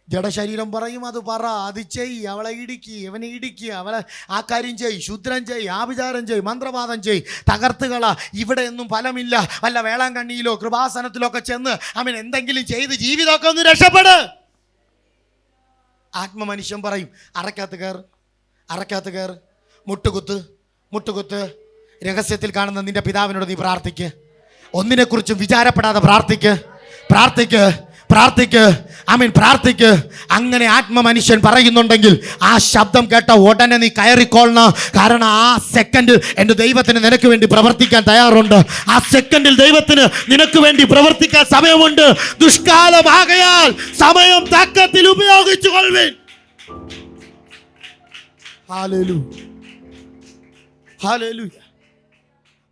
ജഡശരീരം പറയും അത് പറ, അത് ചെയ്, അവളെ ഇടിക്കുക, ഇവനെ ഇടിക്കുക, അവളെ ആ കാര്യം ചെയ്, ശുദ്രം ചെയ്, ആഭിചാരം ചെയ്, മന്ത്രവാദം ചെയ്, തകർത്തുകള. ഇവിടെ ഒന്നും ഫലമില്ല. വല്ല വേളാങ്കണ്ണിയിലോ കൃപാസനത്തിലോ ഒക്കെ ചെന്ന് എന്തെങ്കിലും ചെയ്ത് ജീവിതമൊക്കെ ഒന്ന് രക്ഷപ്പെട്. ആത്മമനുഷ്യൻ പറയും, അറക്കകത്ത് കയറ്, അറക്കകത്ത് കയറ്, മുട്ടുകുത്ത്, മുട്ടുകുത്ത്. രഹസ്യത്തിൽ കാണുന്ന നിന്റെ പിതാവിനോട് നീ പ്രാർത്ഥിക്ക്. ഒന്നിനെക്കുറിച്ചും വിചാരപ്പെടാതെ പ്രാർത്ഥിക്ക്, പ്രാർത്ഥിക്ക്, പ്രാർത്ഥിക്ക്. പ്രാർത്ഥിക്ക്. അങ്ങനെ ആത്മമനുഷ്യൻ പറയുന്നുണ്ടെങ്കിൽ ആ ശബ്ദം കേട്ട ഉടനെ നീ കയറിക്കൊള്ളണം. കാരണം ആ സെക്കൻഡിൽ എൻ്റെ ദൈവത്തിന് നിനക്ക് വേണ്ടി പ്രവർത്തിക്കാൻ തയ്യാറുണ്ട്. ആ സെക്കൻഡിൽ ദൈവത്തിന് നിനക്ക് വേണ്ടി പ്രവർത്തിക്കാൻ സമയമുണ്ട്. ദുഷ്കാലമാകയാൽ സമയം തക്കത്തിൽ ഉപയോഗിച്ചു കൊള്ളുവിൻ. Hallelujah, hallelujah.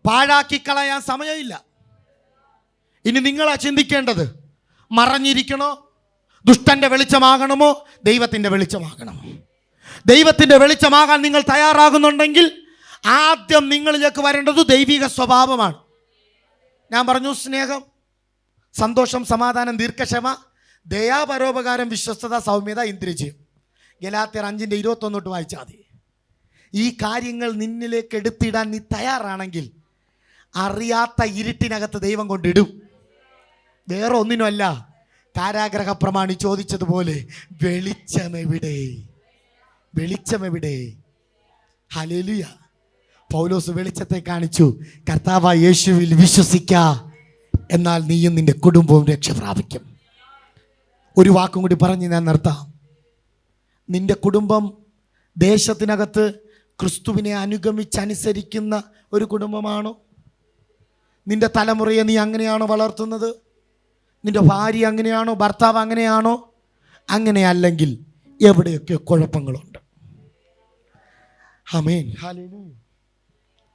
പാഴാക്കി കളയാൻ സമയമില്ല. ഇനി നിങ്ങളാ ചിന്തിക്കേണ്ടത്, മറഞ്ഞിരിക്കണോ, ദുഷ്ടന്റെ വെളിച്ചമാകണമോ, ദൈവത്തിൻ്റെ വെളിച്ചമാകണമോ? ദൈവത്തിൻ്റെ വെളിച്ചമാകാൻ നിങ്ങൾ തയ്യാറാകുന്നുണ്ടെങ്കിൽ ആദ്യം നിങ്ങളിലേക്ക് വരേണ്ടത് ദൈവിക സ്വഭാവമാണ്. ഞാൻ പറഞ്ഞു, സ്നേഹം, സന്തോഷം, സമാധാനം, ദീർഘക്ഷമ, ദയാ, പരോപകാരം, വിശ്വസ്തത, സൗമ്യത, ഇന്ദ്രിയജയം. ഗലാത്യർ 5:21 വായിച്ചാൽ മതി. ഈ കാര്യങ്ങൾ നിന്നിലേക്ക് എടുത്തിടാൻ നീ തയ്യാറാണെങ്കിൽ അറിയാത്ത ഇരുട്ടിനകത്ത് ദൈവം കൊണ്ടിടും. വേറെ ഒന്നിനുമല്ല. കാരാഗ്രഹ പ്രമാണി ചോദിച്ചതുപോലെ, വെളിച്ചമെവിടെ, വെളിച്ചമെവിടെ? ഹല്ലേലൂയ. പൗലോസ് വെളിച്ചത്തെ കാണിച്ചു. കർത്താവായ യേശുവിൽ വിശ്വസിക്ക, എന്നാൽ നീയും നിന്റെ കുടുംബവും രക്ഷ പ്രാപിക്കും. ഒരു വാക്കും കൂടി പറഞ്ഞ് ഞാൻ നിർത്താം. നിന്റെ കുടുംബം ദേശത്തിനകത്ത് ക്രിസ്തുവിനെ അനുഗമിച്ചനുസരിക്കുന്ന ഒരു കുടുംബമാണോ? നിന്റെ തലമുറയെ നീ അങ്ങനെയാണോ വളർത്തുന്നത്? നിന്റെ ഭാര്യ അങ്ങനെയാണോ? ഭർത്താവ് അങ്ങനെയാണോ? അങ്ങനെയല്ലെങ്കിൽ എവിടെയൊക്കെ കുഴപ്പങ്ങളുണ്ട്. ആമേൻ, ഹല്ലേലൂയ,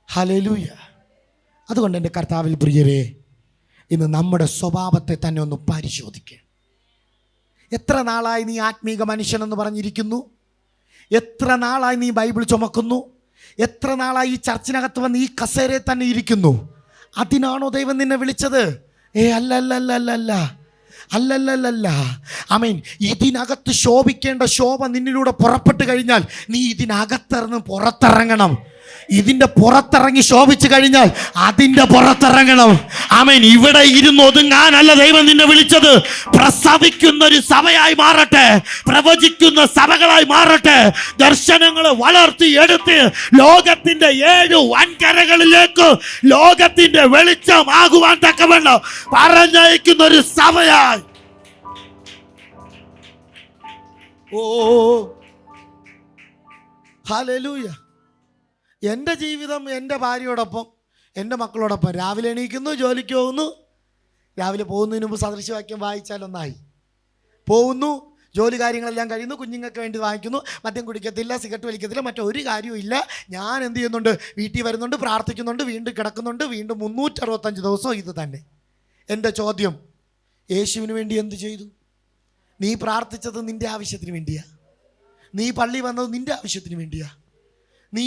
ഹല്ലേലൂയ. അതുകൊണ്ട് എൻ്റെ കർത്താവിൽ പ്രിയരേ, ഇന്ന് നമ്മുടെ സ്വഭാവത്തെ തന്നെ ഒന്ന് പരിശോധിക്കുക. എത്ര നാളായി നീ ആത്മീക മനുഷ്യനെന്ന് പറഞ്ഞിരിക്കുന്നു? എത്ര നാളായി നീ ബൈബിൾ ചുമക്കുന്നു? എത്ര നാളായി ഈ ചർച്ചിനകത്ത് വന്ന് ഈ കസേരയിൽ തന്നെ ഇരിക്കുന്നു? അതിനാണോ ദൈവം നിന്നെ വിളിച്ചത്? അല്ലല്ലല്ലല്ല, അല്ലല്ലല്ല. ഇതിനകത്ത് ശോഭിക്കേണ്ട ശോഭ നിന്നിലൂടെ പുറപ്പെട്ടു കഴിഞ്ഞാൽ നീ ഇതിനകത്തിറന്ന് പുറത്തിറങ്ങണം. ഇതിൻ്റെ പുറത്തിറങ്ങി ശോഭിച്ചു കഴിഞ്ഞാൽ അതിൻ്റെ പുറത്തിറങ്ങണം. ഇവിടെ ഇരുന്ന് ഒതുങ്ങാനല്ല ദൈവം നിന്നെ വിളിച്ചത്. പ്രസവിക്കുന്ന ഒരു സഭയായി മാറട്ടെ, പ്രവചിക്കുന്ന സഭകളായി മാറട്ടെ, ദർശനങ്ങൾ വളർത്തി എടുത്ത് ലോകത്തിന്റെ 7 വൻകരകളിലേക്ക് ലോകത്തിന്റെ വെളിച്ചമാകുവാൻ തക്കവണ്ണം പറഞ്ഞയക്കുന്ന ഒരു സഭയായി. ഓ ഹല്ലേലൂയ. എൻ്റെ ജീവിതം എൻ്റെ ഭാര്യയോടൊപ്പം, എൻ്റെ മക്കളോടൊപ്പം. രാവിലെ എണീക്കുന്നു, ജോലിക്ക് പോകുന്നു. രാവിലെ പോകുന്നതിന് മുമ്പ് സദൃശവാക്യം വായിച്ചാലൊന്നായി. പോകുന്നു, ജോലി കാര്യങ്ങളെല്ലാം കഴിയുന്നു, കുഞ്ഞുങ്ങൾക്ക് വേണ്ടി വാങ്ങിക്കുന്നു. മദ്യം കുടിക്കത്തില്ല, സിഗരറ്റ് വലിക്കത്തില്ല, മറ്റൊരു കാര്യവും ഇല്ല. ഞാൻ എന്ത് ചെയ്യുന്നുണ്ട്? വീട്ടിൽ വരുന്നുണ്ട്, പ്രാർത്ഥിക്കുന്നുണ്ട്, വീണ്ടും കിടക്കുന്നുണ്ട്. വീണ്ടും 365 ദിവസവും ഇത് തന്നെ. എൻ്റെ ചോദ്യം, യേശുവിന് വേണ്ടി എന്ത് ചെയ്തു? നീ പ്രാർത്ഥിച്ചത് നിൻ്റെ ആവശ്യത്തിന് വേണ്ടിയാ? നീ പള്ളി വന്നത് നിൻ്റെ ആവശ്യത്തിന് വേണ്ടിയാ? നീ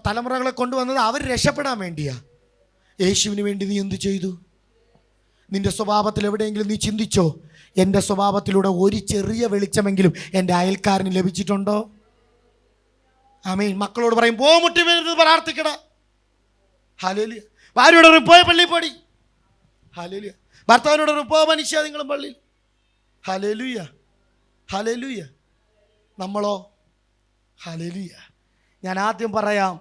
തലമുറകളെ കൊണ്ടുവന്നത് അവർ രക്ഷപ്പെടാൻ വേണ്ടിയാ? യേശുവിന് വേണ്ടി നീ എന്ത് ചെയ്തു? നിന്റെ സ്വഭാവത്തിൽ എവിടെയെങ്കിലും നീ ചിന്തിച്ചോ? എൻ്റെ സ്വഭാവത്തിലൂടെ ഒരു ചെറിയ വെളിച്ചമെങ്കിലും എൻ്റെ അയൽക്കാരന് ലഭിച്ചിട്ടുണ്ടോ? മക്കളോട് പറയും, പോ മുട്ടി വരുന്നത് പ്രാർത്ഥിക്കട. ഹല്ലേലൂയ. ഭാര്യയോട് പറയും, പോയ പള്ളിയിൽ പോടി. ഹല്ലേലൂയ. ഭർത്താവിനോട് പറയും, പോ മനുഷ്യ നിങ്ങളും പള്ളിയിൽ. Hallelujah, hallelujah. നമ്മളോ? ഹല്ലേലൂയ. ഞാൻ ആദ്യം പറയാം,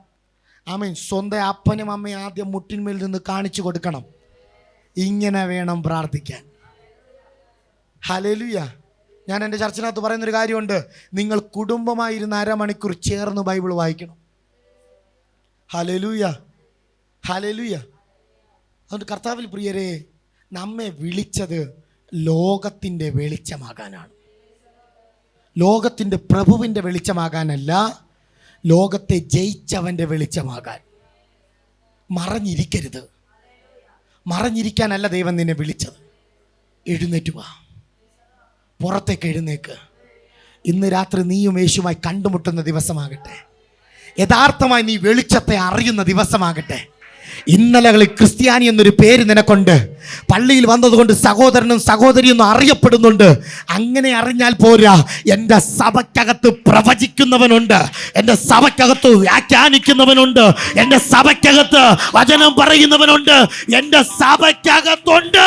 സ്വന്തം അപ്പനും അമ്മയും ആദ്യം മുട്ടിന്മേൽ നിന്ന് കാണിച്ചു കൊടുക്കണം. ഇങ്ങനെ വേണം പ്രാർത്ഥിക്കാൻ. ഹല്ലേലൂയ. ഞാൻ എൻ്റെ ചർച്ചിനകത്ത് പറയുന്നൊരു കാര്യമുണ്ട്. നിങ്ങൾ കുടുംബമായിരുന്ന് 1/2 മണിക്കൂർ ചേർന്ന് ബൈബിൾ വായിക്കണം. Hallelujah, hallelujah. അതുകൊണ്ട് കർത്താവിൽ പ്രിയരെ, നമ്മെ വിളിച്ചത് ലോകത്തിൻ്റെ വെളിച്ചമാകാനാണ്. ലോകത്തിൻ്റെ പ്രഭുവിൻ്റെ വെളിച്ചമാകാനല്ല, ലോകത്തെ ജയിച്ചവൻ്റെ വെളിച്ചമാകാൻ. മറഞ്ഞിരിക്കരുത്. മറഞ്ഞിരിക്കാനല്ല ദൈവം നിന്നെ വിളിച്ചത്. എഴുന്നേറ്റ് വാ, പുറത്തേക്ക് എഴുന്നേക്ക്. ഇന്ന് രാത്രി നീയും യേശുമായി കണ്ടുമുട്ടുന്ന ദിവസമാകട്ടെ. യഥാർത്ഥമായി നീ വെളിച്ചത്തെ അറിയുന്ന ദിവസമാകട്ടെ. ഇന്നലകളിൽ ക്രിസ്ത്യാനി എന്നൊരു പേര് നിനക്കുണ്ട്. പള്ളിയിൽ വന്നതുകൊണ്ട് സഹോദരനും സഹോദരിയൊന്നും അറിയപ്പെടുന്നുണ്ട്. അങ്ങനെ അറിഞ്ഞാൽ പോരാ. എൻ്റെ സഭയ്ക്കകത്ത് പ്രവചിക്കുന്നവനുണ്ട്, എൻ്റെ സഭയ്ക്കകത്ത് വ്യാഖ്യാനിക്കുന്നവനുണ്ട്, എൻ്റെ സഭയ്ക്കകത്ത് വചനം പറയുന്നവനുണ്ട്, എൻ്റെ സഭയ്ക്കകത്തുണ്ട്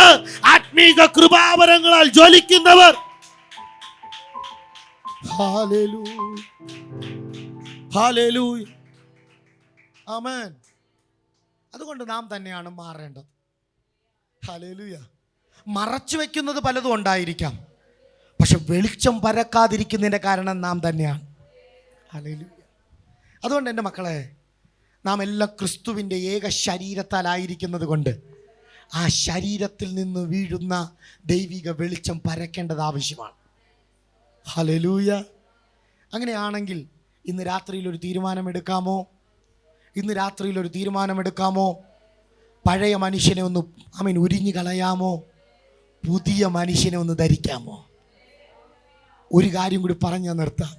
ആത്മീക കൃപാവരങ്ങളാൽ ജ്വലിക്കുന്നവർ. ഹല്ലേലൂയ, ഹല്ലേലൂയ, ആമേൻ. അതുകൊണ്ട് നാം തന്നെയാണ് മാറേണ്ടത്. ഹല്ലേലൂയ. മറച്ചു വെക്കുന്നത് പലതും ഉണ്ടായിരിക്കാം, പക്ഷെ വെളിച്ചം പരക്കാതിരിക്കുന്നതിൻ്റെ കാരണം നാം തന്നെയാണ്. ഹല്ലേലൂയ. അതുകൊണ്ട് എൻ്റെ മക്കളെ, നാം എല്ലാം ക്രിസ്തുവിൻ്റെ ഏക ശരീരത്താലായിരിക്കുന്നത് കൊണ്ട് ആ ശരീരത്തിൽ നിന്ന് വീഴുന്ന ദൈവിക വെളിച്ചം പരക്കേണ്ടത് ആവശ്യമാണ്. ഹല്ലേലൂയ. അങ്ങനെയാണെങ്കിൽ ഇന്ന് രാത്രിയിൽ ഒരു തീരുമാനമെടുക്കാമോ? ഇന്ന് രാത്രിയിൽ ഒരു തീരുമാനമെടുക്കാമോ? പഴയ മനുഷ്യനെ ഒന്ന് ഉരിഞ്ഞു കളയാമോ? പുതിയ മനുഷ്യനെ ഒന്ന് ധരിക്കാമോ? ഒരു കാര്യം കൂടി പറഞ്ഞു നിർത്താം.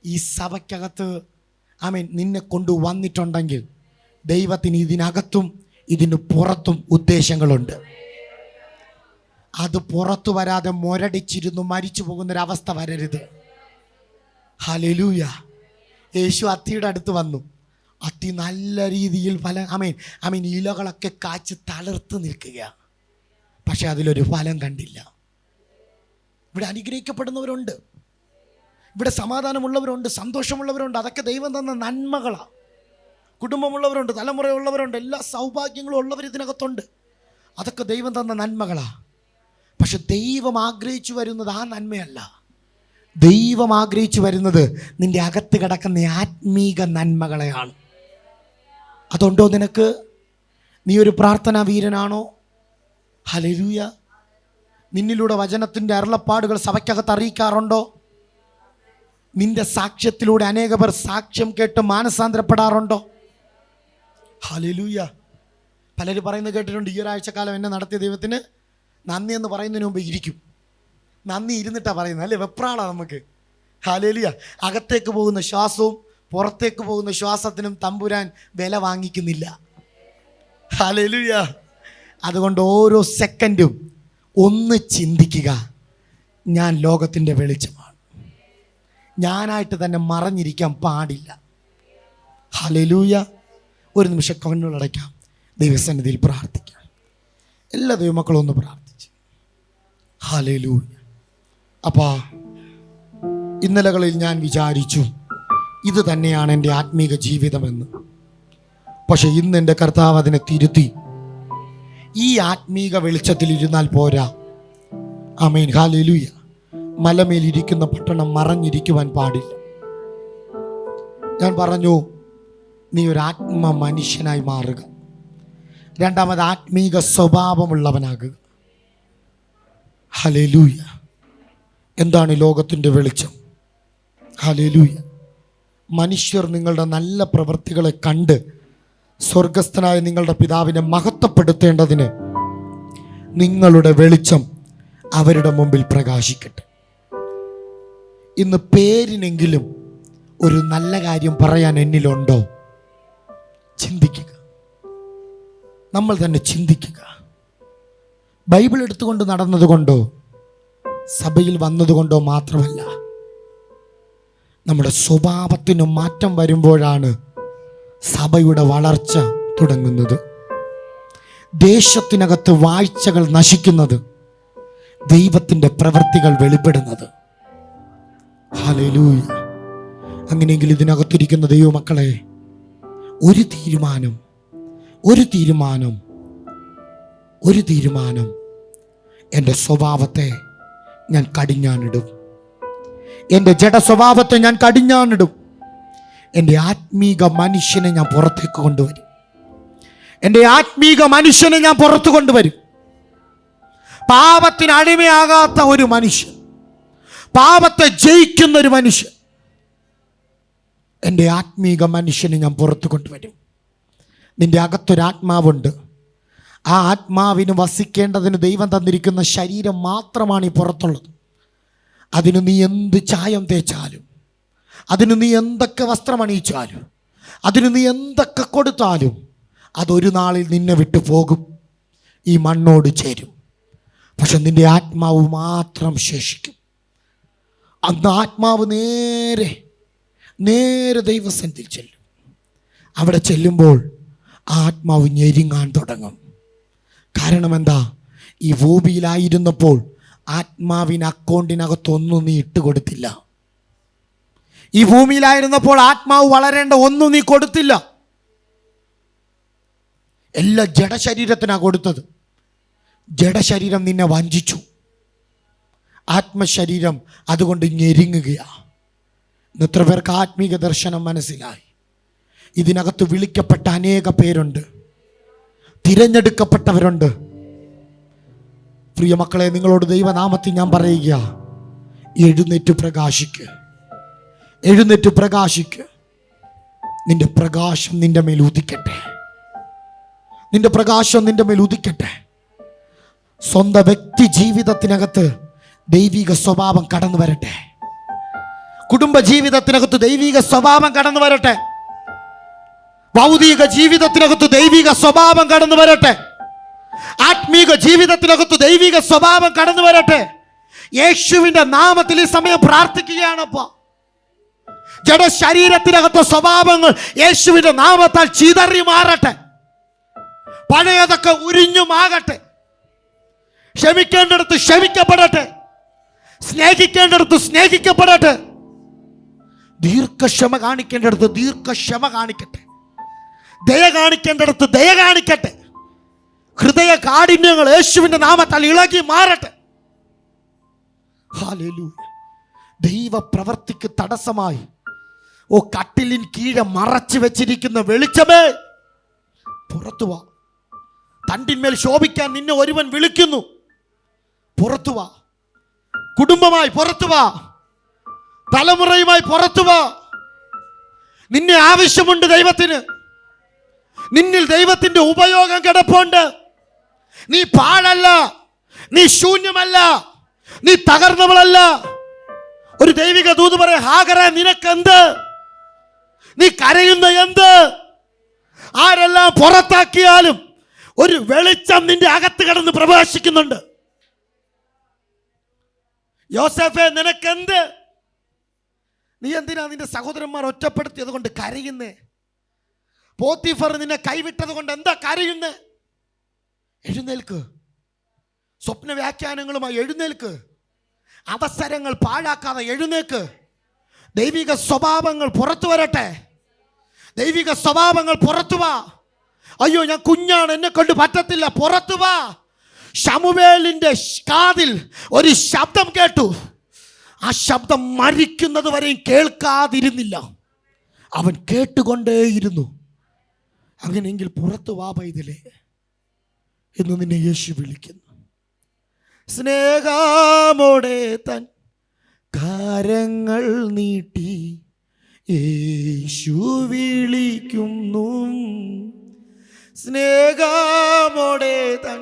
ഈ സഭയ്ക്കകത്ത് നിന്നെ കൊണ്ടുവന്നിട്ടുണ്ടെങ്കിൽ ദൈവത്തിന് ഇതിനകത്തും ഇതിന് പുറത്തും ഉദ്ദേശങ്ങളുണ്ട്. അത് പുറത്തു വരാതെ മുരടിച്ചിരുന്നു മരിച്ചു പോകുന്നൊരവസ്ഥ വരരുത്. ഹല്ലേലൂയ. യേശു അത്തിയുടെ അടുത്ത് വന്നു. അത്തി നല്ല രീതിയിൽ ഇലകളൊക്കെ കാച്ച് തളിർത്ത് നിൽക്കുകയാണ്. പക്ഷെ അതിലൊരു ഫലം കണ്ടില്ല. ഇവിടെ അനുഗ്രഹിക്കപ്പെടുന്നവരുണ്ട്, ഇവിടെ സമാധാനമുള്ളവരുണ്ട്, സന്തോഷമുള്ളവരുണ്ട്. അതൊക്കെ ദൈവം തന്ന നന്മകളാണ്. കുടുംബമുള്ളവരുണ്ട്, തലമുറയുള്ളവരുണ്ട്, എല്ലാ സൗഭാഗ്യങ്ങളും ഉള്ളവർ ഇതിനകത്തുണ്ട്. അതൊക്കെ ദൈവം തന്ന നന്മകളാണ്. പക്ഷെ ദൈവം ആഗ്രഹിച്ചു വരുന്നത് ആ നന്മയല്ല. ദൈവം ആഗ്രഹിച്ചു വരുന്നത് നിന്റെ അകത്ത് കിടക്കുന്ന ആത്മീക നന്മകളെയാണ്. അതുണ്ടോ നിനക്ക്? നീ ഒരു പ്രാർത്ഥനാ വീരനാണോ? ഹല്ലേലൂയ. നിന്നിലൂടെ വചനത്തിൻ്റെ അരുളപ്പാടുകൾ സഭയ്ക്കകത്ത് അറിയിക്കാറുണ്ടോ? നിന്റെ സാക്ഷ്യത്തിലൂടെ അനേക പേർ സാക്ഷ്യം കേട്ട് മാനസാന്തരപ്പെടാറുണ്ടോ? ഹല്ലേലൂയ. പലരും പറയുന്നത് കേട്ടിട്ടുണ്ട്, ഈ ഒരാഴ്ചക്കാലം എന്നെ നടത്തിയ ദൈവത്തിന് നന്ദി എന്ന് പറയുന്നതിന് മുമ്പ് ഇരിക്കും. നന്ദി ഇരുന്നിട്ടാണ് പറയുന്നത്, അല്ലേ? വെപ്രാളാണ് നമുക്ക്. ഹല്ലേലൂയ. അകത്തേക്ക് പോകുന്ന ശ്വാസവും പുറത്തേക്ക് പോകുന്ന ശ്വാസത്തിനും തമ്പുരാൻ വില വാങ്ങിക്കുന്നില്ല. ഹല്ലേലൂയ. അതുകൊണ്ട് ഓരോ സെക്കൻഡും ഒന്ന് ചിന്തിക്കുക, ഞാൻ ലോകത്തിൻ്റെ വെളിച്ചമാണ്. ഞാനായിട്ട് തന്നെ മറഞ്ഞിരിക്കാൻ പാടില്ല. ഹല്ലേലൂയ. ഒരു നിമിഷം കണ്ണുകളടയ്ക്കാം, ദൈവസന്നിധിയിൽ പ്രാർത്ഥിക്കാം. എല്ലാ ദൈവമക്കളും ഒന്ന് പ്രാർത്ഥിച്ച്. ഹല്ലേലൂയ. അപ്പാ, ഇന്നലകളിൽ ഞാൻ വിചാരിച്ചു ഇത് തന്നെയാണ് എൻ്റെ ആത്മീക ജീവിതമെന്ന്. പക്ഷെ ഇന്ന് എൻ്റെ കർത്താവ് അതിനെ തിരുത്തി. ഈ ആത്മീക വെളിച്ചത്തിൽ ഇരുന്നാൽ പോരാ. ആമേൻ. ഹല്ലേലൂയ. മലമേലിരിക്കുന്ന പട്ടണം മറഞ്ഞിരിക്കുവാൻ പാടില്ല. ഞാൻ പറഞ്ഞു, നീ ഒരു ആത്മ മനുഷ്യനായി മാറുക. രണ്ടാമത് ആത്മീക സ്വഭാവമുള്ളവനാകുക. ഹല്ലേലൂയ. എന്താണ് ലോകത്തിൻ്റെ വെളിച്ചം? ഹല്ലേലൂയ. മനുഷ്യർ നിങ്ങളുടെ നല്ല പ്രവൃത്തികളെ കണ്ട് സ്വർഗസ്ഥനായ നിങ്ങളുടെ പിതാവിനെ മഹത്വപ്പെടുത്തേണ്ടതിന് നിങ്ങളുടെ വെളിച്ചം അവരുടെ മുമ്പിൽ പ്രകാശിക്കട്ടെ. ഇന്ന് പേരിനെങ്കിലും ഒരു നല്ല കാര്യം പറയാൻ എന്നിലുണ്ടോ? ചിന്തിക്കുക. നമ്മൾ തന്നെ ചിന്തിക്കുക. ബൈബിൾ എടുത്തുകൊണ്ട് നടന്നതുകൊണ്ടോ സഭയിൽ വന്നതുകൊണ്ടോ മാത്രമല്ല, നമ്മുടെ സ്വഭാവത്തിന് മാറ്റം വരുമ്പോഴാണ് സഭയുടെ വളർച്ച തുടങ്ങുന്നത്. ദേശത്തിനകത്ത് വാഴ്ചകൾ നശിക്കുന്നത്, ദൈവത്തിൻ്റെ പ്രവൃത്തികൾ വെളിപ്പെടുന്നത്. ഹല്ലേലൂയ. അങ്ങനെയെങ്കിൽ ഇതിനകത്തിരിക്കുന്ന ദൈവമക്കളെ, ഒരു തീരുമാനം എൻ്റെ സ്വഭാവത്തെ ഞാൻ കടിഞ്ഞാണിടും. എൻ്റെ ജഡ സ്വഭാവത്തെ ഞാൻ കടിഞ്ഞാണിടും. എൻ്റെ ആത്മീക മനുഷ്യനെ ഞാൻ പുറത്തേക്ക് കൊണ്ടുവരും. എൻ്റെ ആത്മീക മനുഷ്യനെ ഞാൻ പുറത്തു കൊണ്ടുവരും. പാപത്തിന് അടിമയാകാത്ത ഒരു മനുഷ്യൻ, പാപത്തെ ജയിക്കുന്ന ഒരു മനുഷ്യൻ. എൻ്റെ ആത്മീക മനുഷ്യനെ ഞാൻ പുറത്തു കൊണ്ടുവരും. നിൻ്റെ അകത്തൊരാത്മാവുണ്ട്. ആ ആത്മാവിന് വസിക്കേണ്ടതിന് ദൈവം തന്നിരിക്കുന്ന ശരീരം മാത്രമാണ് ഈ പുറത്തുള്ളത്. അതിന് നീ എന്ത് ചായം തേച്ചാലും, അതിന് നീ എന്തൊക്കെ വസ്ത്രമണിയിച്ചാലും, അതിന് നീ എന്തൊക്കെ കൊടുത്താലും അതൊരു നാളിൽ നിന്നെ വിട്ടു പോകും, ഈ മണ്ണോട് ചേരും. പക്ഷെ നിൻ്റെ ആത്മാവ് മാത്രം ശേഷിക്കും. അന്ന് ആത്മാവ് നേരെ ദൈവസന്നിധിയിൽ ചെല്ലും. അവിടെ ചെല്ലുമ്പോൾ ആത്മാവ് ഞെരുങ്ങാൻ തുടങ്ങും. കാരണം എന്താ? ഈ ഭൂമിയിലായിരുന്നപ്പോൾ ആത്മാവിന് അക്കൗണ്ടിനകത്തൊന്നും നീ ഇട്ട് കൊടുത്തില്ല. ഈ ഭൂമിയിലായിരുന്നപ്പോൾ ആത്മാവ് വളരേണ്ട ഒന്നും നീ കൊടുത്തില്ല. എല്ലാ ജഡശരീരത്തിനാണ് കൊടുത്തത്. ജഡശരീരം നിന്നെ വഞ്ചിച്ചു. ആത്മശരീരം അതുകൊണ്ട് ഞെരുങ്ങുകയാണ്. എത്ര പേർക്ക് ആത്മീക ദർശനം മനസ്സിലായി? ഇതിനകത്ത് വിളിക്കപ്പെട്ട അനേക പേരുണ്ട്, തിരഞ്ഞെടുക്കപ്പെട്ടവരുണ്ട്. പ്രിയ മക്കളെ, നിങ്ങളോട് ദൈവനാമത്തിൽ ഞാൻ പറയുക, എഴുന്നേറ്റ് പ്രകാശിക്ക്, എഴുന്നേറ്റ് പ്രകാശിക്ക്. നിന്റെ പ്രകാശം നിന്റെ മേൽ ഉദിക്കട്ടെ, നിന്റെ പ്രകാശം നിന്റെ മേൽ ഉദിക്കട്ടെ. സ്വന്തം വ്യക്തി ജീവിതത്തിനകത്ത് ദൈവിക സ്വഭാവം കടന്നു വരട്ടെ. കുടുംബ ജീവിതത്തിനകത്ത് ദൈവിക സ്വഭാവം കടന്നു വരട്ടെ. ഭൗതിക ജീവിതത്തിനകത്ത് ദൈവിക സ്വഭാവം കടന്നു വരട്ടെ. ആത്മീക ജീവിതത്തിനകത്ത് ദൈവിക സ്വഭാവം കടന്നു വരട്ടെ. യേശുവിന്റെ നാമത്തിൽ ഈ സമയം പ്രാർത്ഥിക്കുകയാണപ്പോ. ജഡശരീരത്തിനകത്തെ സ്വഭാവങ്ങൾ യേശുവിന്റെ നാമത്താൽ ചിതറി മാറട്ടെ. പഴയതൊക്കെ ഉരിഞ്ഞുമാകട്ടെ. ക്ഷമിക്കേണ്ടടുത്ത് ക്ഷമിക്കപ്പെടട്ടെ, സ്നേഹിക്കേണ്ടടുത്ത് സ്നേഹിക്കപ്പെടട്ടെ, ദീർഘക്ഷമ കാണിക്കേണ്ടടുത്ത് ദീർഘക്ഷമ കാണിക്കട്ടെ, ദയ കാണിക്കേണ്ടടുത്ത് ദയ കാണിക്കട്ടെ. ഹൃദയ കാഠിന്യങ്ങൾ യേശുവിന്റെ നാമത്താൽ ഇളകി മാറട്ടെ. ഹല്ലേലൂയ. ദൈവ പ്രവർത്തിക്ക് തടസ്സമായി കട്ടിലിൻ കീഴെ മറച്ചു വെച്ചിരിക്കുന്ന വെളിച്ചമേ, പുറത്തു വാ. തണ്ടിന്മേൽ ശോഭിക്കാൻ നിന്നെ ഒരുവൻ വിളിക്കുന്നു. പുറത്തു വാ. കുടുംബമായി പുറത്തു വാ, തലമുറയുമായി പുറത്തു വാ. നിന്നെ ആവശ്യമുണ്ട് ദൈവത്തിന്. നിന്നിൽ ദൈവത്തിന്റെ ഉപയോഗം കിടപ്പുണ്ട്. നീ പാഴല്ല, നീ ശൂന്യമല്ല, നീ തകർന്നവളല്ല. ഒരു ദൈവിക ദൂത് പറയാ, ഹാഗറേ നിനക്കെന്ത്? നീ കരയുന്ന എന്ത്? ആരെല്ലാം പുറത്താക്കിയാലും ഒരു വെളിച്ചം നിന്റെ അകത്ത് കിടന്ന് പ്രവേശിക്കുന്നുണ്ട്. യോസേഫേ നിനക്കെന്ത്? നീ എന്തിനാ നിന്റെ സഹോദരന്മാർ ഒറ്റപ്പെടുത്തിയത് കൊണ്ട് കരയുന്നേ? പോത്തിഫർ നിന്നെ കൈവിട്ടത് കൊണ്ട് എന്താ കരയുന്നേ? എഴുന്നേൽക്ക്. സ്വപ്ന വ്യാഖ്യാനങ്ങളുമായി എഴുന്നേൽക്ക്. അവസരങ്ങൾ പാഴാക്കാതെ എഴുന്നേൽക്ക്. ദൈവിക സ്വഭാവങ്ങൾ പുറത്തു വരട്ടെ. ദൈവിക സ്വഭാവങ്ങൾ പുറത്തു വാ. അയ്യോ ഞാൻ കുഞ്ഞാണ്, എന്നെ കൊണ്ട് പറ്റത്തില്ല, പുറത്തു വാ. ശമൂവേലിന്റെ കാതിൽ ഒരു ശബ്ദം കേട്ടു. ആ ശബ്ദം മരിക്കുന്നത് വരെയും കേൾക്കാതിരുന്നില്ല. അവൻ കേട്ടുകൊണ്ടേയിരുന്നു. അങ്ങനെയെങ്കിൽ പുറത്തു വാ പൈതലേ എന്ന് നിന്നെ യേശു വിളിക്കുന്നു. സ്നേഹമോടെ തൻ കരങ്ങൾ നീട്ടി യേശു വിളിക്കുന്നു. സ്നേഹമോടെ തൻ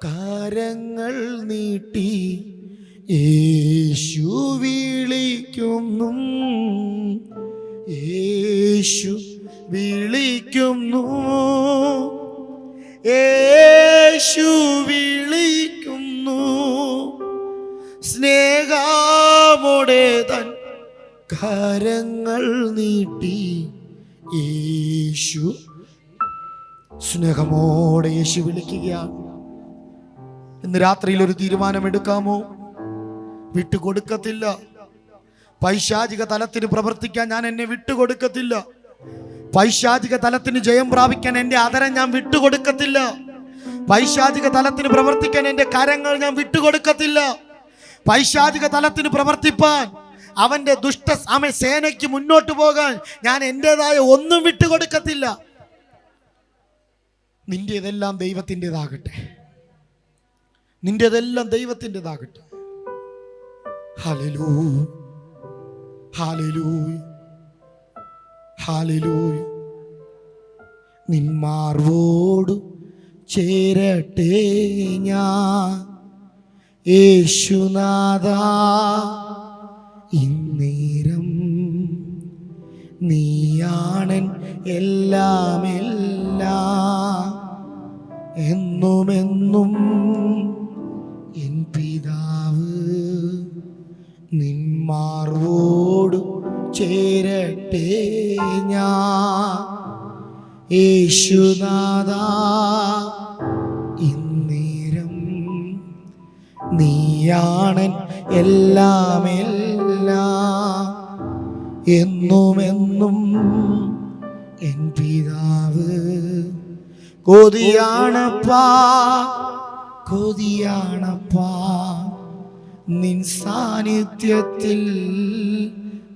കരങ്ങൾ നീട്ടി യേശു വിളിക്കുന്നു. യേശു വിളിക്കുന്നു. യേശു വിളിക്കുന്നു. സ്നേഹമോടെ തൻ കരങ്ങൾ നീട്ടി യേശു. സ്നേഹമോടെ യേശു വിളിക്കുകയാണ്. ഇന്ന് രാത്രിയിൽ ഒരു തീരുമാനമെടുക്കാമോ? വിട്ടുകൊടുക്കത്തില്ല. പൈശാചിക തലത്തിന് പ്രവർത്തിക്കാൻ ഞാൻ എന്നെ വിട്ടുകൊടുക്കത്തില്ല. പൈശാചിക തലത്തിന് ജയം പ്രാപിക്കാൻ എൻ്റെ അതരം ഞാൻ വിട്ടുകൊടുക്കത്തില്ല. പൈശാചിക തലത്തിന് പ്രവർത്തിക്കാൻ എൻ്റെ കരങ്ങൾ ഞാൻ വിട്ടുകൊടുക്കത്തില്ല. പൈശാചിക തലത്തിന് പ്രവർത്തിപ്പാൻ അവൻ്റെ സേനയ്ക്ക് മുന്നോട്ട് പോകാൻ ഞാൻ എൻ്റെതായ ഒന്നും വിട്ടുകൊടുക്കത്തില്ല. നിന്റേതെല്ലാം ദൈവത്തിൻ്റെതാകട്ടെ. നിന്റേതെല്ലാം ദൈവത്തിൻ്റെതാകട്ടെ. Hallelujah, hallelujah. ഹല്ലേലൂയ. നിന്മാർവോടു ചേരട്ടെ ഞാൻ യേശുനാഥാ, ഇന്നേരം നീയാണൻ എല്ലാം എല്ലാം, എന്നുമെന്നും എൻ പിതാവ്. നിന്മാർവോടു ചേരട്ടെ ഞാൻ യേശുനാഥാ, ഇന്നേരം നീയാണൻ എല്ലാം എല്ലാം, എന്നുമെന്നും എൻ പിതാവ്. കൊതിയാണപ്പാ കൊതിയാണപ്പാ നിൻ സാന്നിധ്യത്തിൽ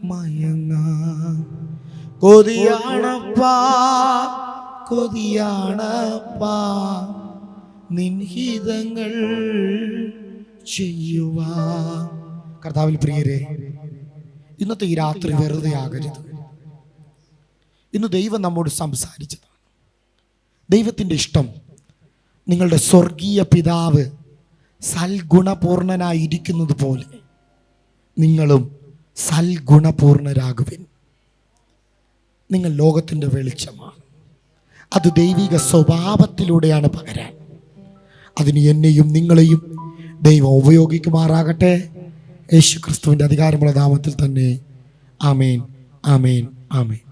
മയങ്ങാൻ. കൊതിയാണപ്പാ കൊതിയാണപ്പാ നിൻ ഹിതങ്ങൾ ചെയ്യുവാൻ. കർത്താവിൽ പ്രിയരെ, ഇന്നത്തെ ഈ രാത്രി വെറുതെ ആകരുത്. ഇന്ന് ദൈവം നമ്മോട് സംസാരിച്ചതാണ്. ദൈവത്തിൻ്റെ ഇഷ്ടം നിങ്ങളുടെ സ്വർഗീയ പിതാവ് സൽഗുണപൂർണനായിരിക്കുന്നത് പോലെ നിങ്ങളും സൽഗുണപൂർണരാകുവിൻ. നിങ്ങൾ ലോകത്തിൻ്റെ വെളിച്ചമാണ്. അത് ദൈവിക സ്വഭാവത്തിലൂടെയാണ് പകരാൻ. അതിന് എന്നെയും നിങ്ങളെയും ദൈവം ഉപയോഗിക്കുമാറാകട്ടെ. യേശു ക്രിസ്തുവിൻ്റെ അധികാരമുള്ള നാമത്തിൽ തന്നെ. ആമേൻ, ആമേൻ, ആമേൻ.